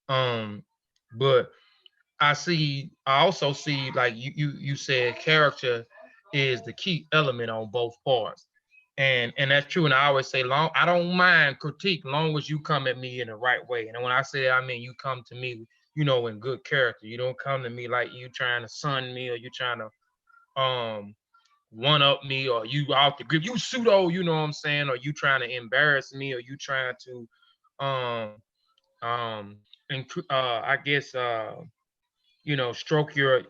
But I also see, like you said, character is the key element on both parts. And that's true. And I always say, I don't mind critique, long as you come at me in the right way. And when I say that, I mean you come to me, in good character. You don't come to me like you trying to sun me, or you trying to one up me, or you off the grip, you pseudo, you know what I'm saying, or you trying to embarrass me, or you trying to I guess stroke your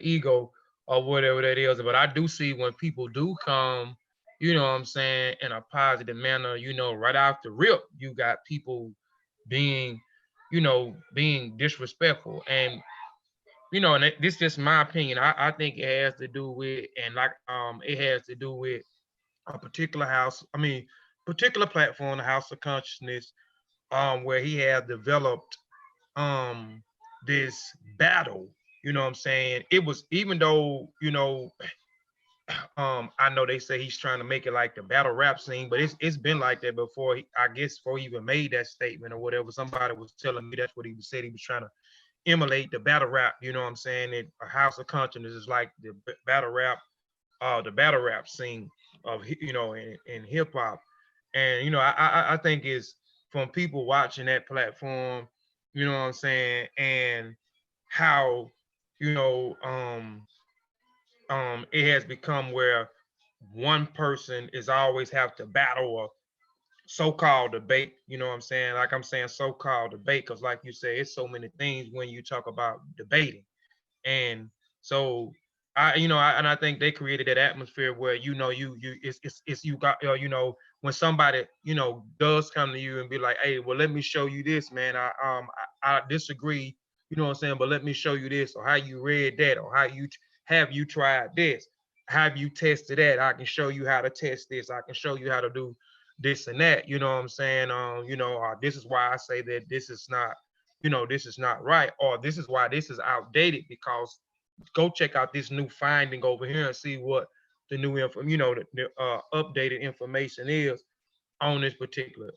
ego or whatever that is. But I do see when people do come, you know what I'm saying, in a positive manner, right off the rip, you got people being disrespectful. And and this is just my opinion. I think it has to do with, and like it has to do with a particular platform, the House of Consciousness, where he has developed this battle. You know what I'm saying? It was, even though, I know they say he's trying to make it like the battle rap scene, but it's been like that before. I guess before he even made that statement or whatever, somebody was telling me that's what he said. He was trying to emulate the battle rap. You know what I'm saying? That a House of Consciousness is like the battle rap scene of in hip hop. And I think it's from people watching that platform, you know what I'm saying, and how it has become where one person is always have to battle a so-called debate. You know what I'm saying? Like I'm saying so-called debate because, like you say, it's so many things when you talk about debating. And so I think they created that atmosphere where it's you got when somebody does come to you and be like, hey, well, let me show you this, man. I disagree, you know what I'm saying, but let me show you this, or how you read that, or how you have you tried this, have you tested that, I can show you how to test this, I can show you how to do this and that, you know what I'm saying, this is why I say that this is not right, or this is why this is outdated, because go check out this new finding over here and see what the new the updated information is on this particular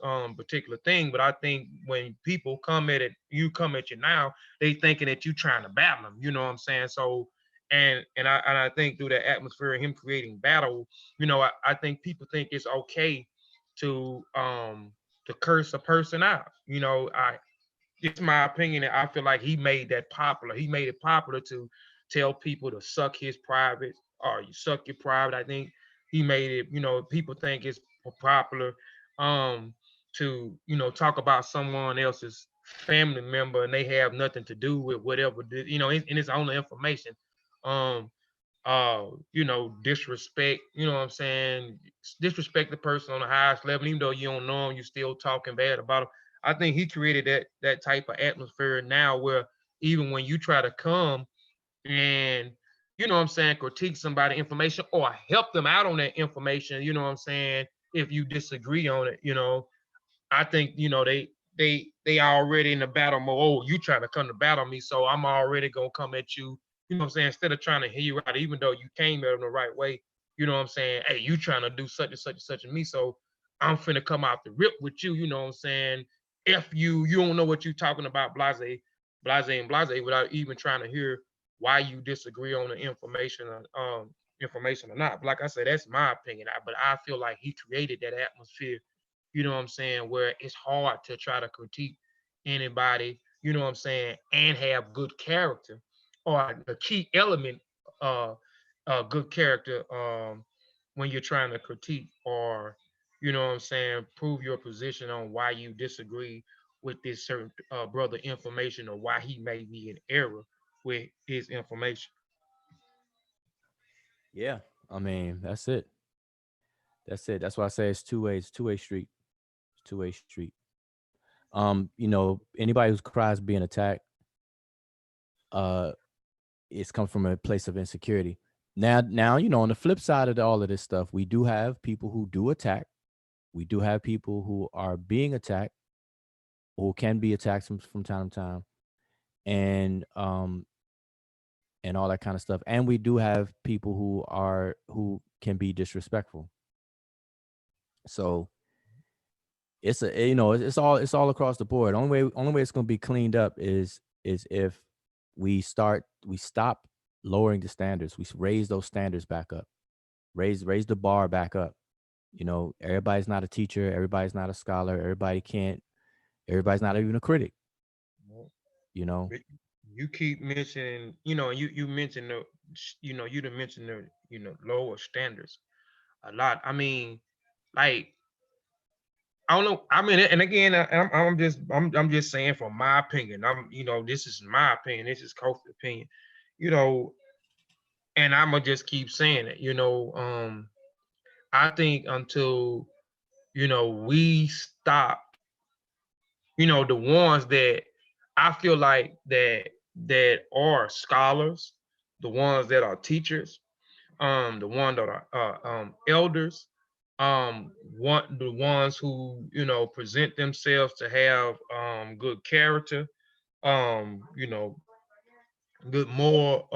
thing. But I think when people come at you now, they thinking that you trying to battle them, you know what I'm saying? So and I think through that atmosphere of him creating battle, I think people think it's okay to curse a person out. It's my opinion that I feel like he made that popular. He made it popular to tell people to suck his private, or you suck your private. I think he made it, people think it's popular to, talk about someone else's family member and they have nothing to do with whatever, and it's only information. Um, disrespect, you know what I'm saying? Disrespect the person on the highest level, even though you don't know him, you still talking bad about him. I think he created that type of atmosphere now where even when you try to come and, you know what I'm saying, critique somebody information or help them out on that information, you know what I'm saying, if you disagree on it, I think, they already in the battle mode. Oh, you trying to come to battle me, so I'm already gonna come at you. You know what I'm saying? Instead of trying to hear you out, even though you came at them the right way, you know what I'm saying? Hey, you trying to do such and such and such to me, so I'm finna come out the rip with you. You know what I'm saying? If you don't know what you talking about, blase, and blase, without even trying to hear why you disagree on the information or not. But like I said, that's my opinion. But I feel like he created that atmosphere, you know what I'm saying, where it's hard to try to critique anybody, you know what I'm saying, and have good character, or the key element, good character, when you're trying to critique, or, you know what I'm saying, prove your position on why you disagree with this certain brother information, or why he may be in error with his information. Yeah, I mean, that's it. That's it. That's why I say it's two ways, two-way street. Two-way street. You know, anybody who cries being attacked, it's come from a place of insecurity. Now, you know, on the flip side of all of this stuff, we do have people who do attack. We do have people who are being attacked, who can be attacked from time to time, and all that kind of stuff. And we do have people who can be disrespectful. So it's a, you know, it's all across the board. Only way it's going to be cleaned up is if we stop lowering the standards. We raise those standards back up. Raise the bar back up. You know, everybody's not a teacher, everybody's not a scholar, everybody's not even a critic. You know, you keep mentioning, you know, you mentioned the, you know, you done mentioned the, you know, lower standards a lot. I mean, like, I don't know. I mean, and again, I'm just saying from my opinion. You know, this is my opinion. This is Kofi's opinion. You know, and I'm gonna just keep saying it. You know, I think until, you know, we stop, you know, the ones that I feel like that are scholars, the ones that are teachers, the ones that are elders, the ones who, you know, present themselves to have good character, you know, good more,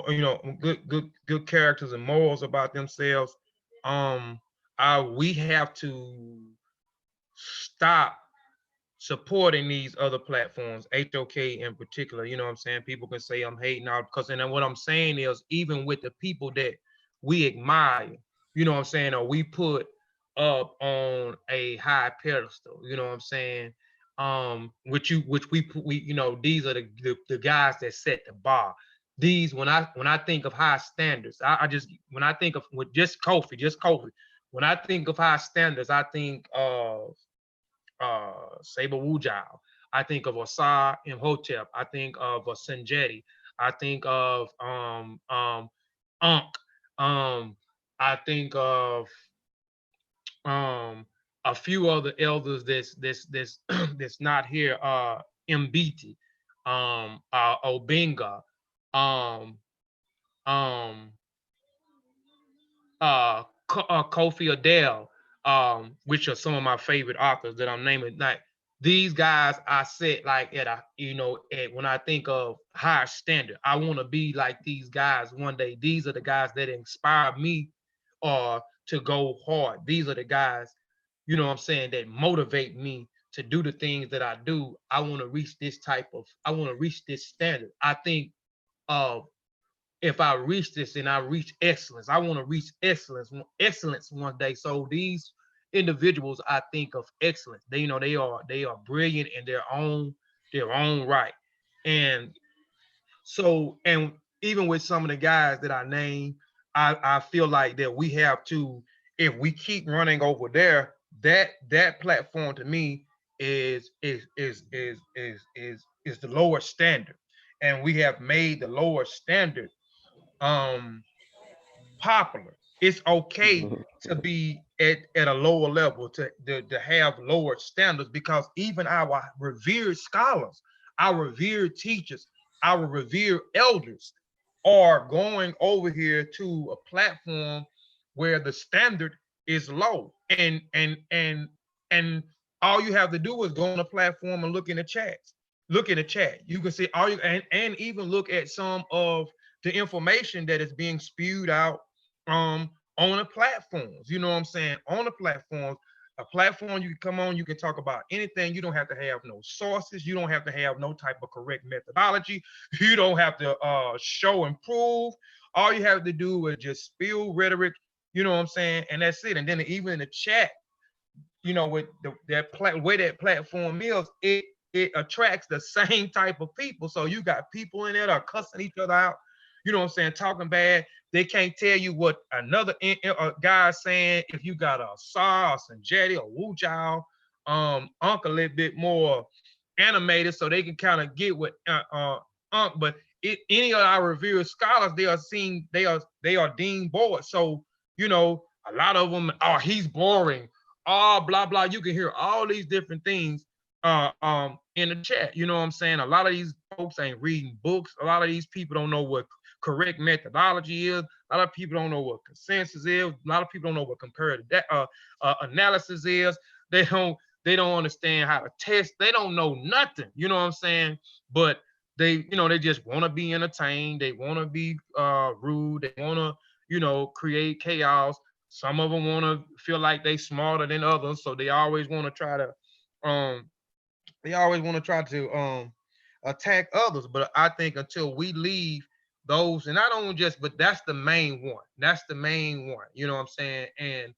you know, good characters and morals about themselves. We have to stop supporting these other platforms, HOK in particular. You know what I'm saying? People can say I'm hating out, because, and then what I'm saying is, even with the people that we admire, you know what I'm saying, or we put up on a high pedestal, you know what I'm saying? Which we, you know, these are the guys that set the bar. These, when I think of high standards, I just, when I think of, with just Kofi, when I think of high standards, I think of Saber Wujao. I think of Osar Imhotep. I think of Sanjeti. I think of Ankh. I think of a few other elders that's not here. Mbiti, Obenga, um, um, Kofi Adele, which are some of my favorite authors that I'm naming. Like, these guys, I sit like at a, you know, when I think of higher standard, I want to be like these guys one day. These are the guys that inspire me, or to go hard. These are the guys, you know what I'm saying, that motivate me to do the things that I do. I want to reach this standard. I think if I reach this and I reach excellence, I want to reach excellence one day. So these individuals, I think of excellence. They, you know, they are brilliant in their own right. And so, and even with some of the guys that I name, I feel like that we have to, if we keep running over there, that platform to me is the lower standard. And we have made the lower standard popular. It's okay to be at a lower level, to have lower standards, because even our revered scholars, our revered teachers, our revered elders are going over here to a platform where the standard is low. And all you have to do is go on the platform and look in the chats. Look in the chat. You can see all you, and even look at some of the information that is being spewed out on the platforms. You know what I'm saying? On the platforms, a platform you can come on, you can talk about anything. You don't have to have no sources. You don't have to have no type of correct methodology. You don't have to show and prove. All you have to do is just spew rhetoric. You know what I'm saying? And that's it. And then even in the chat, you know, with way that platform is, it attracts the same type of people. So you got people in there that are cussing each other out, you know what I'm saying, talking bad. They can't tell you what another guy is saying. If you got a Sar or Sanjetti or Wu Jiao, Unc a little bit more animated, so they can kind of get what Unc. But any of our revered scholars, they are deemed bored. So you know, a lot of them, oh, he's boring, oh, blah blah. You can hear all these different things in the chat. You know what I'm saying? A lot of these folks ain't reading books. A lot of these people don't know what correct methodology is. A lot of people don't know what consensus is. A lot of people don't know what comparative analysis is. They don't understand how to test. They don't know nothing. You know what I'm saying? But they, you know, they just want to be entertained. They want to be rude. They want to, you know, create chaos. Some of them want to feel like they smarter than others, so they always want to try to attack others. But I think until we leave those, and I don't just, but that's the main one. That's the main one. You know what I'm saying? And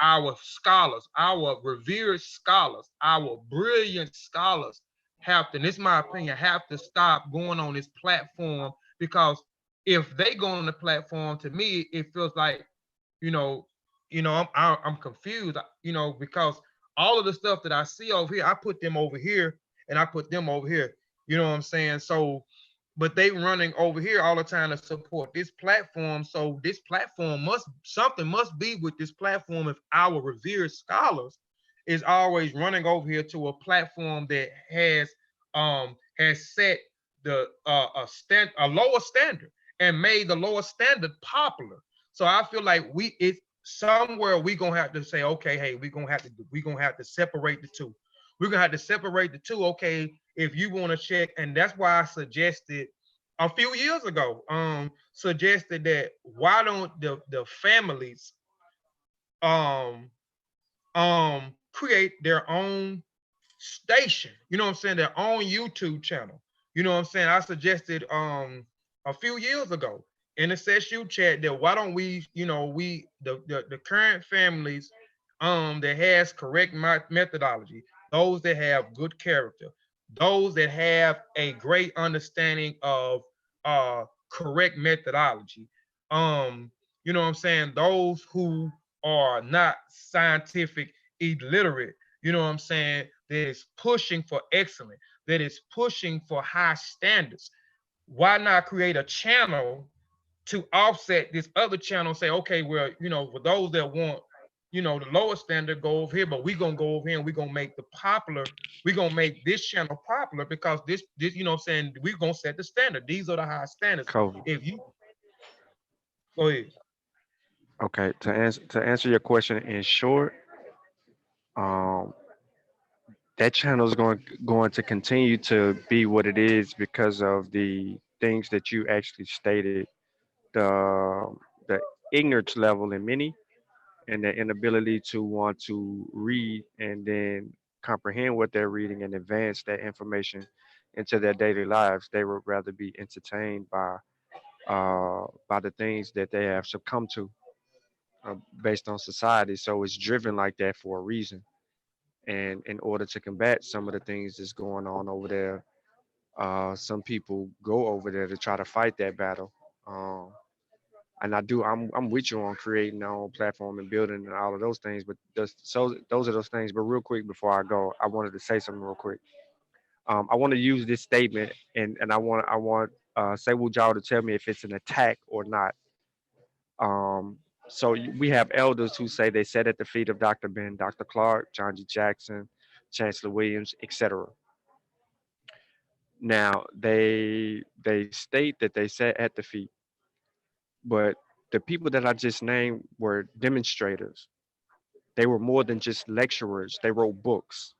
our scholars, our revered scholars, our brilliant scholars have to, and this is my opinion, have to stop going on this platform, because if they go on the platform, to me, it feels like, you know, I'm confused, you know, because all of the stuff that I see over here, I put them over here and I put them over here. You know what I'm saying? So, but they running over here all the time to support this platform. So this platform something must be with this platform if our revered scholars is always running over here to a platform that has set the a lower standard and made the lower standard popular. So I feel like it's somewhere we gonna have to say, okay, hey, we're gonna have to separate the two. We're gonna have to separate the two. Okay, if you want to check, and that's why I suggested a few years ago, suggested that why don't the families create their own station, you know what I'm saying, their own YouTube channel. You know what I'm saying? I suggested a few years ago in the SSU chat that why don't we, you know, the current families that has correct methodology, those that have good character, those that have a great understanding of correct methodology, you know what I'm saying, those who are not scientific illiterate, you know what I'm saying, that is pushing for excellence, that is pushing for high standards. Why not create a channel to offset this other channel? Say, okay, well, you know, for those that want, you know, the lower standard, go over here, but we're gonna go over here and we're gonna make we're gonna make this channel popular, because this, you know what I'm saying, we're gonna set the standard. These are the high standards. Kobe. If you go ahead. Okay, to answer your question in short, um, that channel is going to continue to be what it is because of the things that you actually stated, the ignorance level in many, and the inability to want to read and then comprehend what they're reading and advance that information into their daily lives. They would rather be entertained by the things that they have succumbed to based on society. So it's driven like that for a reason. And in order to combat some of the things that's going on over there, some people go over there to try to fight that battle. And I'm with you on creating our own platform and building and all of those things. But those are those things. But real quick before I go, I wanted to say something real quick. I want to use this statement, and I want Say Jaw to tell me if it's an attack or not. Um, we have elders who say they sat at the feet of Dr. Ben, Dr. Clark, John G. Jackson, Chancellor Williams, etc. Now they state that they sat at the feet, but the people that I just named were demonstrators. They were more than just lecturers. They wrote books.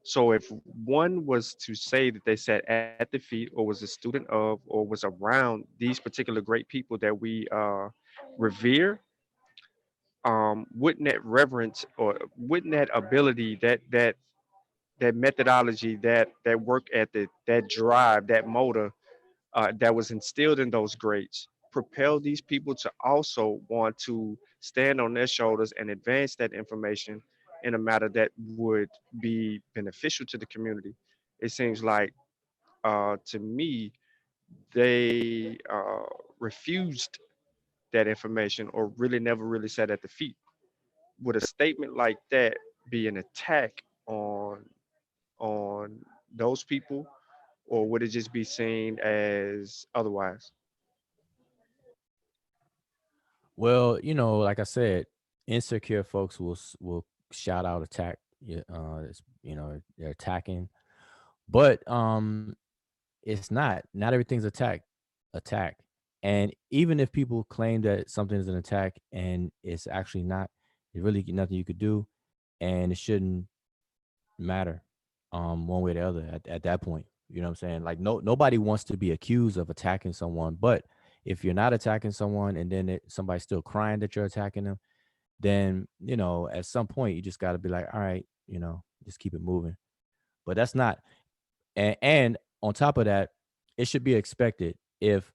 So if one was to say that they sat at the feet or was a student of or was around these particular great people that we revere, wouldn't that reverence or wouldn't that ability, that methodology, that work ethic, that drive, that motor that was instilled in those greats propel these people to also want to stand on their shoulders and advance that information in a matter that would be beneficial to the community. It seems like, to me, they refused that information or really never really sat at the feet. Would a statement like that be an attack on those people, or would it just be seen as otherwise? Well, like I said, insecure folks will shout out attack. Yeah, they're attacking, but it's not everything's attack. And even if people claim that something is an attack and it's actually not, it's really nothing you could do, and it shouldn't matter one way or the other at that point. You know what I'm saying? Like, nobody wants to be accused of attacking someone, but if you're not attacking someone and then somebody's still crying that you're attacking them, then at some point you just got to be like, all right, just keep it moving. But that's not, and on top of that, it should be expected if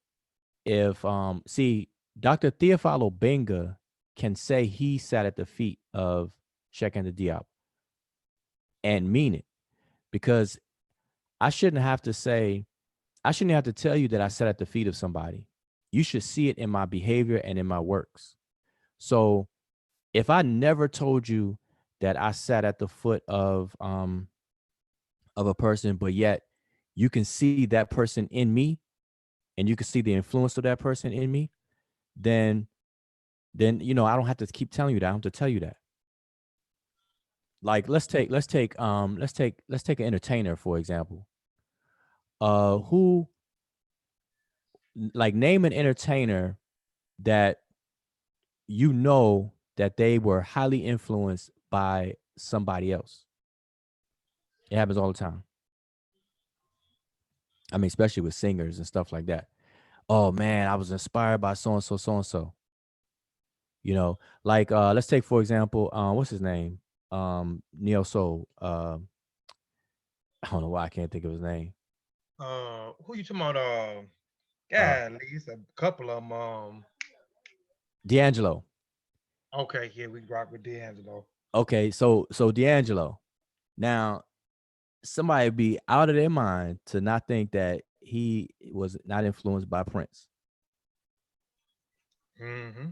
see, Dr. Theophilo Benga can say he sat at the feet of Sheikh Anta Diop and mean it, because I shouldn't have to tell you that I sat at the feet of somebody. You should see it in my behavior and in my works. So if I never told you that I sat at the foot of a person, but yet you can see that person in me, and you can see the influence of that person in me, then I don't have to keep telling you that. I don't have to tell you that. Like, let's take an entertainer, for example. Who, like, name an entertainer that that they were highly influenced by somebody else. It happens all the time. I mean, especially with singers and stuff like that. Oh man, I was inspired by so and so, so and so. Like, let's take, for example, what's his name? Neo Soul. I don't know why I can't think of his name. Who you talking about? At least a couple of them. D'Angelo. Okay, yeah, we rock with D'Angelo. Okay, so D'Angelo. Now, somebody be out of their mind to not think that he was not influenced by Prince. Mm-hmm.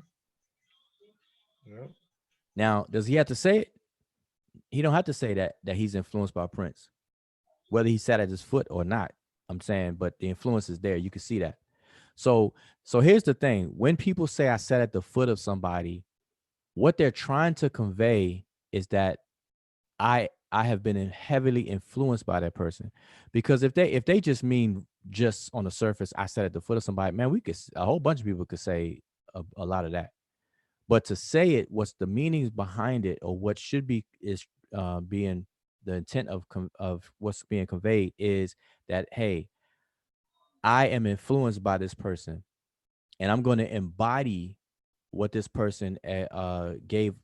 Yep. Now, does he have to say it? He don't have to say that he's influenced by Prince, whether he sat at his foot or not. I'm saying, but the influence is there. You can see that. So here's the thing: when people say I sat at the foot of somebody, what they're trying to convey is that I have been heavily influenced by that person. Because if they just mean, just on the surface, I sat at the foot of somebody, man, a whole bunch of people could say a lot of that. But to say it, what's the meanings behind it, or what should be is being the intent of what's being conveyed is that, hey, I am influenced by this person, and I'm going to embody what this person gave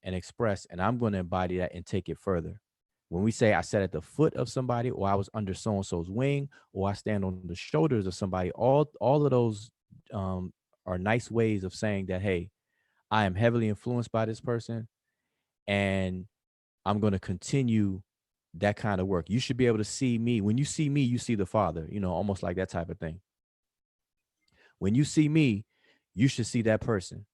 and expressed, and I'm going to embody that and take it further. When we say I sat at the foot of somebody, or I was under so and so's wing, or I stand on the shoulders of somebody, all of those are nice ways of saying that, hey, I am heavily influenced by this person, and I'm going to continue that kind of work. You should be able to see me. When you see me, you see the Father, almost like that type of thing. When you see me, you should see that person,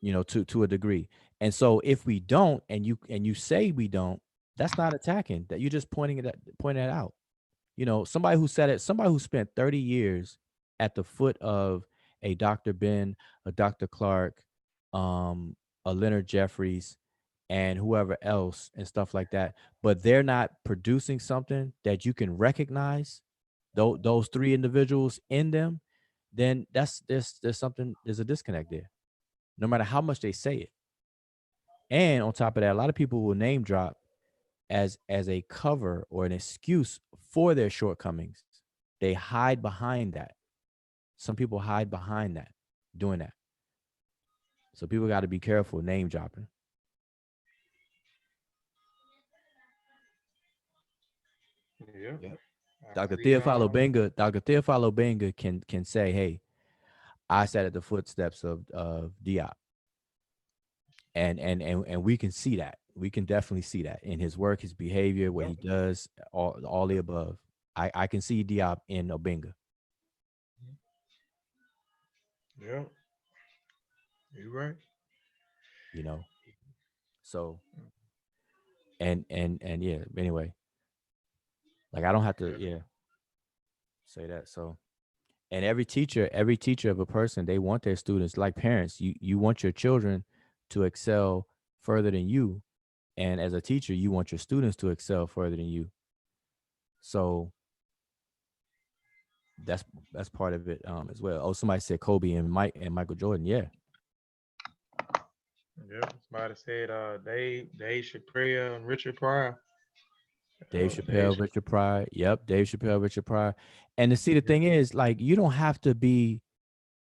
to a degree. And so if we don't, and you say we don't, that's not attacking. That you're just pointing it out. Somebody who spent 30 years at the foot of a Dr. Ben, a Dr. Clark, a Leonard Jeffries, and whoever else and stuff like that, but they're not producing something that you can recognize those three individuals in them, then there's a disconnect there, no matter how much they say it. And on top of that, a lot of people will name drop as a cover or an excuse for their shortcomings. They hide behind that. Some people hide behind that, doing that. So people got to be careful name dropping. Yeah. Dr. Theophilo Benga can say, hey, I sat at the footsteps of Diop. and we can see that. We can definitely see that in his work, his behavior, what he does, all the above. I can see Diop in Obenga. Yeah, you're right. You know, so and yeah. Anyway, like I don't have to say that. So and every teacher of a person, they want their students, like parents. You want your children to excel further than you, and as a teacher, you want your students to excel further than you. So that's part of it as well. Oh, somebody said Kobe and Michael Jordan. Yeah. Yeah, somebody said Dave Chappelle and Richard Pryor. Dave Chappelle, Richard Pryor. Yep, Dave Chappelle, Richard Pryor. And to see, the thing is, like, you don't have to be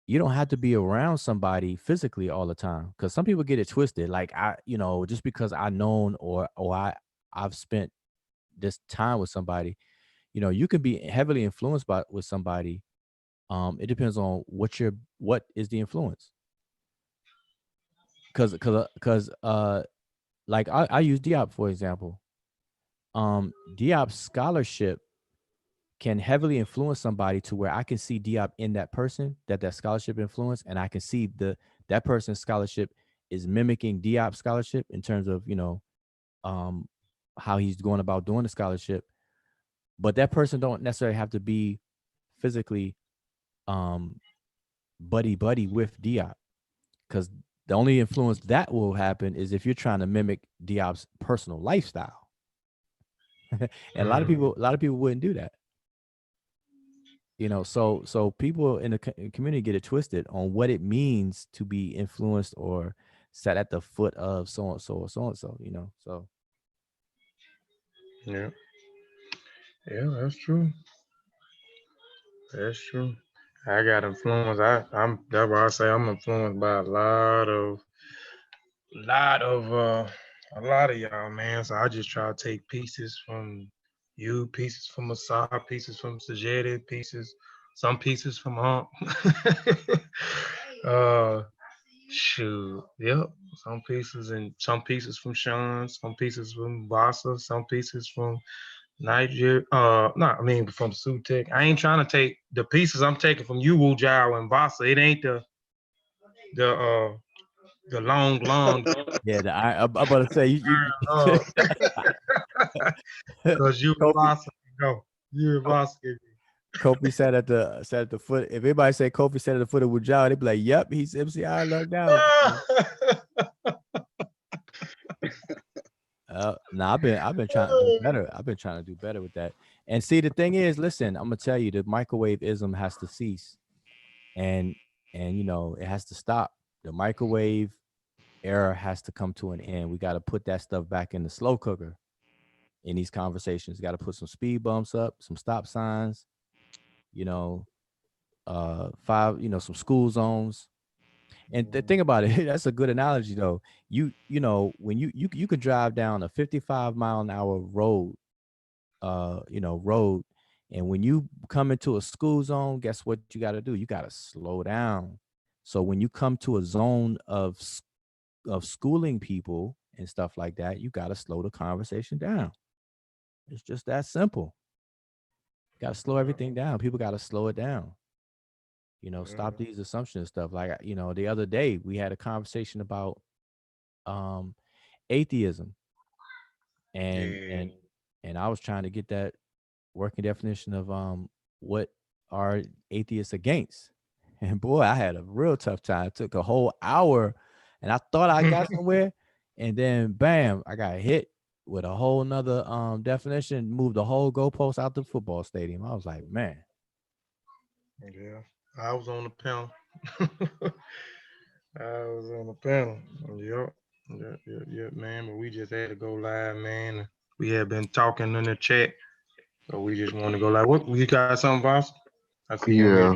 around somebody physically all the time, because some people get it twisted. Like just because I known or I've spent this time with somebody, you can be heavily influenced with somebody. It depends on what is the influence. Because like I use Diop for example. Diop's scholarship can heavily influence somebody to where I can see Diop in that person, that scholarship influence, and I can see that person's scholarship is mimicking Diop's scholarship in terms of how he's going about doing the scholarship. But that person don't necessarily have to be physically buddy with Diop, because the only influence that will happen is if you're trying to mimic Diop's personal lifestyle. And a lot of people wouldn't do that. So people in the community get it twisted on what it means to be influenced or sat at the foot of so and so or so and so. So yeah, that's true. That's true. I got influenced. That's why I say I'm influenced by a lot of y'all, man. So I just try to take pieces from you, pieces from Asar, pieces from Sajedi, some pieces from Hump. Shoot, yep. Some pieces from Sean, some pieces from Vasa, some pieces from Niger. From Sutek. I ain't trying to take the pieces I'm taking from you, Wujao and Vasa. It ain't the long. yeah, I'm about to say you Because you and Vasa go. You and Vasa. Kofi sat at the foot. If anybody say Kofi sat at the foot of Wujao, they'd be like, "Yep, he's MCI lucked out." No, I've been trying to do better. I've been trying to do better with that. And see, the thing is, listen, I'm gonna tell you, the microwave-ism has to cease, and it has to stop. The microwave era has to come to an end. We got to put that stuff back in the slow cooker in these conversations. Got to put some speed bumps up, some stop signs, some school zones. And the thing about it, that's a good analogy though. When you could drive down a 55-mile-an-hour road, and when you come into a school zone, guess what you got to do? You got to slow down. So when you come to a zone of schooling people and stuff like that, you got to slow the conversation down. It's just that simple. Got to slow everything down. People got to slow it down. Stop these assumptions stuff. Like, the other day we had a conversation about atheism, and I was trying to get that working definition of what are atheists against. And boy, I had a real tough time. It took a whole hour, and I thought I got somewhere, and then bam, I got hit with a whole nother definition, moved the whole goalpost out the football stadium. I was like, man. Yeah, I was on the panel. Yep, man. But we just had to go live, man. We had been talking in the chat, so we just want to go live. What, you got something, Voss? I see you. Yeah,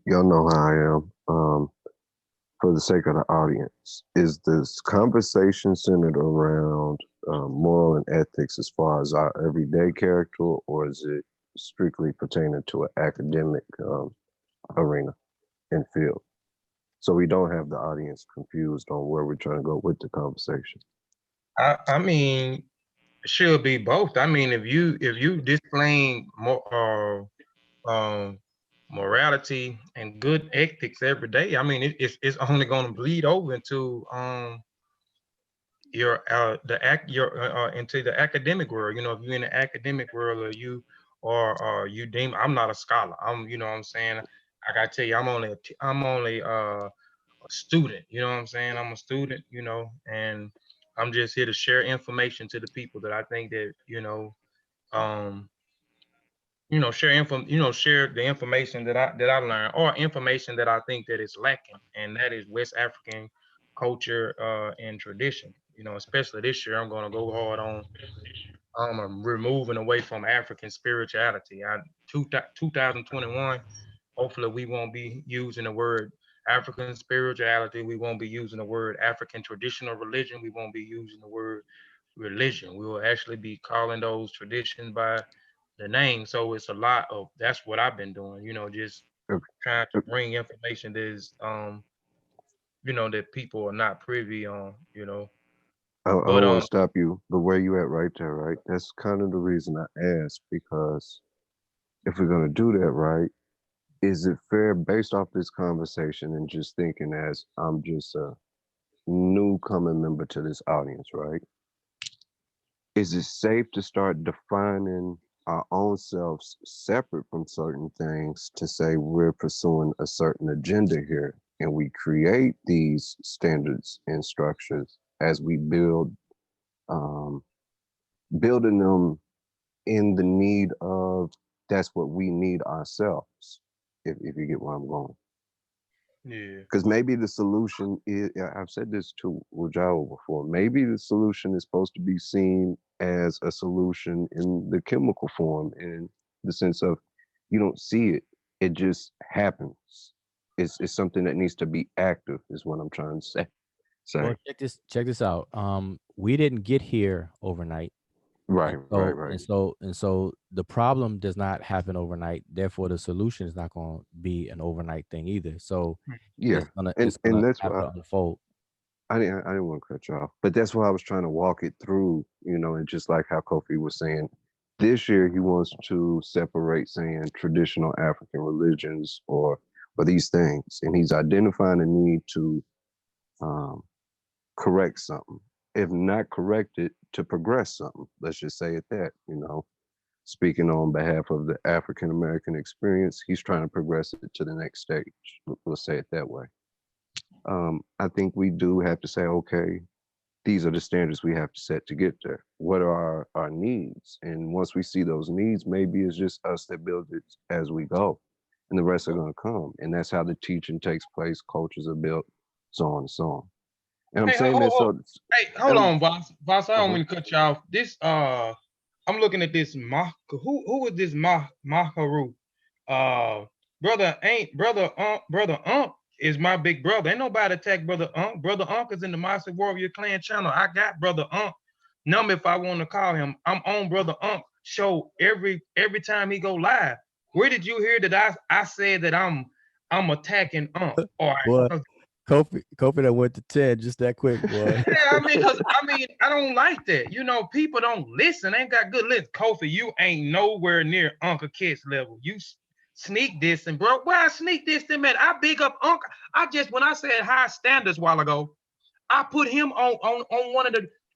y'all know how I am. For the sake of the audience, is this conversation centered around moral and ethics as far as our everyday character, or is it strictly pertaining to an academic arena and field? so we don't have the audience confused on where we're trying to go with the conversation. I mean, it should be both. I mean, if you displaying more morality and good ethics every day, I mean, it's only going to bleed over into your into the academic world. You know, if you're in the academic world, or you deem, I'm not a scholar. I'm, you know what I'm saying? I gotta tell you, I'm only a student. You know what I'm saying? I'm a student. You know, and I'm just here to share information to the people that I think that um share the information that I learned, or information that I think that is lacking, and that is West African culture and tradition. You know, especially this year, I'm going to go hard on removing away from African spirituality. 2021, hopefully we won't be using the word African spirituality. We won't be using the word African traditional religion. We won't be using the word religion. We will actually be calling those traditions by the name. So it's a lot of, that's what I've been doing, just Okay. trying to bring information that is that people are not privy on, I but don't want to stop you, but where you at right there, right? That's kind of the reason I asked, because if we're going to do that, right, is it fair based off this conversation and just thinking as I'm just a newcomer member to this audience, right? Is it safe to start defining our own selves separate from certain things to say we're pursuing a certain agenda here, and we create these standards and structures as we building them in the need of, that's what we need ourselves, if you get where I'm going. yeah, Because maybe the solution is, I've said this to Ujao before, maybe the solution is supposed to be seen as a solution in the chemical form, in the sense of you don't see it, it just happens. It's something that needs to be active, is what I'm trying to say. Well, check this out. We didn't get here overnight. Right, right, And right. so the problem does not happen overnight. Therefore, the solution is not going to be an overnight thing either. So Yeah, it's and gonna that's have why to unfold. I didn't want to cut you off, but that's why I was trying to walk it through, and just like how Kofi was saying, this year he wants to separate, saying traditional African religions or these things, and he's identifying a need to correct something, if not correct it, to progress something. Let's just say it that, speaking on behalf of the African American experience, he's trying to progress it to the next stage. We'll say it that way. I think we do have to say, okay, these are the standards we have to set to get there. What are our needs? And once we see those needs, maybe it's just us that build it as we go, and the rest are going to come. And that's how the teaching takes place. Cultures are built, so on and so on. And I'm hey, saying that so. hey, hold on, boss. I don't mean to cut you off. This, I'm looking at this who is this Maharu? Brother is my big brother. Ain't nobody attack Brother Unk. Brother Unk is in the Mossi Warrior Clan channel. I got Brother Unk number if I want to call him. I'm on Brother Unk show every time he go live. Where did you hear that I said that I'm attacking Unk? Or Boy, Kofi that went to 10 just that quick, boy. yeah, I don't like that. People don't listen. Ain't got good listen. Kofi, you ain't nowhere near Uncle Kid's level. You sneak this and bro. Why I sneak this and man? I big up Uncle. When I said high standards a while ago, I put him on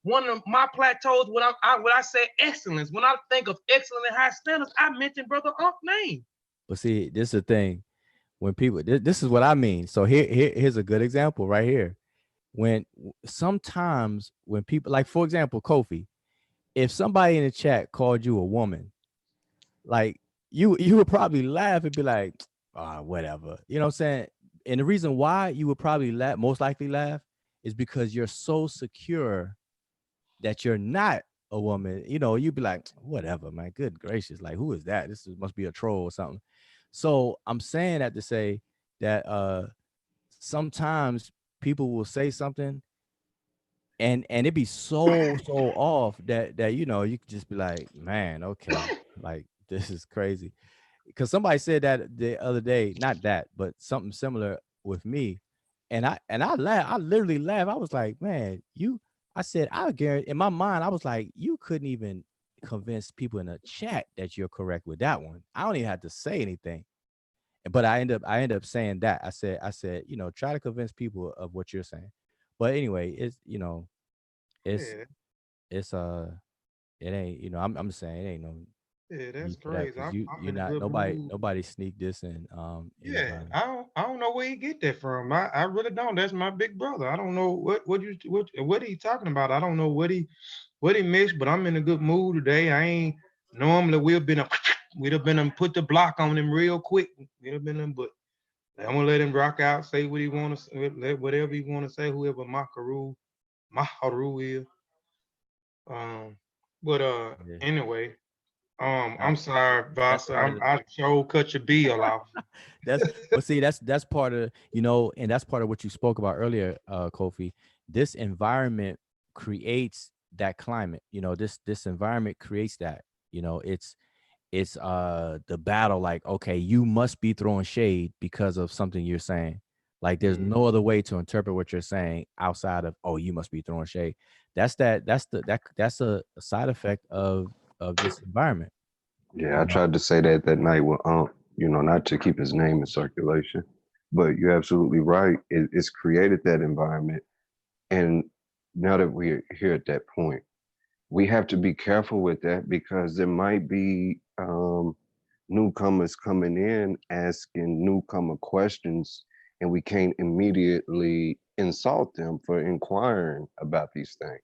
one of my plateaus when I say excellence. When I think of excellent and high standards, I mentioned Brother Unc's name. But see, this is the thing. When people, this is what I mean. So here's a good example right here. When sometimes when people, like for example, Kofi, if somebody in the chat called you a woman, like you would probably laugh and be like, whatever. You know what I'm saying? And the reason why you would probably most likely laugh, is because you're so secure that you're not a woman. You'd be like, whatever, man. Good gracious. Like, who is that? Must be a troll or something. So I'm saying that to say that sometimes people will say something and it be so off that you could just be like, man, okay, like this is crazy. Because somebody said that the other day, not that, but something similar with me. And I laughed. I literally laughed. I was like, man, I said, I guarantee, in my mind, I was like, you couldn't even convince people in a chat that you're correct with that one. I don't even have to say anything. But I end up saying that. I said, try to convince people of what you're saying. But anyway, it's, it's Yeah, it's it ain't, I'm saying it ain't no yeah, that's need for that, crazy. because I'm you're in a not, good mood. nobody sneak this in Yeah, anybody. I don't know where he get that from. I really don't. That's my big brother. I don't know what he talking about. I don't know what he missed, but I'm in a good mood today. I ain't normally we'd have been put the block on him real quick. We'd have been but I'm gonna let him rock out, say what he want to, whatever he want to say, whoever Maharu is. But Yeah. anyway, I, I'm sorry, that's Vasa. part of I sure cut your bill off. but see, that's part of, and that's part of what you spoke about earlier, Kofi. This environment creates that climate. This environment creates that. It's the battle, like, okay, you must be throwing shade because of something you're saying. Like, there's no other way to interpret what you're saying outside of, oh, you must be throwing shade. That's a side effect of this environment. Yeah, I tried to say that night with not to keep his name in circulation, but you're absolutely right. It's created that environment. And now that we're here at that point, we have to be careful with that, because there might be newcomers coming in asking newcomer questions, and we can't immediately insult them for inquiring about these things.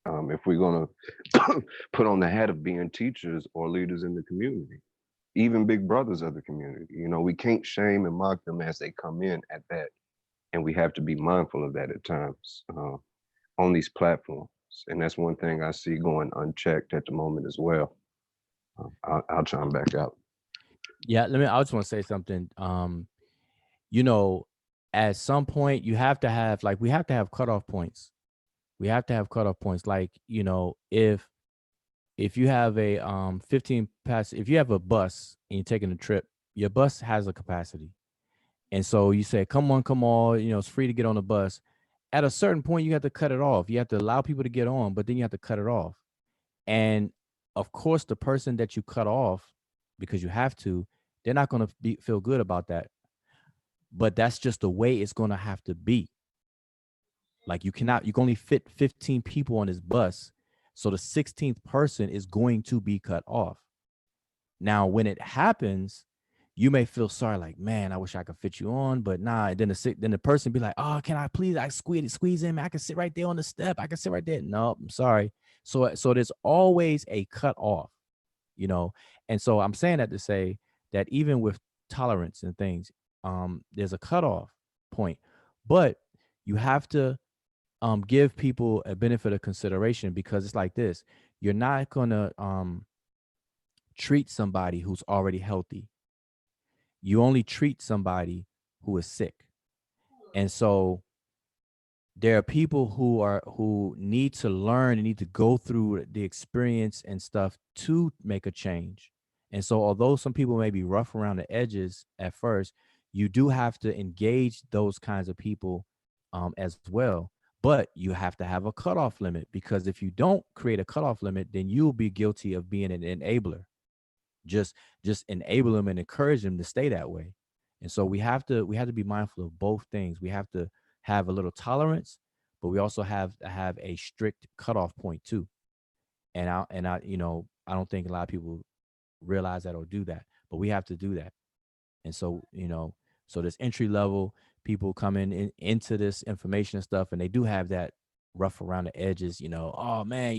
If we're going to put on the hat of being teachers or leaders in the community, even big brothers of the community, we can't shame and mock them as they come in at that. And we have to be mindful of that at times on these platforms. And that's one thing I see going unchecked at the moment as well. I'll chime back out. Yeah, I just want to say something. At some point you have to have, like, we have to have cutoff points. We have to have cutoff points. Like, if you have a 15 pass, if you have a bus and you're taking a trip, your bus has a capacity. And so you say, come on, it's free to get on the bus. At a certain point, you have to cut it off. You have to allow people to get on, but then you have to cut it off. And of course, the person that you cut off, because you have to, they're not going to feel good about that. But that's just the way it's going to have to be. Like, you can only fit 15 people on this bus. So the 16th person is going to be cut off. Now, when it happens, you may feel sorry, like, man, I wish I could fit you on, but nah. Then the person be like, oh, can I please, I squeeze in, man. I can sit right there on the step. I can sit right there. No, I'm sorry. So there's always a cut off, And so I'm saying that to say that even with tolerance and things, there's a cutoff point, but you have to give people a benefit of consideration, because it's like this: you're not gonna treat somebody who's already healthy. You only treat somebody who is sick. And so there are people who need to learn and need to go through the experience and stuff to make a change. And so although some people may be rough around the edges at first, you do have to engage those kinds of people as well. But you have to have a cutoff limit, because if you don't create a cutoff limit, then you'll be guilty of being an enabler. Just enable them and encourage them to stay that way. And so we have to be mindful of both things. We have to have a little tolerance, but we also have to have a strict cutoff point too. And I I don't think a lot of people realize that or do that, but we have to do that. And so, so this entry level people coming into this information and stuff, and they do have that rough around the edges, oh man,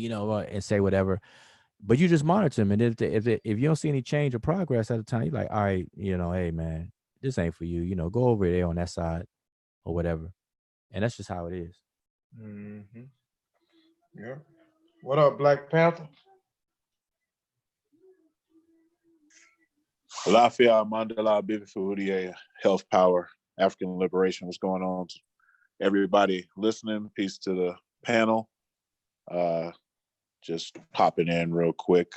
and say whatever. But you just monitor them, and if you don't see any change or progress at the time, you're like, all right, hey man, this ain't for you. Go over there on that side or whatever. And that's just how it is. Mm-hmm. Yeah. What up, Black Panther? Lafayette Mandela Bibifudia, Health Power, African Liberation. What's going on? Everybody listening, peace to the panel. Just popping in real quick.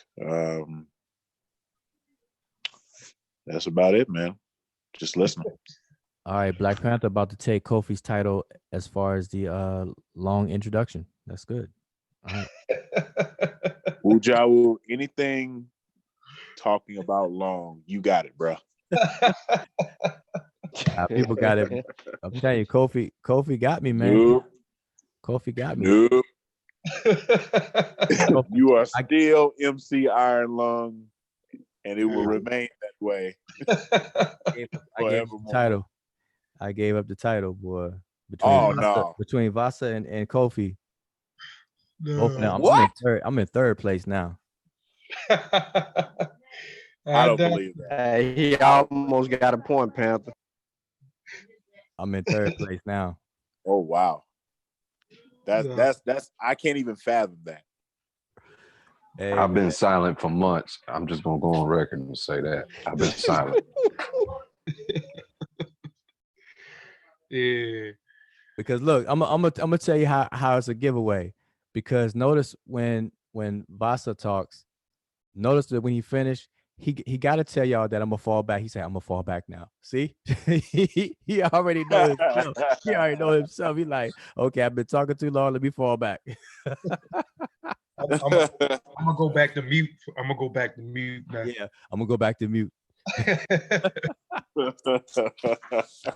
That's about it, man. Just listening. All right, Black Panther about to take Kofi's title as far as the long introduction. That's good. All right. Wujawu, anything talking about long, you got it, bro. People got it. I'm telling you, Kofi got me, man. Nope. Kofi got me. Nope. Kofi, You are still MC Iron Lung, and it will remain that way. I gave up the title. I gave up the title, boy. Between Vasa and Kofi. Both of them. I'm in third place now. I don't believe that. Hey, he almost got a point, Panther. I'm in third place now. Oh wow. That's I can't even fathom that. Hey, I've been silent for months. I'm just gonna go on record and say that. I've been silent. Yeah. Because look, I'm gonna tell you how it's a giveaway. Because notice when Vasa talks, notice that when he finished, he got to tell y'all that I'm gonna fall back. He said, I'm gonna fall back now. See, he already knows himself. He already know himself. He like, okay, I've been talking too long. Let me fall back. I'm gonna go back to mute. I'm gonna go back to mute now. Yeah, I'm gonna go back to mute.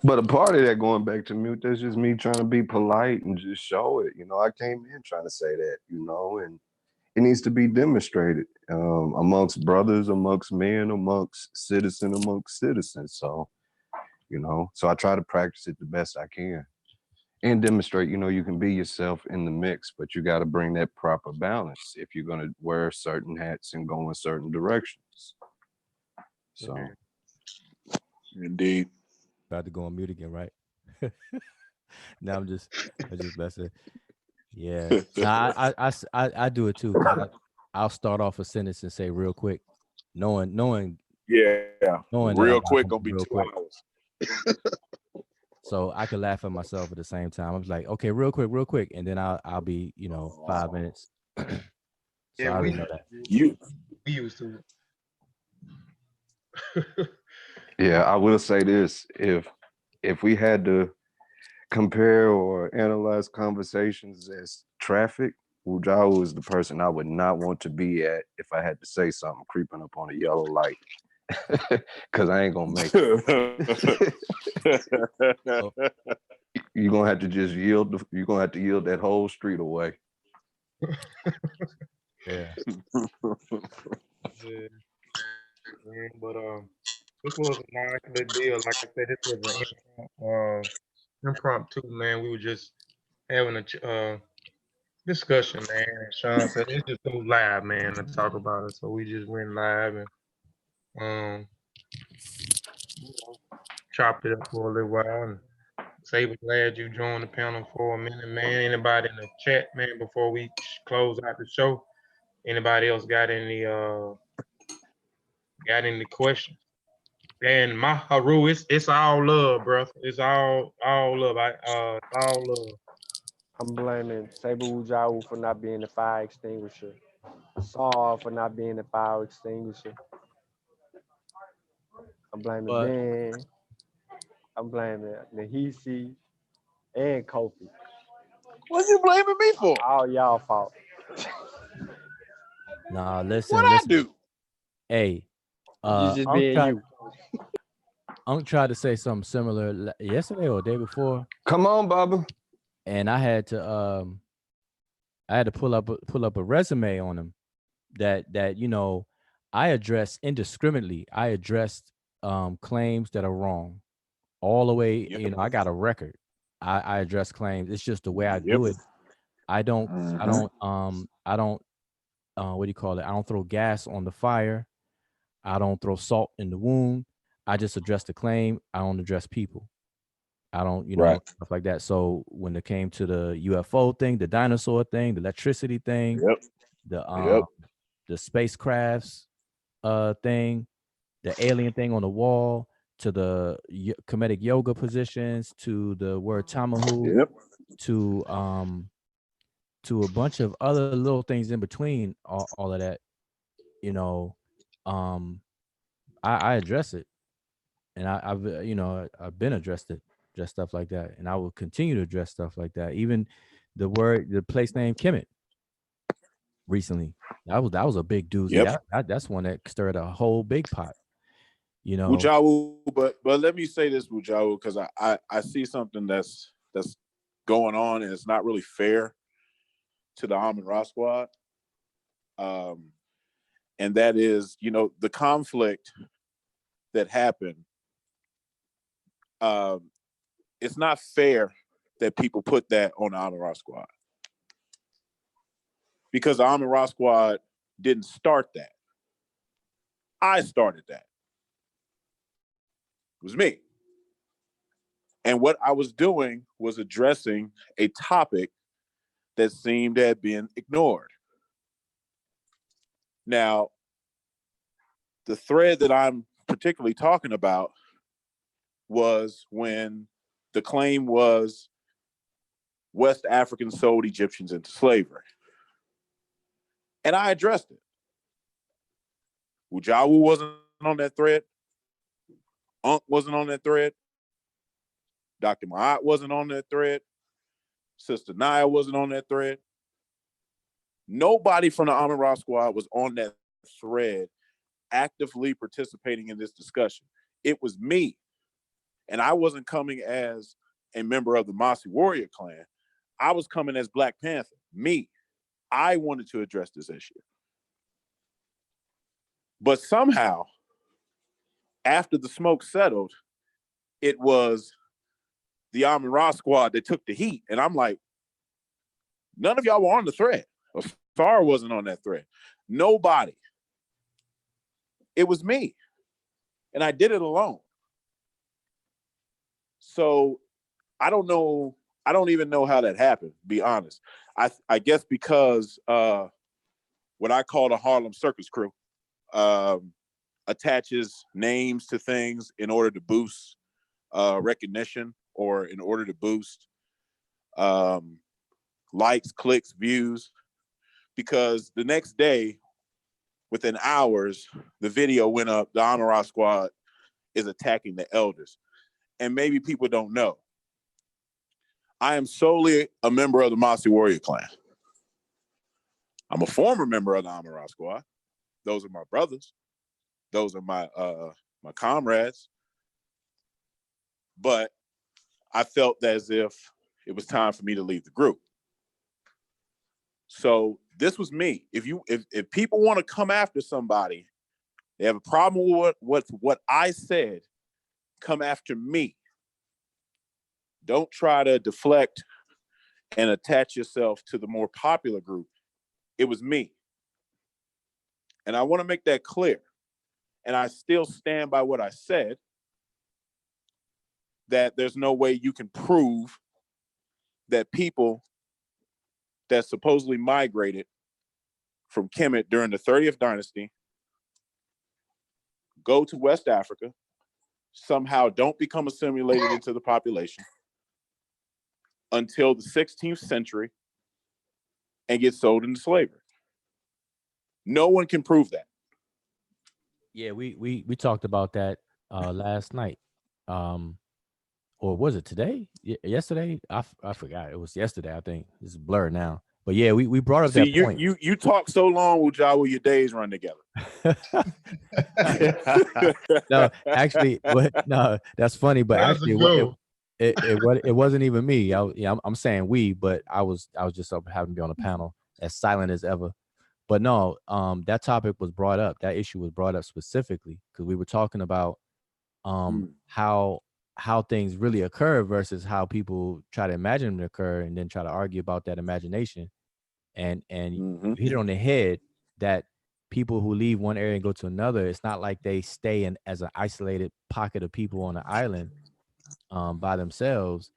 But a part of that going back to mute, that's just me trying to be polite and just show it. You know, I came in trying to say that, you know, and it needs to be demonstrated amongst brothers, amongst men, amongst citizens. So, you know, so I try to practice it the best I can and demonstrate, you know, you can be yourself in the mix, but you got to bring that proper balance if you're going to wear certain hats and go in certain directions. So. Indeed. About to go on mute again, right? Now I'm just messing. Yeah. Nah, I do it too. I'll start off a sentence and say real quick, knowing. Yeah. Knowing real quick gonna be 2 hours. So I could laugh at myself at the same time. I was like, okay, real quick, and then I'll be 5 minutes. So Yeah, I already know that. We used to it. Yeah, I will say this: if we had to compare or analyze conversations as traffic, Wujawu is the person I would not want to be at if I had to say something creeping up on a yellow light, because I ain't gonna make it. You're gonna have to just yield. You're gonna have to yield that whole street away. Yeah. But this was a nice little deal. Like I said, this was an impromptu, man. We were just having a discussion, man. And Sean said, let's just go live, man, and talk about it. So we just went live and chopped it up for a little while. And Saber, glad you joined the panel for a minute, man. Anybody in the chat, man, before we close out the show? Anybody else got any questions? And Maharu, it's all love, bro. It's all love. It's all love. I'm blaming Saber Wujawu for not being the fire extinguisher. Saul for not being the fire extinguisher. I'm blaming Ben. I'm blaming Nahisi and Kofi. What you blaming me for? All y'all fault. Nah, listen. What I do? Hey, you just being you. Unc tried to say something similar yesterday or the day before. Come on, Baba. And I had to pull up a resume on him that I addressed indiscriminately. I addressed claims that are wrong all the way. Yep. I got a record. I address claims. It's just the way I do it. I don't what do you call it? I don't throw gas on the fire. I don't throw salt in the wound. I just address the claim. I don't address people. I don't, stuff like that. So when it came to the UFO thing, the dinosaur thing, the electricity thing, the spacecrafts thing, the alien thing on the wall, to the Kemetic yoga positions, to the word Personhood, to a bunch of other little things in between, all of that, I address it. I've you know, I've been addressed stuff like that, and I will continue to address stuff like that. Even the place name Kemet recently, that was a big doozy. Yep. That's one that stirred a whole big pot. You know, Wujawu, but let me say this, Wujawu, because I see something that's going on, and it's not really fair to the Amun Ra squad. And that is, you know, the conflict that happened. It's not fair that people put that on the Amun Ra squad, because the Amun Ra squad didn't start that. I started that. It was me. And what I was doing was addressing a topic that seemed to have been ignored. Now, the thread that I'm particularly talking about was when the claim was West Africans sold Egyptians into slavery. And I addressed it. Wujawu wasn't on that thread. Unc wasn't on that thread. Dr. Ma'at wasn't on that thread. Sister Naya wasn't on that thread. Nobody from the Amun Ra squad was on that thread actively participating in this discussion. It was me. And I wasn't coming as a member of the Mossi Warrior Clan. I was coming as Black Panther. Me. I wanted to address this issue. But somehow, after the smoke settled, it was the Amun Ra squad that took the heat. And I'm like, none of y'all were on the thread. Star wasn't on that thread. Nobody. It was me. And I did it alone. So I don't know. I don't even know how that happened, to be honest. I guess because what I call the Harlem Circus Crew attaches names to things in order to boost recognition, or in order to boost likes, clicks, views. Because the next day, within hours, the video went up, the Amun Ra squad is attacking the elders. And maybe people don't know, I am solely a member of the Mossi Warrior Clan. I'm a former member of the Amun Ra squad. Those are my brothers. Those are my my comrades. But I felt as if it was time for me to leave the group. So this was me. If people want to come after somebody, they have a problem with what I said, come after me. Don't try to deflect and attach yourself to the more popular group. It was me. And I want to make that clear. And I still stand by what I said, that there's no way you can prove that people that supposedly migrated from Kemet during the 30th dynasty go to West Africa, somehow don't become assimilated into the population until the 16th century and get sold into slavery. No one can prove that. Yeah, we talked about that last night. Or was it today? Yesterday? I forgot. It was yesterday, I think. It's blurred now. But yeah, we brought up that point. You talk so long, Wujawu, your days run together. No, actually, no, that's funny. But actually, it wasn't even me. I'm saying we, but I was just up having to be on a panel, as silent as ever. But no, that topic was brought up. That issue was brought up specifically because we were talking about how things really occur versus how people try to imagine them to occur, and then try to argue about that imagination. And you hit it on the head that people who leave one area and go to another, it's not like they stay in as an isolated pocket of people on an island by themselves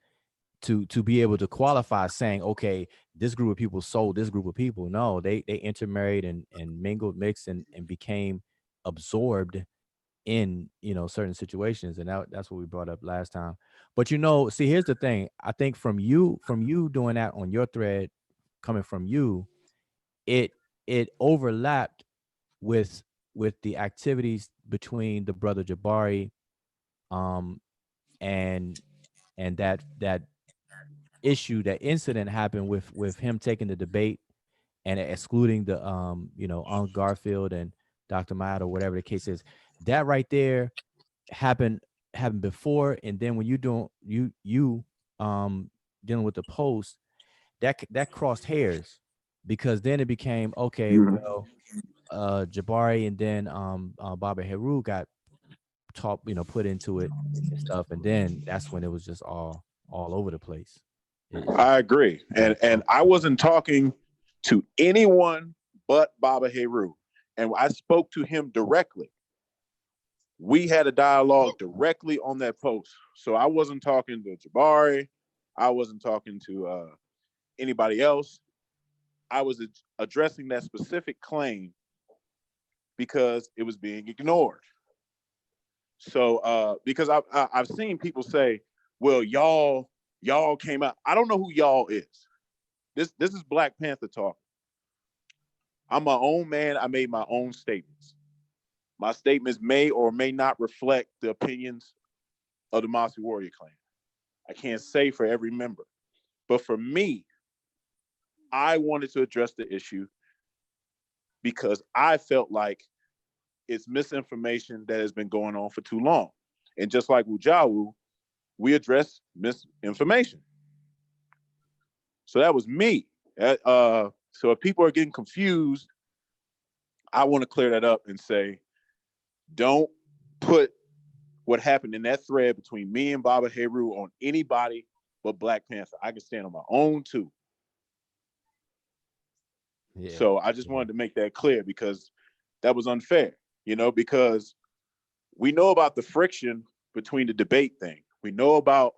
to be able to qualify saying, okay, this group of people sold this group of people. No, they intermarried and mingled, mixed, and became absorbed in, you know, certain situations. And that's what we brought up last time. But, you know, see, here's the thing. I think from you doing that on your thread, coming from you, it overlapped with the activities between the brother Jabari and that issue, that incident happened with him taking the debate and excluding the on Garfield and Dr. Matt or whatever the case is. That right there happened before, and then when you dealing with the post, that crossed hairs, because then it became okay. Well, Jabari and then Baba Heru got put into it and stuff, and then that's when it was just all over the place. I agree, and I wasn't talking to anyone but Baba Heru, and I spoke to him directly. We had a dialogue directly on that post, so I wasn't talking to Jabari, I wasn't talking to anybody else. I was addressing that specific claim because it was being ignored. So because I've seen people say, well, y'all came out. I don't know who y'all is. This is Black Panther talk. I'm my own man. I made my own statements. My statements may or may not reflect the opinions of the Mossi Warrior Clan. I can't say for every member, but for me, I wanted to address the issue because I felt like it's misinformation that has been going on for too long. And just like Wujawu, we address misinformation. So that was me. So if people are getting confused, I want to clear that up and say, don't put what happened in that thread between me and Baba Heru on anybody but Black Panther. I can stand on my own too. Yeah. So I just wanted to make that clear because that was unfair, because we know about the friction between the debate thing. We know about,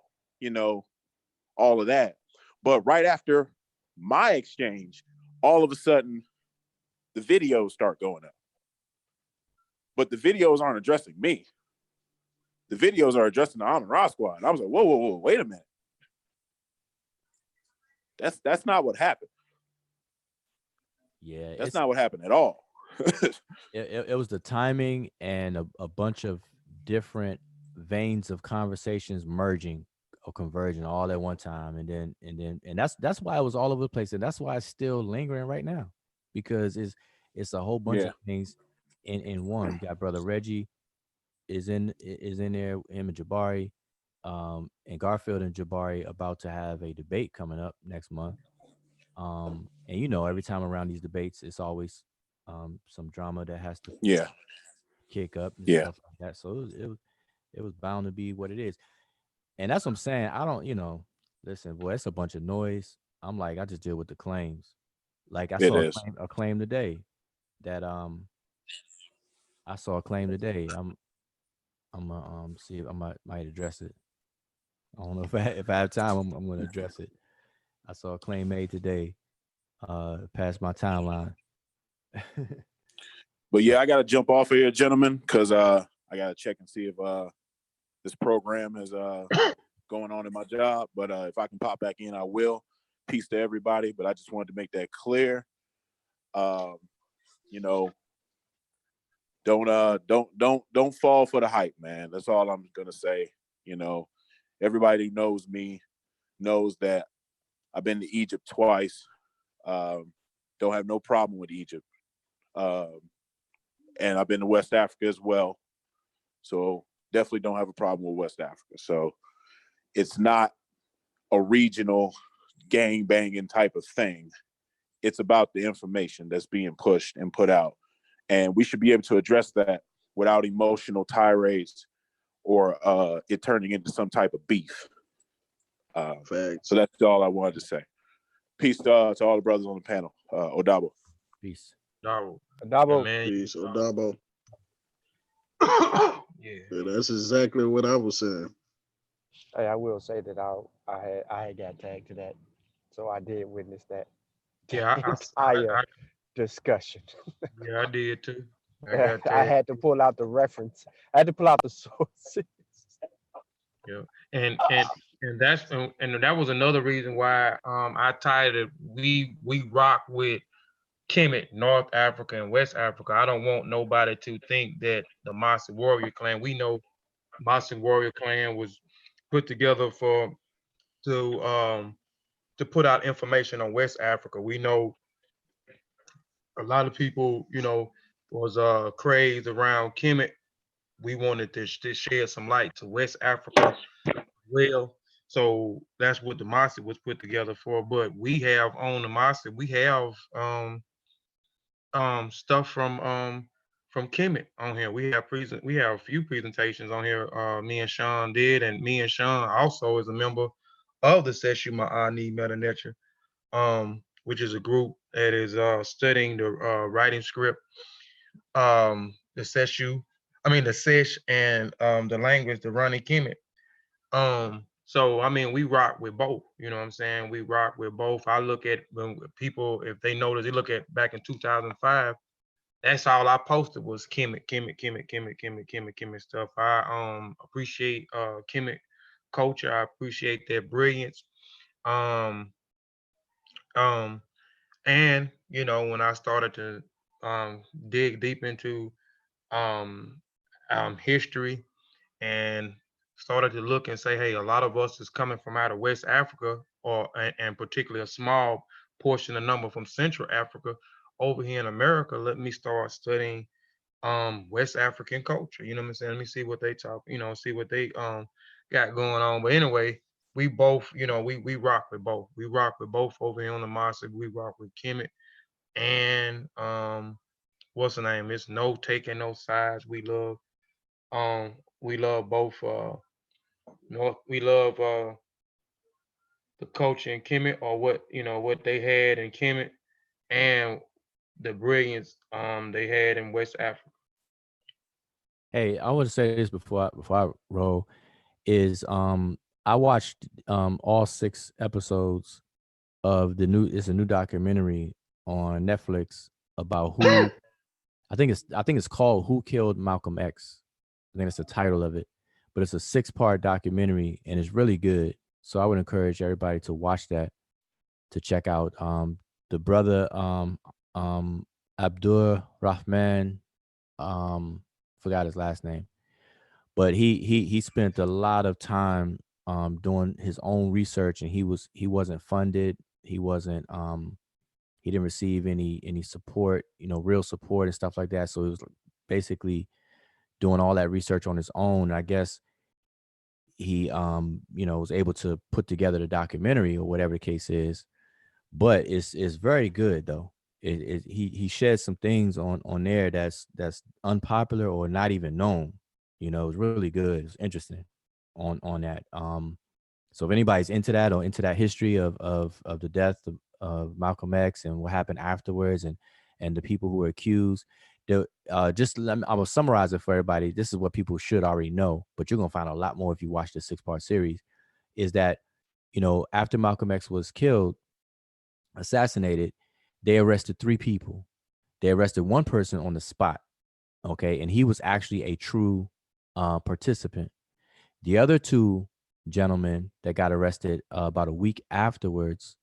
all of that. But right after my exchange, all of a sudden, the videos start going up. But the videos aren't addressing me. The videos are addressing the Amon-Ra squad. And I was like, whoa, wait a minute. That's not what happened. Yeah, that's not what happened at all. it was the timing and a bunch of different veins of conversations merging or converging all at one time, and that's why it was all over the place, and that's why it's still lingering right now, because it's a whole bunch of things in one. You got Brother Reggie is in there, him and Jabari, and Garfield and Jabari about to have a debate coming up next month. And every time around these debates, it's always some drama that has to kick up and stuff like that. So it was bound to be what it is. And that's what I'm saying. I don't, listen, boy, it's a bunch of noise. I'm like, I just deal with the claims. Like I saw a claim today that I saw a claim today. I'm gonna see if I might address it. I don't know if I have time, I'm gonna address it. I saw a claim made today, past my timeline. But yeah, I gotta jump off of here, gentlemen, because I gotta check and see if this program is going on in my job. But if I can pop back in, I will. Peace to everybody. But I just wanted to make that clear. Don't fall for the hype, man. That's all I'm gonna say. Everybody who knows me knows that I've been to Egypt twice. Don't have no problem with Egypt. And I've been to West Africa as well. So definitely don't have a problem with West Africa. So it's not a regional gang banging type of thing. It's about the information that's being pushed and put out. And we should be able to address that without emotional tirades or it turning into some type of beef. So that's all I wanted to say. Peace to all the brothers on the panel. Odabo. Peace. Odabo. Peace, Odabo. Yeah, that's exactly what I was saying. Hey, I will say that I had got tagged to that, so I did witness that. Yeah, entire discussion. Yeah, I did too. I had to pull out the reference. I had to pull out the sources. Yeah, and that was another reason why I tied it. We rock with Kemet, North Africa and West Africa. I don't want nobody to think that the Mossi Warrior Clan, we know Mossi Warrior Clan was put together to put out information on West Africa. We know a lot of people, was crazed around Kemet. We wanted to shed some light to West Africa well. So that's what the Mossi was put together for. But we have on the Mossi, we have stuff from Kemet on here. We have a few presentations on here. Me and Sean did, and me and Sean also is a member of the Seshu Ma'ani Meta Nature, which is a group that is studying the writing script, the Seshu, the Sesh and the language, the Rani Kemet. So I mean, we rock with both. You know what I'm saying? We rock with both. I look at when people, if they notice, they look at back in 2005. That's all I posted was Kemet stuff. I appreciate Kemet culture. I appreciate their brilliance. Um, um, and when I started to dig deep into um, history and started to look and say, hey, a lot of us is coming from out of West Africa, and particularly a small portion of number from Central Africa over here in America. Let me start studying West African culture. You know what I'm saying? Let me see what they talk, see what they got going on. But anyway, we both, we rock with both. We rock with both over here on the Mossi. We rock with Kemet and what's the name? It's no taking no sides. We love both we love the culture in Kemet, or what they had in Kemet, and the brilliance they had in West Africa. Hey, I want to say this before I roll is I watched all 6 episodes of it's a new documentary on Netflix about who I think it's called Who Killed Malcolm X. I think that's the title of it. But it's a 6-part documentary and it's really good. So I would encourage everybody to watch that, to check out the brother Abdur Rahman, forgot his last name, but he spent a lot of time doing his own research, and he wasn't funded. He wasn't he didn't receive any support, real support and stuff like that. So it was basically doing all that research on his own. I guess he was able to put together the documentary or whatever the case is. But it's very good though. He shared some things on there that's unpopular or not even known. It's really good. It's interesting on that. So if anybody's into that or into that history of the death of Malcolm X and what happened afterwards and the people who were accused, I will summarize it for everybody. This is what people should already know, but you're gonna find a lot more if you watch the 6-part series. Is that after Malcolm X was killed, assassinated, they arrested 3 people. They arrested one person on the spot, okay, and he was actually a true participant. The other 2 gentlemen that got arrested about a week afterwards,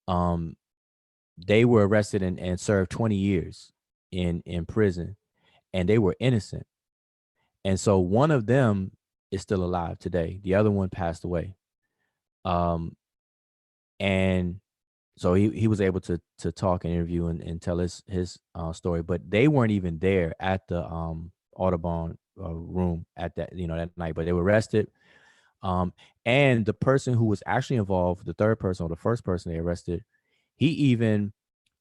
they were arrested and served 20 years in prison, and they were innocent. And so one of them is still alive today. The other one passed away. And so he was able to talk and interview and tell his story, but they weren't even there at the Audubon room at that that night. But they were arrested, and the person who was actually involved, the third person or the first person they arrested, he even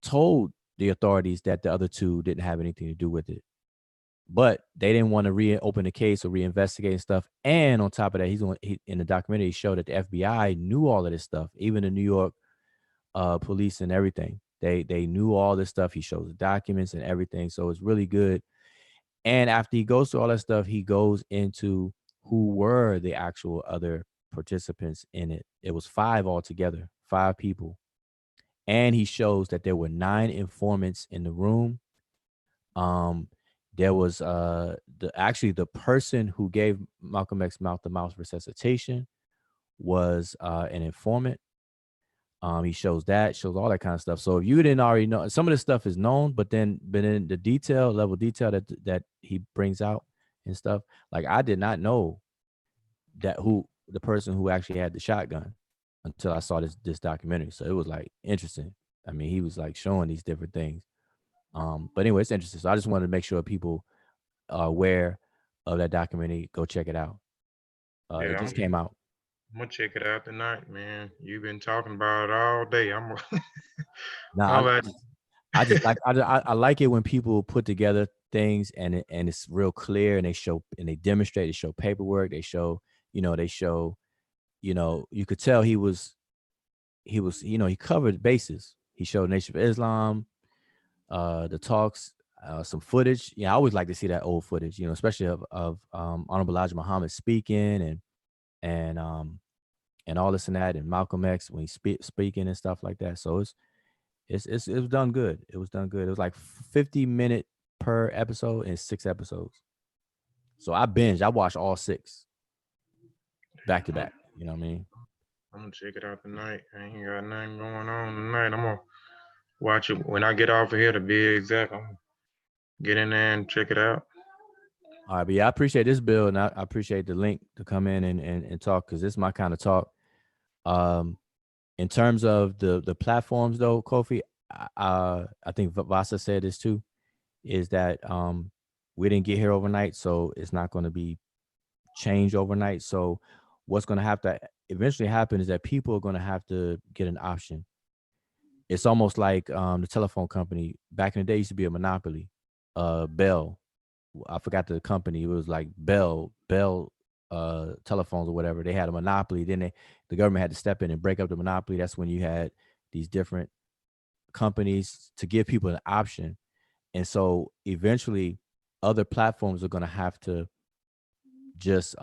told the authorities that the other 2 didn't have anything to do with it. But they didn't want to reopen the case or reinvestigate and stuff. And on top of that, he in the documentary showed that the FBI knew all of this stuff, even the New York police and everything. They knew all this stuff. He shows the documents and everything. So it's really good. And after he goes through all that stuff, he goes into who were the actual other participants in it. It was 5 altogether, 5 people. And he shows that there were 9 informants in the room. There was the person who gave Malcolm X mouth-to-mouth resuscitation was an informant. He shows all that kind of stuff. So if you didn't already know, some of this stuff is known, but in the detail that he brings out and stuff, like I did not know the person who actually had the shotgun until I saw this documentary. So it was like interesting. I mean, he was like showing these different things. But anyway, it's interesting. So I just wanted to make sure people are aware of that documentary. Go check it out. It Yeah, just came out. I'm gonna check it out tonight, man. You've been talking about it all day. I'm Nah, like, I just like I like it when people put together things and it's real clear, and they demonstrate, they show paperwork, they show, you could tell he he covered bases. He showed Nation of Islam, the talks, some footage. Yeah, I always like to see that old footage, especially of Honorable Elijah Muhammad speaking and all this and that, and Malcolm X when he's speaking and stuff like that. So it was done good. It was done good. It was like 50-minute per episode and 6 episodes. So I watched all 6 back to back. You know what I mean? I'm gonna check it out tonight. I ain't got nothing going on tonight. I'm gonna watch it when I get off of here, to be exact. I'm gonna get in there and check it out. All right, but yeah, I appreciate this, Bill, and I appreciate the link to come in and talk, because this is my kind of talk. In terms of the platforms, though, Kofi, I think Vasa said this too, is that we didn't get here overnight, so it's not going to be changed overnight. So what's going to have to eventually happen is that people are going to have to get an option. It's almost like the telephone company back in the day used to be a monopoly. Bell, I forgot the company. It was like Bell telephones or whatever. They had a monopoly. Then the government had to step in and break up the monopoly. That's when you had these different companies to give people an option. And so eventually other platforms are going to have to just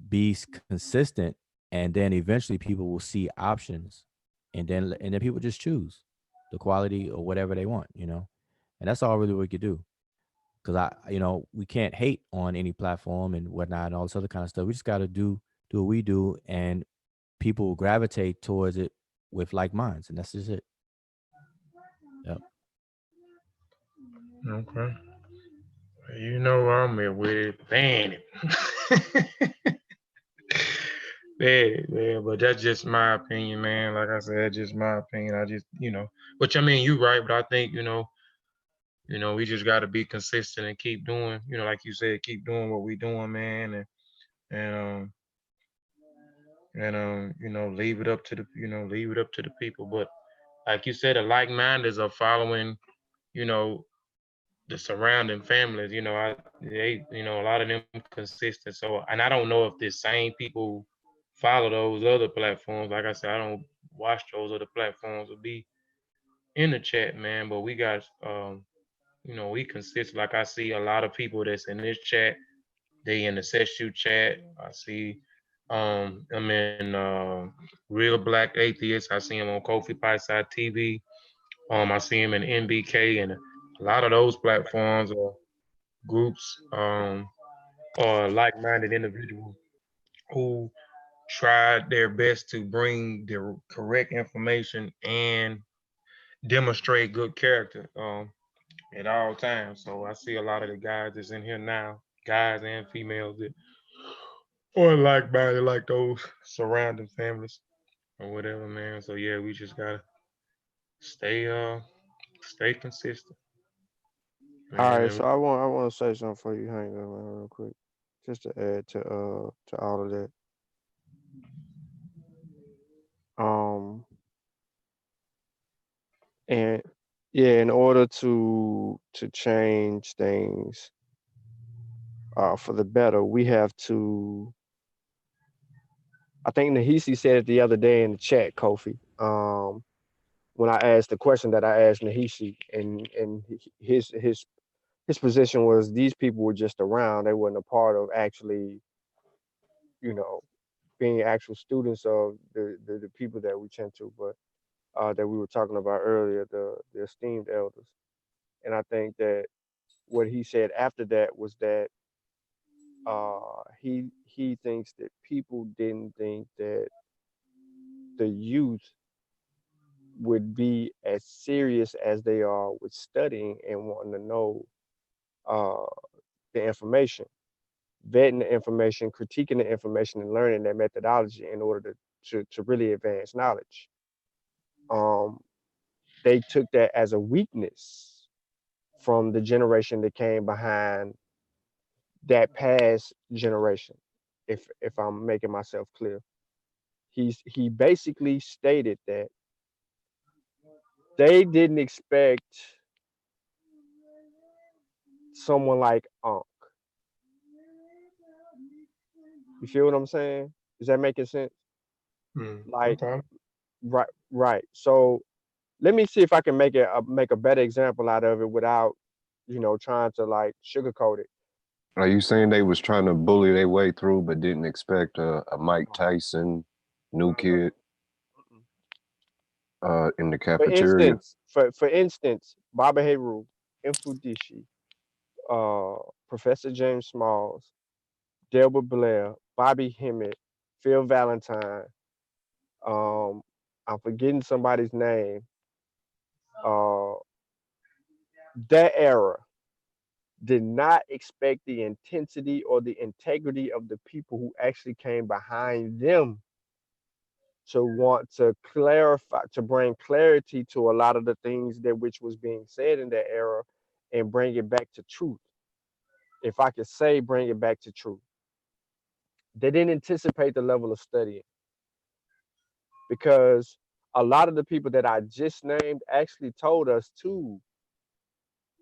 be consistent, and then eventually people will see options, and then people just choose the quality or whatever they want, and that's all really we could do. Because we can't hate on any platform and whatnot and all this other kind of stuff. We just got to do what we do, and people will gravitate towards it with like minds, and that's just it. Yep. Okay. You know I'm here with it. Ban it. Yeah, but that's just my opinion, man. Like I said, that's just my opinion. I just, which I mean, you're right, but I think, we just got to be consistent and keep doing, like you said, keep doing what we doing, man, and leave it up to the people. But like you said, the like-mindeds are following, the surrounding families. A lot of them consistent. So, and I don't know if the same people follow those other platforms. Like I said, I don't watch those other platforms or be in the chat, man. But we got, we consistent. Like I see a lot of people that's in this chat. They in the session chat. I see, I'm in Real Black Atheists. I see him on Kofi Pie TV. I see him in NBK, and a lot of those platforms are groups or like-minded individuals who tried their best to bring the correct information and demonstrate good character at all times. So I see a lot of the guys that's in here now, guys and females that are like-minded, like those surrounding families or whatever, man. So yeah, we just gotta stay consistent. All right, Man, so I want to say something for you. Hang on, man, real quick, just to add to all of that. And yeah, in order to change things for the better, we have to. I think Nahisi said it the other day in the chat, Kofi. When I asked the question that I asked Nahisi, and his position was these people were just around; they weren't a part of actually, being actual students of the people that we tend to, but that we were talking about earlier, the esteemed elders. And I think that what he said after that was that he thinks that people didn't think that the youth would be as serious as they are with studying and wanting to know the information. vetting the information, critiquing the information, and learning that methodology in order to really advance knowledge. They took that as a weakness from the generation that came behind that past generation, if I'm making myself clear. He basically stated that they didn't expect someone like Ankh. You feel what I'm saying? Is that making sense? Like, Okay. right. So let me see if I can make a better example out of it without, trying to like sugarcoat it. Are you saying they was trying to bully their way through, but didn't expect a Mike Tyson, new kid, in the cafeteria? For instance, Baba Heru, Infudishi, Professor James Smalls, Delbert Blair, Bobby Hemmett, Phil Valentine. I'm forgetting somebody's name. That era did not expect the intensity or the integrity of the people who actually came behind them to want to clarify, to bring clarity to a lot of the things that which was being said in that era and bring it back to truth. If I could say, bring it back to truth. They didn't anticipate the level of studying because a lot of the people that I just named actually told us to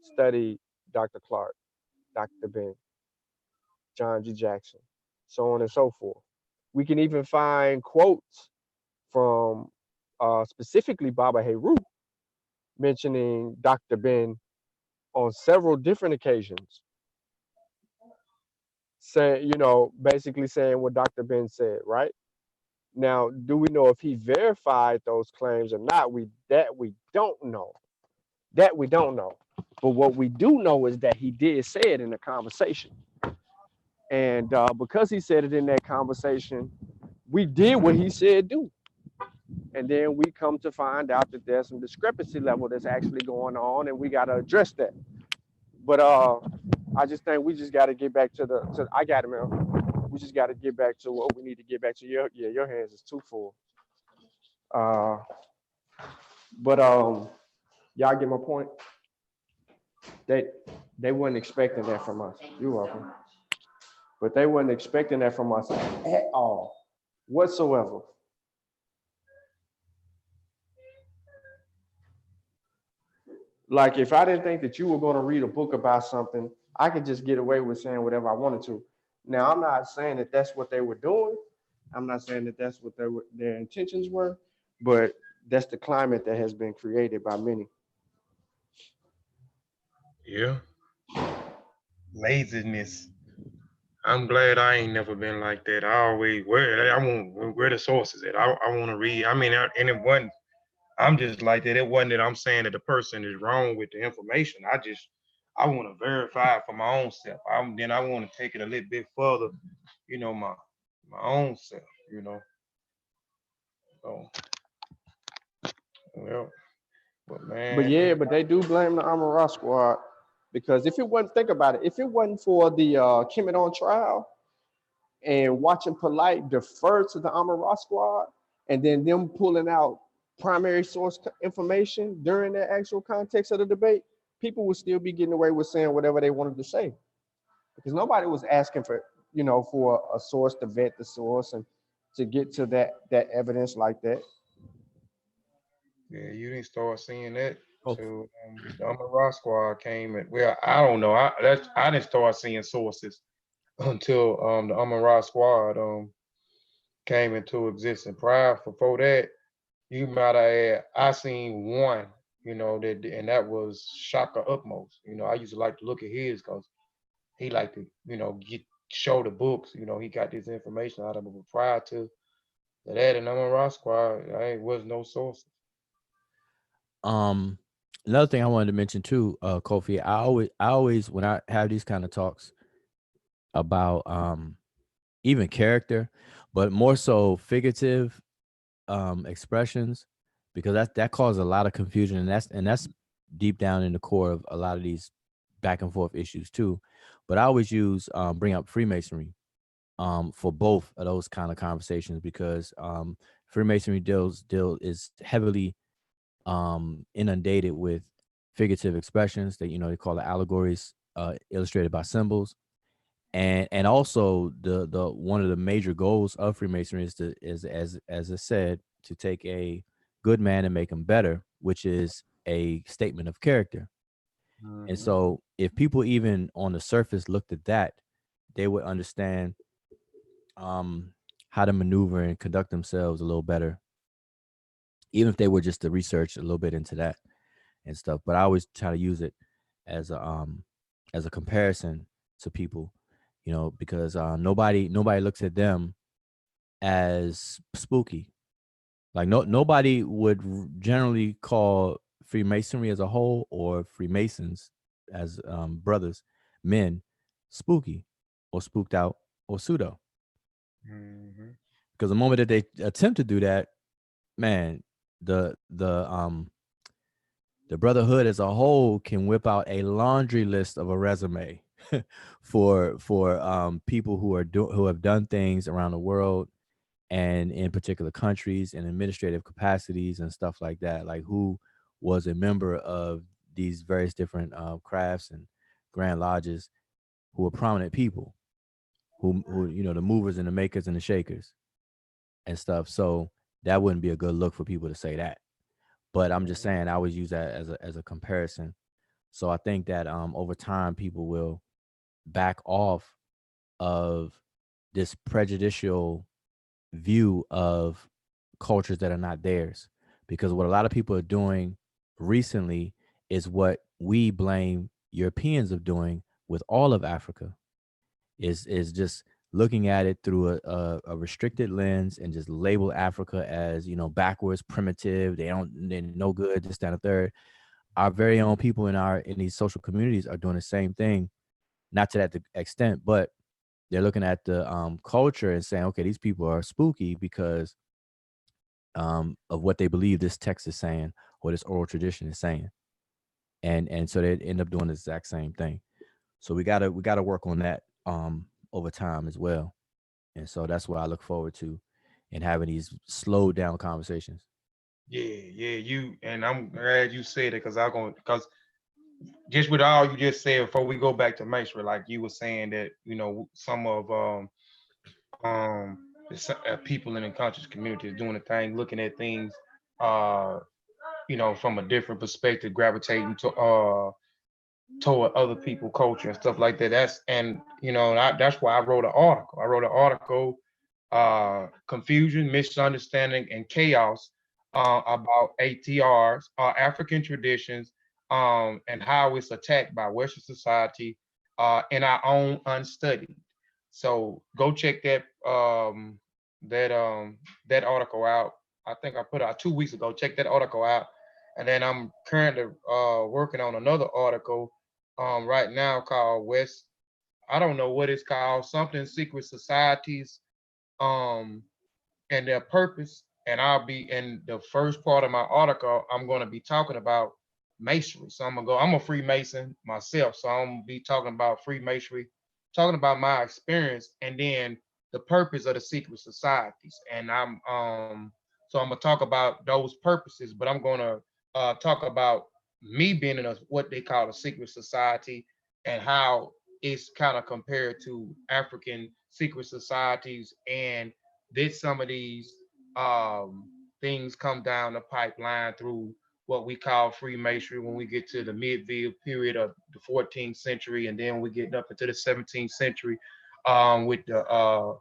study Dr. Clark, Dr. Ben, John G. Jackson, so on and so forth. We can even find quotes from specifically Baba Heru mentioning Dr. Ben on several different occasions, saying, basically saying what Dr. Ben said, right? Now, do we know if he verified those claims or not? We don't know. That we don't know. But what we do know is that he did say it in the conversation. And because he said it in that conversation, we did what he said do. And then we come to find out that there's some discrepancy level that's actually going on, and we got to address that. But I just think we just got to get back to I got it, man. We just got to get back to what we need to get back to. Your hands is too full. But y'all get my point. They weren't expecting that from us. You're welcome. But they weren't expecting that from us at all, whatsoever. Like, if I didn't think that you were going to read a book about something, I could just get away with saying whatever I wanted to. Now, I'm not saying that that's what they were doing. I'm not saying that that's what their intentions were, but that's the climate that has been created by many. Yeah. Laziness. I'm glad I ain't never been like that. I always where the sources at. I want to read. I mean, and it wasn't. I'm just like that. It wasn't that I'm saying that the person is wrong with the information. I want to verify it for my own self. Then I want to take it a little bit further. My own self. So, well, but man. But yeah, but they do blame the Amara squad because if it wasn't, think about it, if it wasn't for the Kemet on trial and watching Polite defer to the Amara squad and then them pulling out primary source information during the actual context of the debate, people would still be getting away with saying whatever they wanted to say because nobody was asking for, for a source to vet the source and to get to that evidence like that. Yeah, you didn't start seeing that. So the Amara squad came and I don't know. I didn't start seeing sources until the Amara squad came into existence. Before that, you might have I seen one, that and that was Shaka Utmost. I used to like to look at his because he liked to, show the books. He got this information out of it. But prior to that, and Amara squad, there was no sources. Another thing I wanted to mention too, Kofi, I always when I have these kind of talks about even character, but more so figurative expressions, because that causes a lot of confusion, and that's deep down in the core of a lot of these back and forth issues too. But I always use bring up Freemasonry for both of those kind of conversations, because Freemasonry is heavily inundated with figurative expressions that, you know, they call it allegories, illustrated by symbols. And also the one of the major goals of Freemasonry is as I said, to take a good man and make him better, which is a statement of character. And so if people even on the surface looked at that, they would understand how to maneuver and conduct themselves a little better, even if they were just to research a little bit into that and stuff. But I always try to use it as a comparison to people, you know, because nobody looks at them as spooky. Like nobody would generally call Freemasonry as a whole, or Freemasons as brothers, men, spooky or spooked out or pseudo. Because the moment that they attempt to do that, man, the brotherhood as a whole can whip out a laundry list of a resume for people who have done things around the world and in particular countries and administrative capacities and stuff like that, like who was a member of these various different crafts and grand lodges, who were prominent people, who you know, the movers and the makers and the shakers and stuff. So that wouldn't be a good look for people to say that. But I'm just saying, I always use that as a comparison. So I think that over time people will back off of this prejudicial view of cultures that are not theirs, because what a lot of people are doing recently is what we blame Europeans of doing with all of Africa, is just looking at it through a restricted lens and just label Africa as, you know, backwards, primitive, they're no good, this, that, and the third. Our very own people in these social communities are doing the same thing, not to that extent, but they're looking at the culture and saying, okay, these people are spooky because of what they believe this text is saying or this oral tradition is saying, and so they end up doing the exact same thing. So we gotta work on that over time as well, and so that's what I look forward to, in having these slowed down conversations. You, and I'm glad you said it, because just with all you just said, before we go back to Maestro, like you were saying that, you know, some of people in the conscious community is doing a thing, looking at things, you know, from a different perspective, gravitating to toward other people culture and stuff like that. That's why I wrote an article. Confusion, misunderstanding, and chaos about ATRs, African traditions, and how it's attacked by Western society in our own unstudied. So go check that article out. I think I put it out 2 weeks ago. Check that article out. And then I'm currently working on another article right now called West. I don't know what it's called, something secret societies um, and their purpose. And I'll be in the first part of my article, I'm going to be talking about masonry. So I'm a Freemason myself. So I'm going to be talking about Freemasonry, talking about my experience, and then the purpose of the secret societies. And so I'm going to talk about those purposes, but I'm going to talk about me being in what they call a secret society, and how it's kind of compared to African secret societies, and did some of these things come down the pipeline through what we call Freemasonry when we get to the medieval period of the 14th century, and then we get up into the 17th century with the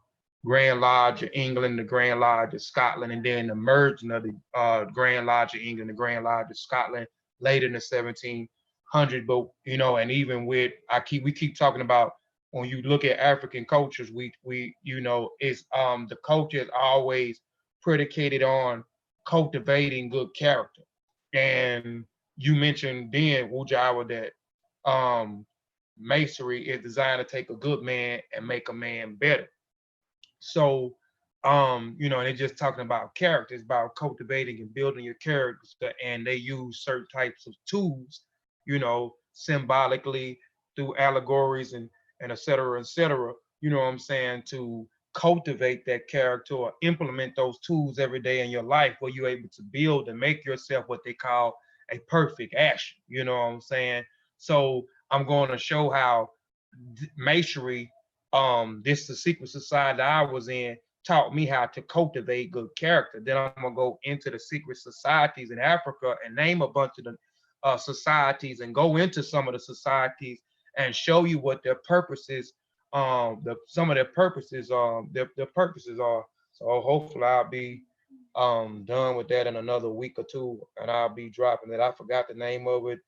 Grand Lodge of England, the Grand Lodge of Scotland, and then the merging of the Grand Lodge of England, the Grand Lodge of Scotland later in the 1700s. But you know, and even with we keep talking about, when you look at African cultures, we you know, it's the culture is always predicated on cultivating good character. And you mentioned then, Wujawa, that masonry is designed to take a good man and make a man better. So you know, and it's just talking about character. It's about cultivating and building your character, and they use certain types of tools, you know, symbolically through allegories and et cetera, you know what I'm saying, to cultivate that character or implement those tools every day in your life where you're able to build and make yourself what they call a perfect action. You know what I'm saying? So I'm going to show how masonry, this is the secret society that I was in, taught me how to cultivate good character. Then I'm gonna go into the secret societies in Africa and name a bunch of the societies and go into some of the societies and show you what their purposes, some of their purposes, their purposes are. So hopefully I'll be done with that in another week or two, and I'll be dropping it. I forgot the name of it.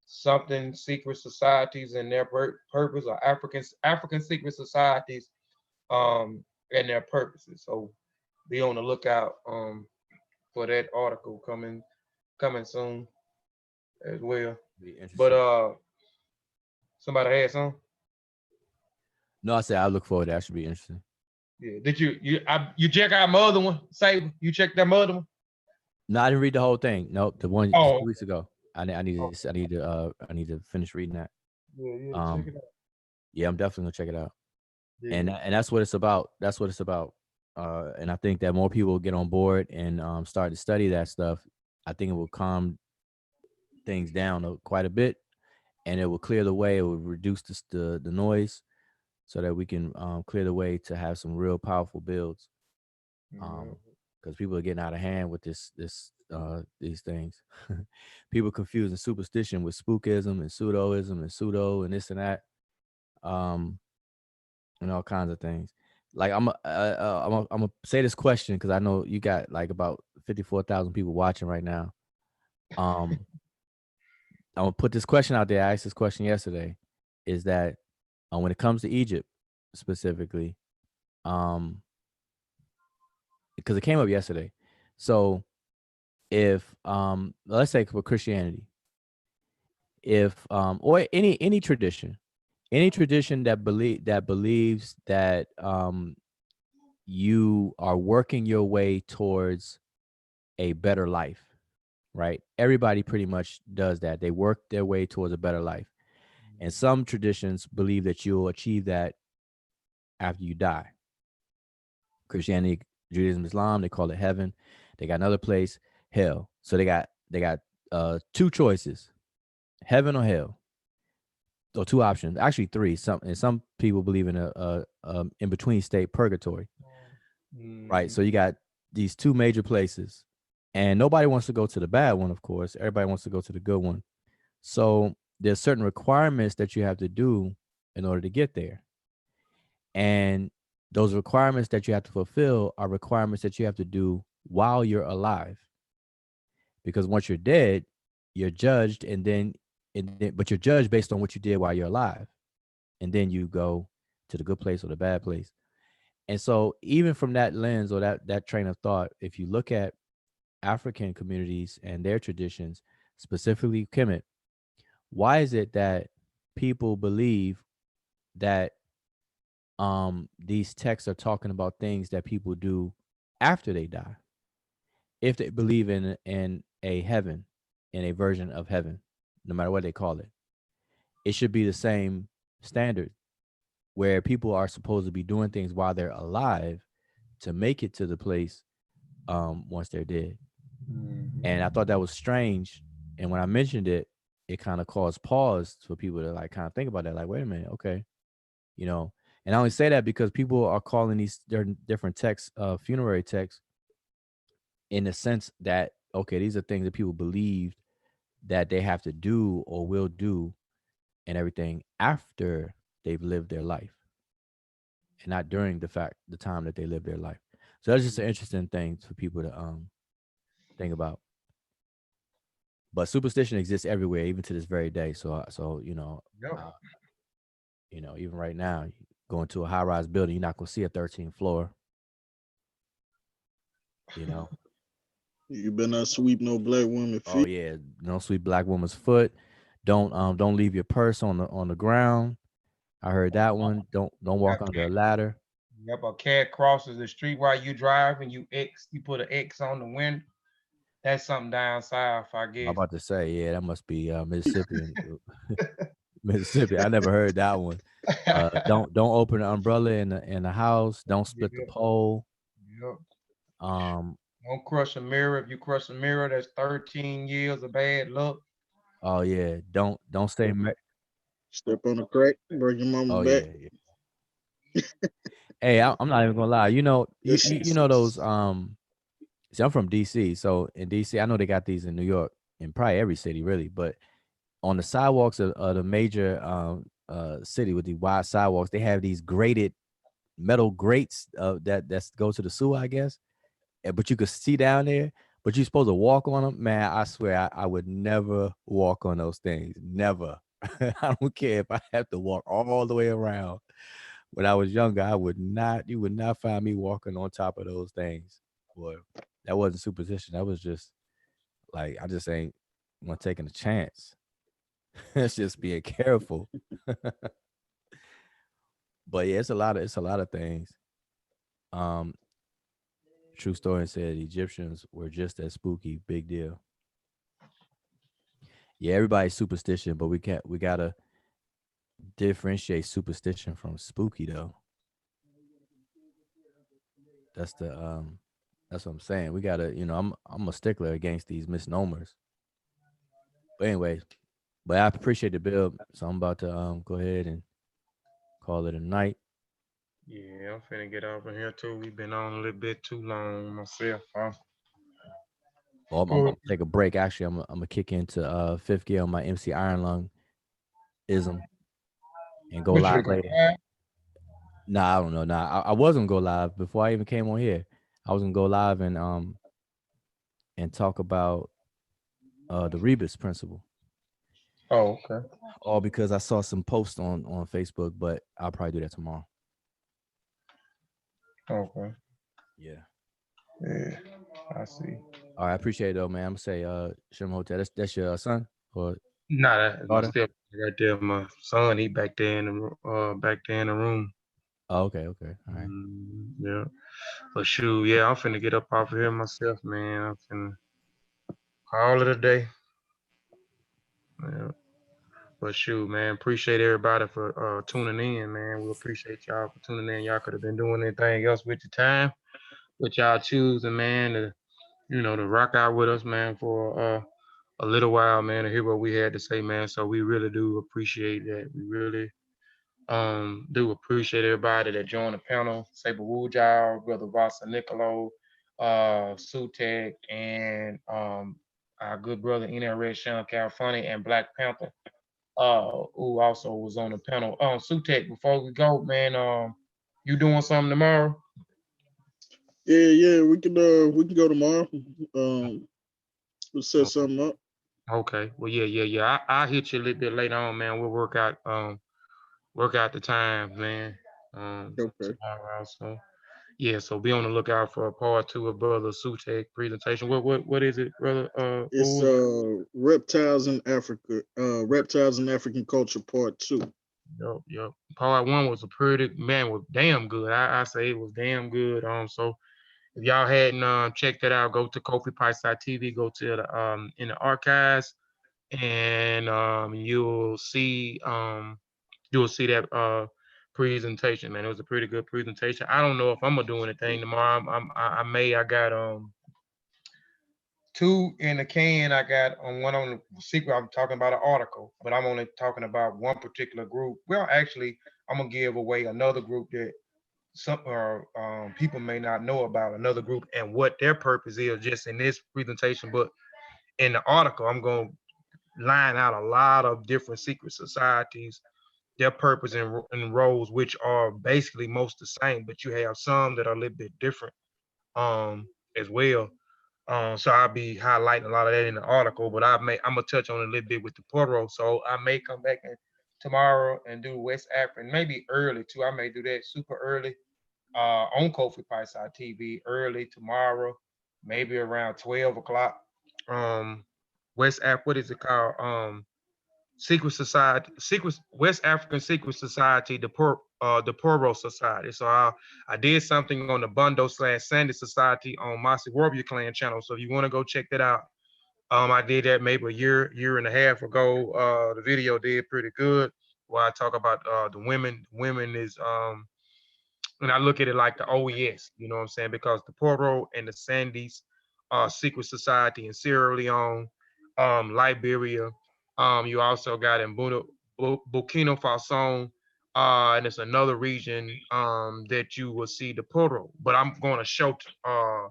Something secret societies and their purpose, or African secret societies, and their purposes. So be on the lookout for that article coming soon as well. But somebody had some? No, I said I look forward to that. That should be interesting. Yeah. Did you check out my other one? Saber, you checked that other one? No, I didn't read the whole thing. Nope, the one Oh. 2 weeks ago. I need to finish reading that. Yeah, check it out. Yeah, I'm definitely gonna check it out. Yeah. And that's what it's about. That's what it's about. And I think that more people get on board and start to study that stuff. I think it will calm things down quite a bit, and it will clear the way. It will reduce the noise, so that we can clear the way to have some real powerful builds. Because people are getting out of hand with these things. People confusing superstition with spookism and pseudoism and pseudo and this and that, and all kinds of things. Like I'm gonna say this question because I know you got like about 54,000 people watching right now. I'm gonna put this question out there. I asked this question yesterday. Is that when it comes to Egypt specifically, because it came up yesterday. So if let's say for Christianity, if or any tradition that believes that you are working your way towards a better life, right? Everybody pretty much does that. They work their way towards a better life. And some traditions believe that you'll achieve that after you die. Christianity, Judaism, Islam, they call it heaven. They got another place, hell. So they got two choices, heaven or hell, or two options, actually three. Some people believe in a in between state, purgatory, right? So you got these two major places, and nobody wants to go to the bad one, of course. Everybody wants to go to the good one. So there's certain requirements that you have to do in order to get there, and those requirements that you have to fulfill are requirements that you have to do while you're alive. Because once you're dead, you're judged, but you're judged based on what you did while you're alive. And then you go to the good place or the bad place. And so even from that lens or that train of thought, if you look at African communities and their traditions, specifically Kemet, why is it that people believe that these texts are talking about things that people do after they die? If they believe in a heaven, in a version of heaven, no matter what they call it, it should be the same standard where people are supposed to be doing things while they're alive to make it to the place once they're dead. And I thought that was strange. And when I mentioned it, it kind of caused pause for people to like kind of think about that. Like, wait a minute, okay, you know. And I only say that because people are calling these different texts funerary texts, in the sense that, okay, these are things that people believe that they have to do or will do and everything after they've lived their life, and not during the time that they live their life. So that's just an interesting thing for people to think about. But superstition exists everywhere, even to this very day. So you know, even right now, you go into a high-rise building, you're not gonna see a 13th floor. You know. You better not sweep no black woman feet. Oh yeah, don't sweep black woman's foot. Don't leave your purse on the ground. I heard that one. Don't walk under a ladder. Yep, a cat crosses the street while you drive and you put an X on the window. That's something down south, I guess. I'm about to say, yeah, that must be Mississippi. Mississippi. I never heard that one. Don't open the umbrella in the house. Don't split the Yep. pole. Yep. Um. Don't crush a mirror. If you crush a mirror, that's 13 years of bad luck. Oh yeah. Don't stay. Step on a crack, bring your mama Oh back. yeah. Hey, I'm not even gonna lie. You know, you know those. See, I'm from DC, so in DC, I know they got these in New York, in probably every city really, but on the sidewalks of the major city with the wide sidewalks, they have these grated metal grates that go to the sewer, I guess. But you could see down there, but you're supposed to walk on them. Man, I swear I would never walk on those things. Never. I don't care if I have to walk all the way around. When I was younger, you would not find me walking on top of those things. Boy, that wasn't superstition. That was just like, I just ain't want taking a chance. It's just being careful. But yeah, it's a lot of things. True story said Egyptians were just as spooky. Big deal. Yeah, everybody's superstition, but we gotta differentiate superstition from spooky though. That's what I'm saying. We gotta, I'm a stickler against these misnomers. But anyway, but I appreciate the bill. So I'm about to go ahead and call it a night. Yeah, I'm finna get over here too. We've been on a little bit too long myself. Huh? Well, I'm gonna take a break. Actually, I'm gonna kick into fifth gear on my MC Iron Lung ism and go live later. Nah, I don't know. Nah, I was gonna go live before I even came on here. I was gonna go live and talk about the Rebus principle. Oh, okay. All because I saw some posts on Facebook, but I'll probably do that tomorrow. Okay. Yeah. Yeah, I see. All right, I appreciate it though, man. I'm gonna say Shem Hotel. That's your son or Nah, that's my daughter? step right there. My son, he back there in the room. Oh, okay. All right. Yeah. But shoot, yeah, I'm finna get up off of here myself, man. I'm finna call it a day. Yeah. But shoot, man, appreciate everybody for tuning in, man. We appreciate y'all for tuning in. Y'all could have been doing anything else with your time, but y'all choosing, man, to rock out with us, man, for a little while, man, to hear what we had to say, man. So we really do appreciate that. We really do appreciate everybody that joined the panel. Saber Wujau, Brother Vasa Nicolo, Sutek, and our good brother NRS Sean Califani and Black Panther, who also was on the panel. Sutek, before we go, man, you doing something tomorrow? Yeah, we can go tomorrow. We'll set something up. Okay. Well, yeah. I'll hit you a little bit later on, man. We'll work out the time, man. Okay. Tomorrow. So yeah, so be on the lookout for part 2 of Brother Sutek presentation. What is it, brother? It's reptiles in Africa, reptiles in African culture, part 2. Yep. Part 1 was was damn good. I say it was damn good. So if y'all hadn't checked that out, go to KofiPice.tv, go to the in the archives, and you'll see that presentation, man. It was a pretty good presentation. I don't know if I'm gonna do anything tomorrow. I got 2 in the can. I got one on the secret. I'm talking about an article, but I'm only talking about one particular group. Well, actually, I'm gonna give away another group that some people may not know about, another group and what their purpose is just in this presentation. But in the article, I'm gonna line out a lot of different secret societies, their purpose and roles, which are basically most the same, but you have some that are a little bit different as well. So I'll be highlighting a lot of that in the article, but I'm gonna touch on it a little bit with the Poro. So I may come back tomorrow and do West African, maybe early too. I may do that super early on Kofi Pice TV early tomorrow, maybe around 12 o'clock. West Af, what is it called? Secret Society, West African Secret Society, the Poro Society. So I did something on the Bundo / Sandy Society on Mossi Warrior Clan channel. So if you want to go check that out, I did that maybe a year and a half ago. The video did pretty good. Where I talk about the women. Women is and I look at it like the OES, you know what I'm saying? Because the Poro and the Sandys, secret society in Sierra Leone, Liberia. You also got in Burkina Faso, and it's another region that you will see the Poro. But I'm going to show. I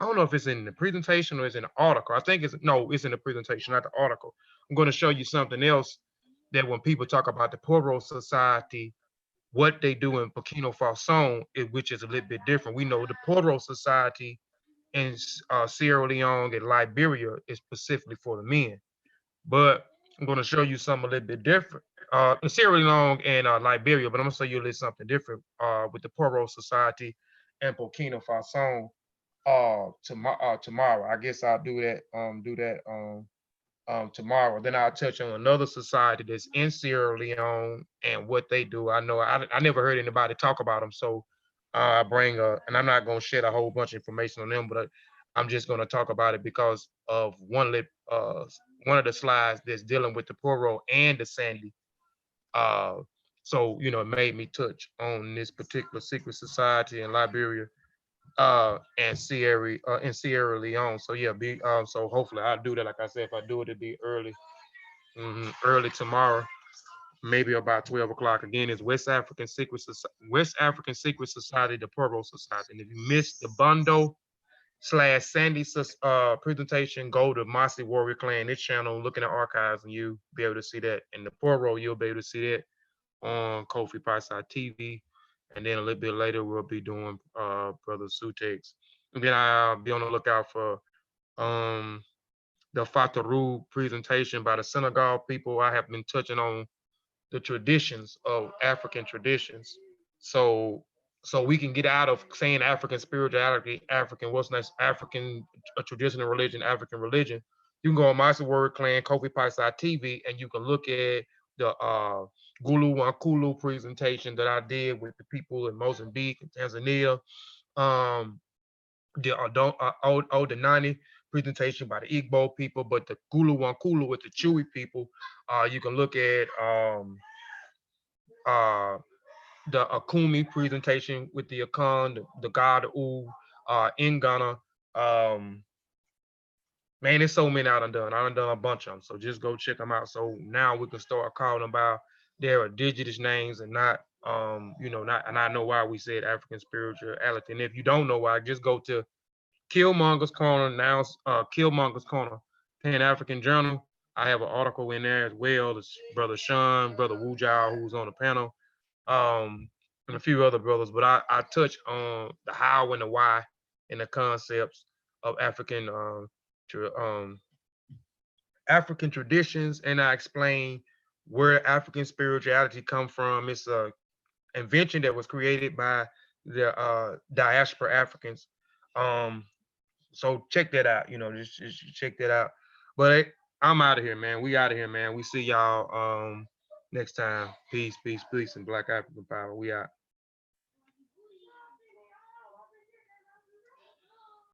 don't know if it's in the presentation or it's in the article. I think it's in the presentation, not the article. I'm going to show you something else that when people talk about the Poro Society, what they do in Burkina Faso, which is a little bit different. We know the Poro Society in Sierra Leone and Liberia is specifically for the men, but I'm going to show you something a little bit different. In Sierra Leone and Liberia, but I'm going to show you a little something different with the Poro Society and Burkina Faso tomorrow. I guess I'll do that tomorrow. Then I'll touch on another society that's in Sierra Leone and what they do. I know I never heard anybody talk about them, so I bring and I'm not going to shed a whole bunch of information on them, but I'm just going to talk about it because of one of the slides that's dealing with the Poro and the Sandy. So it made me touch on this particular secret society in Liberia and Sierra Leone. So yeah, so hopefully I'll do that. Like I said, if I do it, it'll be early tomorrow, maybe about 12 o'clock. Again, it's West African Secret Society, the Poro Society. And if you missed the Bondo / Sandy presentation, go to Mossi Warrior Clan, this channel, look in the archives, and you'll be able to see that. And the Poro, you'll be able to see that on Kofi Paisai TV. And then a little bit later, we'll be doing Brother Sutek's. And then I'll be on the lookout for the Fataru presentation by the Senegal people. I have been touching on the traditions of African traditions. So we can get out of saying African spirituality, African, what's next, African traditional religion, African religion. You can go on Mossi Warrior Clan, Kofi Paisai TV, and you can look at the Gulu Wankulu presentation that I did with the people in Mozambique and Tanzania. The Odanani presentation by the Igbo people, but the Gulu Wankulu with the Chewy people. You can look at the Akumi presentation with the Akan, the God U in Ghana. Man, there's so many I done done a bunch of them. So just go check them out. So now we can start calling them by their indigenous names and not, and I know why we said African spirituality. And if you don't know why, just go to Killmonger's Corner, now Killmonger's Corner, Pan-African Journal. I have an article in there as well. It's Brother Sean, Brother Wu Jiao, who's on the panel, and a few other brothers. But I touch on the how and the why and the concepts of African African traditions, and I explain where African spirituality come from. It's a invention that was created by the diaspora Africans. So check that out. Just check that out. But I'm out of here, man. We out of here, man. We see y'all next time. Peace, peace, peace, and Black African power. We out.